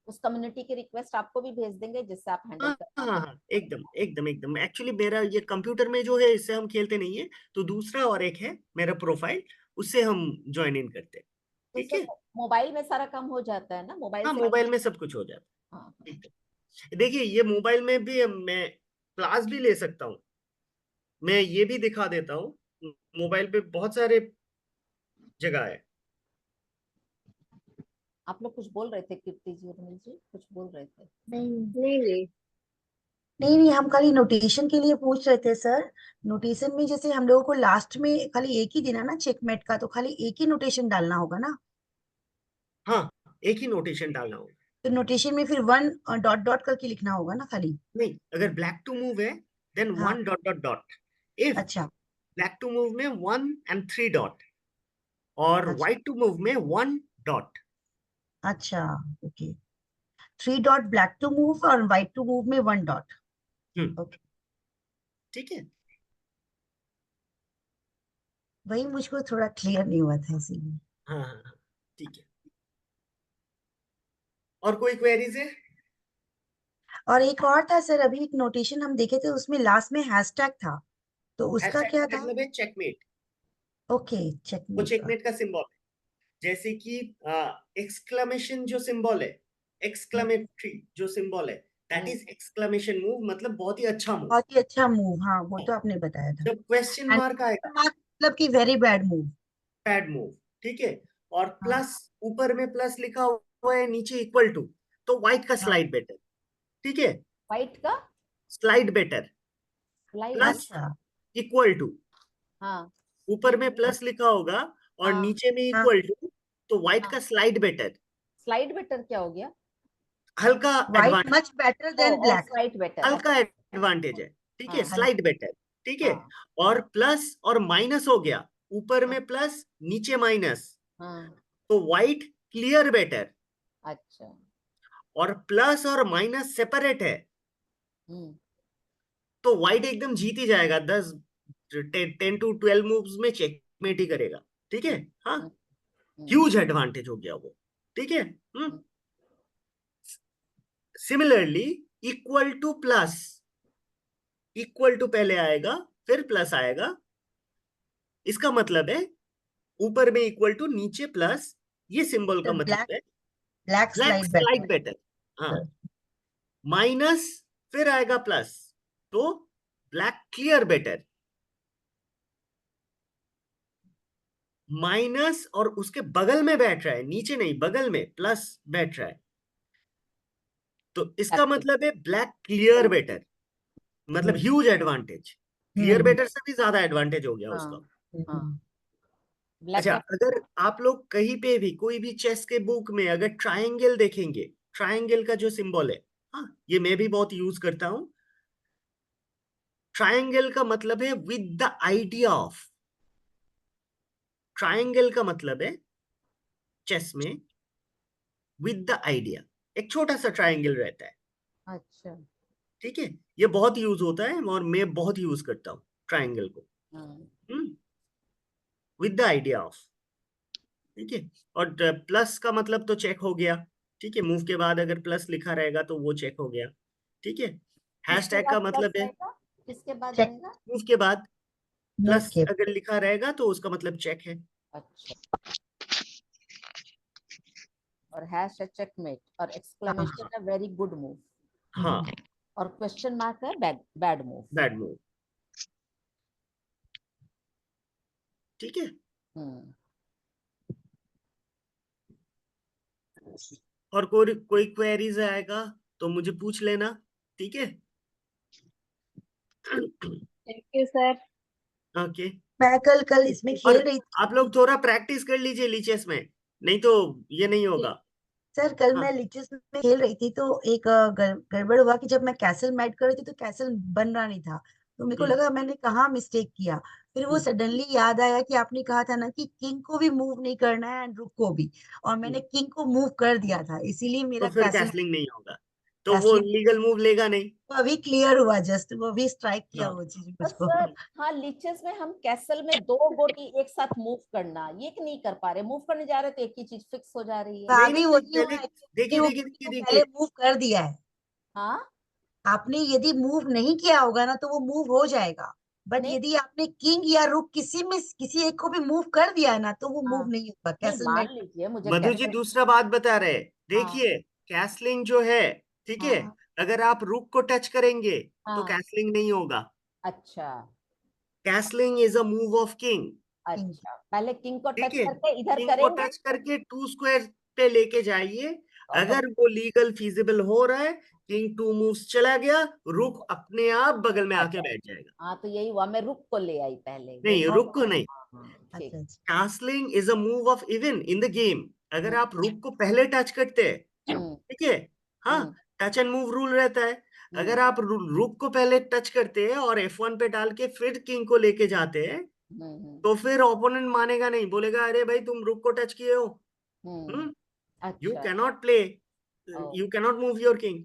उस कम्युनिटी की रिक्वेस्ट आपको भी भेज देंगे जिससे आप हैंडल हाँ कर हाँ पाएं। हाँ, एकदम एकदम एकदम। एक्चुअली मेरा ये कंप्यूटर में जो है इससे हम खेलते नहीं है, तो दूसरा और एक है मेरा प्रोफाइल, उससे हम ज्वाइन इन करते हैं। तो ठीक है। सर मोबाइल में सारा काम हो जाता है ना, मोबाइल हाँ, से? मोबाइल में सब कुछ हो जाता हाँ है। हाँ। ठीक है। देखिए ये मोबाइल में भी मैं क्लास भी ले सकता हूँ, मैं ये भी दिखा देता हूँ। मोबाइल पे बहुत सारे जगह है। आप लोग कुछ बोल रहे थे कीर्ति जी, उर्मिल जी कुछ बोल रहे थे? नहीं नहीं नहीं नहीं नहीं, हम खाली नोटेशन के लिए पूछ रहे थे सर। नोटेशन में जैसे हम लोगों को लास्ट में खाली एक ही देना ना चेकमेट का, तो खाली एक ही नोटेशन डालना होगा ना? हाँ, एक ही नोटेशन डालना होगा। तो नोटेशन में फिर वन डॉट डॉट करके लिखना होगा ना खाली? नहीं, अगर ब्लैक टू मूव है देन हाँ। 1 डॉट डॉट डॉट। इफ अच्छा ब्लैक टू मूव में 1 and 3 डॉट, और अच्छा व्हाइट टू मूव में 1 डॉट। अच्छा। Okay, 3 dot black to move और व्हाइट टू मूव में 1 डॉट। ओके, ठीक है। वही मुझको थोड़ा क्लियर नहीं हुआ था इसीलिए। हाँ हाँ हाँ, ठीक है। और कोई क्वेरीज है? और एक और था सर, अभी एक नोटेशन हम देखे थे उसमें लास्ट में हैशटैग था, तो उसका हैशटैग क्या का था? मतलब है चेकमेट। ओके, वो चेकमेट का। चेकमेट का सिंबल है। जैसे कि एक्सक्लेमेशन जो सिंबल है, एक्सक्लेमेटरी जो सिंबल है, दैट इज एक्सक्लेमेशन मूव, मतलब बहुत ही अच्छा मूव। बहुत ही अच्छा मूव, हाँ वो तो आपने बताया था। जब क्वेश्चन एंड मार्क आएगा, मतलब कि very bad move. Bad move. ठीक है। और हाँ प्लस, ऊपर में प्लस लिखा हुआ है, नीचे इक्वल टू, तो व्हाइट का हाँ। Slide better. ठीक है, व्हाइट का स्लाइड बेटर। स्लाइड? प्लस अच्छा इक्वल टू, हाँ ऊपर में प्लस लिखा होगा और हाँ। नीचे में हाँ इक्वल टू, तो व्हाइट हाँ। का स्लाइड बेटर। स्लाइड बेटर क्या हो गया? हल्का व्हाइट एडवांटेज, मच बेटर ओ देन ओ ब्लैक। स्लाइड बेटर, हल्का अच्छा। एडवांटेज है। ठीक है, हाँ स्लाइड बेटर। ठीक है। हाँ और प्लस और माइनस हो गया, ऊपर हाँ में प्लस नीचे माइनस, हाँ। तो व्हाइट क्लियर बेटर। अच्छा। और प्लस और माइनस सेपरेट है, हम्म। तो व्हाइट एकदम जीत ही जाएगा। 10 to 12 मूव्स में चेकमेट ही करेगा। ठीक है। हाँ, हम्म, हम्म, ह्यूज एडवांटेज हो गया वो। ठीक है। Hmm. Similarly, equal to plus, equal to पहले आएगा फिर प्लस आएगा, इसका मतलब है ऊपर में इक्वल टू, नीचे प्लस, ये सिंबल का ब्लैक मतलब है black black slide slide better. Better. हाँ, माइनस फिर आएगा प्लस, तो ब्लैक क्लियर बेटर। माइनस और उसके बगल में बैठ रहा है, नीचे नहीं, बगल में प्लस बैठ रहा है, तो इसका मतलब है ब्लैक क्लियर बेटर, मतलब ह्यूज एडवांटेज। क्लियर हम्म बेटर से भी ज्यादा एडवांटेज हो गया उसका। हाँ हाँ। ब्लैक अच्छा, का अगर आप लोग कहीं पे भी कोई भी चेस के बुक में अगर ट्रायंगल देखेंगे, ट्रायंगल का जो सिंबल है, हाँ ये मैं भी बहुत यूज करता हूं। ट्रायंगल का मतलब है with the idea of. Triangle का मतलब है चेस में विद द आइडिया, एक छोटा सा ट्रायंगल रहता है। अच्छा। ठीक है, ये बहुत यूज होता है और मैं बहुत यूज करता हूँ ट्रायंगल को, हाँ विद द आइडिया ऑफ। ठीक है। और प्लस का मतलब तो चेक हो गया। ठीक है, मूव के बाद अगर प्लस लिखा रहेगा तो वो चेक हो गया। ठीक है। किसके हैशटैग बाद का प्लस मतलब है आएगा? किसके बाद चेक आएगा? मूव के बाद मूव प्लस के। अगर लिखा रहेगा तो उसका मतलब चेक है। अच्छा। और हैश है चेकमेट, और एक्सक्लेमेशन है वेरी गुड मूव, हाँ, और क्वेश्चन मार्क है bad bad move. Bad move. ठीक है। हम्म। और कोई क्वेरीज आएगा तो मुझे पूछ लेना। ठीक है। Thank you sir. ओके। मैं कल इसमें और खेल रही थी। आप लोग थोड़ा प्रैक्टिस कर लीजिए लीचेस में, नहीं तो ये नहीं होगा। सर कल हाँ, मैं लिचेस में खेल रही थी, तो एक गड़बड़ हुआ कि जब मैं कैसल मैट कर रही थी तो कैसल बन रहा नहीं था, तो मेरे को लगा मैंने कहाँ मिस्टेक किया। फिर वो सडनली याद आया कि आपने कहा था ना कि किंग को भी मूव नहीं करना है एंड रुक को भी, और मैंने किंग को मूव कर दिया था, इसीलिए तो मेरा फिर कैसल। कैसलिंग नहीं होगा। तो वो Castling लीगल मूव लेगा नहीं। वो अभी क्लियर हुआ, जस्ट वो अभी स्ट्राइक किया हाँ। वो चीज तो मुझको। सर हाँ, लीचेस में हम कैसल में 2 गोटी एक साथ मूव करना, ये नहीं कर पा रहे, मूव करने जा रहे तो एक ही चीज फिक्स हो जा रही है। नहीं अभी नहीं, वही पहले हुआ है कि देखिए वो देखिए गोटी देखिए को देखिए, पहले मूव कर दिया है। हाँ आपने यदि मूव नहीं किया होगा ना तो वो मूव हो जाएगा, बट नहीं, यदि आपने किंग या रुक किसी एक को भी मूव कर दिया है ना तो वो मूव हाँ नहीं होगा नहीं, कैसल में। मान लीजिए मुझे मधु जी कैसल, दूसरा बात बता रहे हैं। हाँ देखिए कैसलिंग जो है, ठीक है, हाँ अगर आप रुक को टच करेंगे तो हाँ, कैसलिंग नहीं होगा। अच्छा castling is a move of king, king अच्छा, पहले किंग को ठीक टच है। करके इधर किंग को करेंगे टच करके 2 स्क्वायर पे लेके जाइए। तो अगर वो लीगल फीजिबल हो रहा है, किंग 2 मूव्स चला गया, रुक अपने आप बगल में आ आके जाए। बैठ जाएगा। हाँ तो यही हुआ, मैं रुक को ले आई पहले, ये नहीं, रुक को नहीं। ठीक। अच्छा अच्छा castling is a move of even in the game. अगर हम्म आप रुक को पहले टच करते हैं, हम्म ठीक है, हाँ, हम्म टच एंड मूव रूल रहता है। अगर आप रुक को पहले टच करते हैं और F1 पे डाल के फिर किंग को लेके जाते हैं, तो फिर ओपोनेंट मानेगा नहीं, बोलेगा अरे भाई तुम रुक को टच किए हो, हम्म, यू अच्छा cannot play, oh you cannot move your king.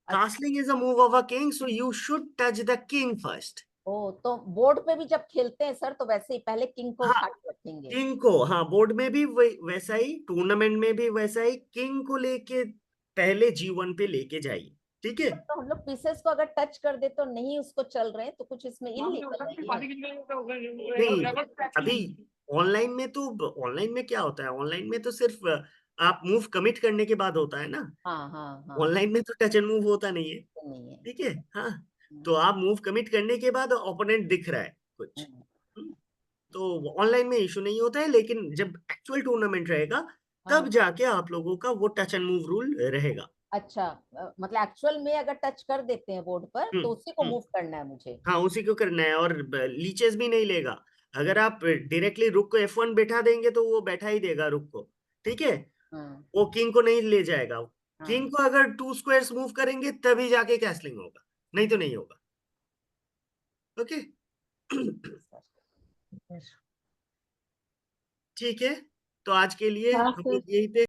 अच्छा, castling is a move of a king, so you should touch the king first. Oh तो बोर्ड पे भी जब खेलते हैं सर तो वैसे ही पहले किंग को हाँ, उठा के रखेंगे। किंग को, हाँ, बोर्ड में भी वैसा ही, टूर्नामेंट में भी वैसा ही, किंग को लेके पहले G1 पे लेके जाइए, ठीक है। तो हम लोग पीसेस को अगर टच कर दे तो नहीं उसको चल रहे तो कुछ इसमें इलीगल नहीं है। नहीं, अभी ऑनलाइन में क्या होता है, ऑनलाइन में तो सिर्फ आप मूव कमिट करने के बाद होता है ना। हाँ हाँ हाँ, ऑनलाइन में तो टच एंड मूव होता नहीं है, तो नहीं है। ठीक है। हाँ, तो हम्म, आप मूव कमिट करने के बाद ओपोनेंट दिख रहा है कुछ, हम्म, हम्म, तो ऑनलाइन में इशू नहीं होता है, लेकिन जब एक्चुअल टूर्नामेंट रहेगा तब हाँ जाके आप लोगों का वो टच एंड मूव रूल रहेगा। अच्छा, मतलब एक्चुअल में अगर टच कर देते हैं बोर्ड पर हम्म तो उसी को हम्म मूव करना है मुझे। हाँ, उसी को करना है, और लीचेस भी नहीं लेगा। अगर आप डायरेक्टली रुक को F1 बैठा देंगे तो वो बैठा ही देगा रुक को, ठीक है। हम्म, वो किंग को नहीं ले जाएगा। किंग हाँ को अगर 2 स्क्वायर्स मूव करेंगे तभी जाके कैसलिंग होगा, नहीं तो नहीं होगा। ओके। सर। ठीक है, तो आज के लिए हाँ हम सर। लोग यहीं पे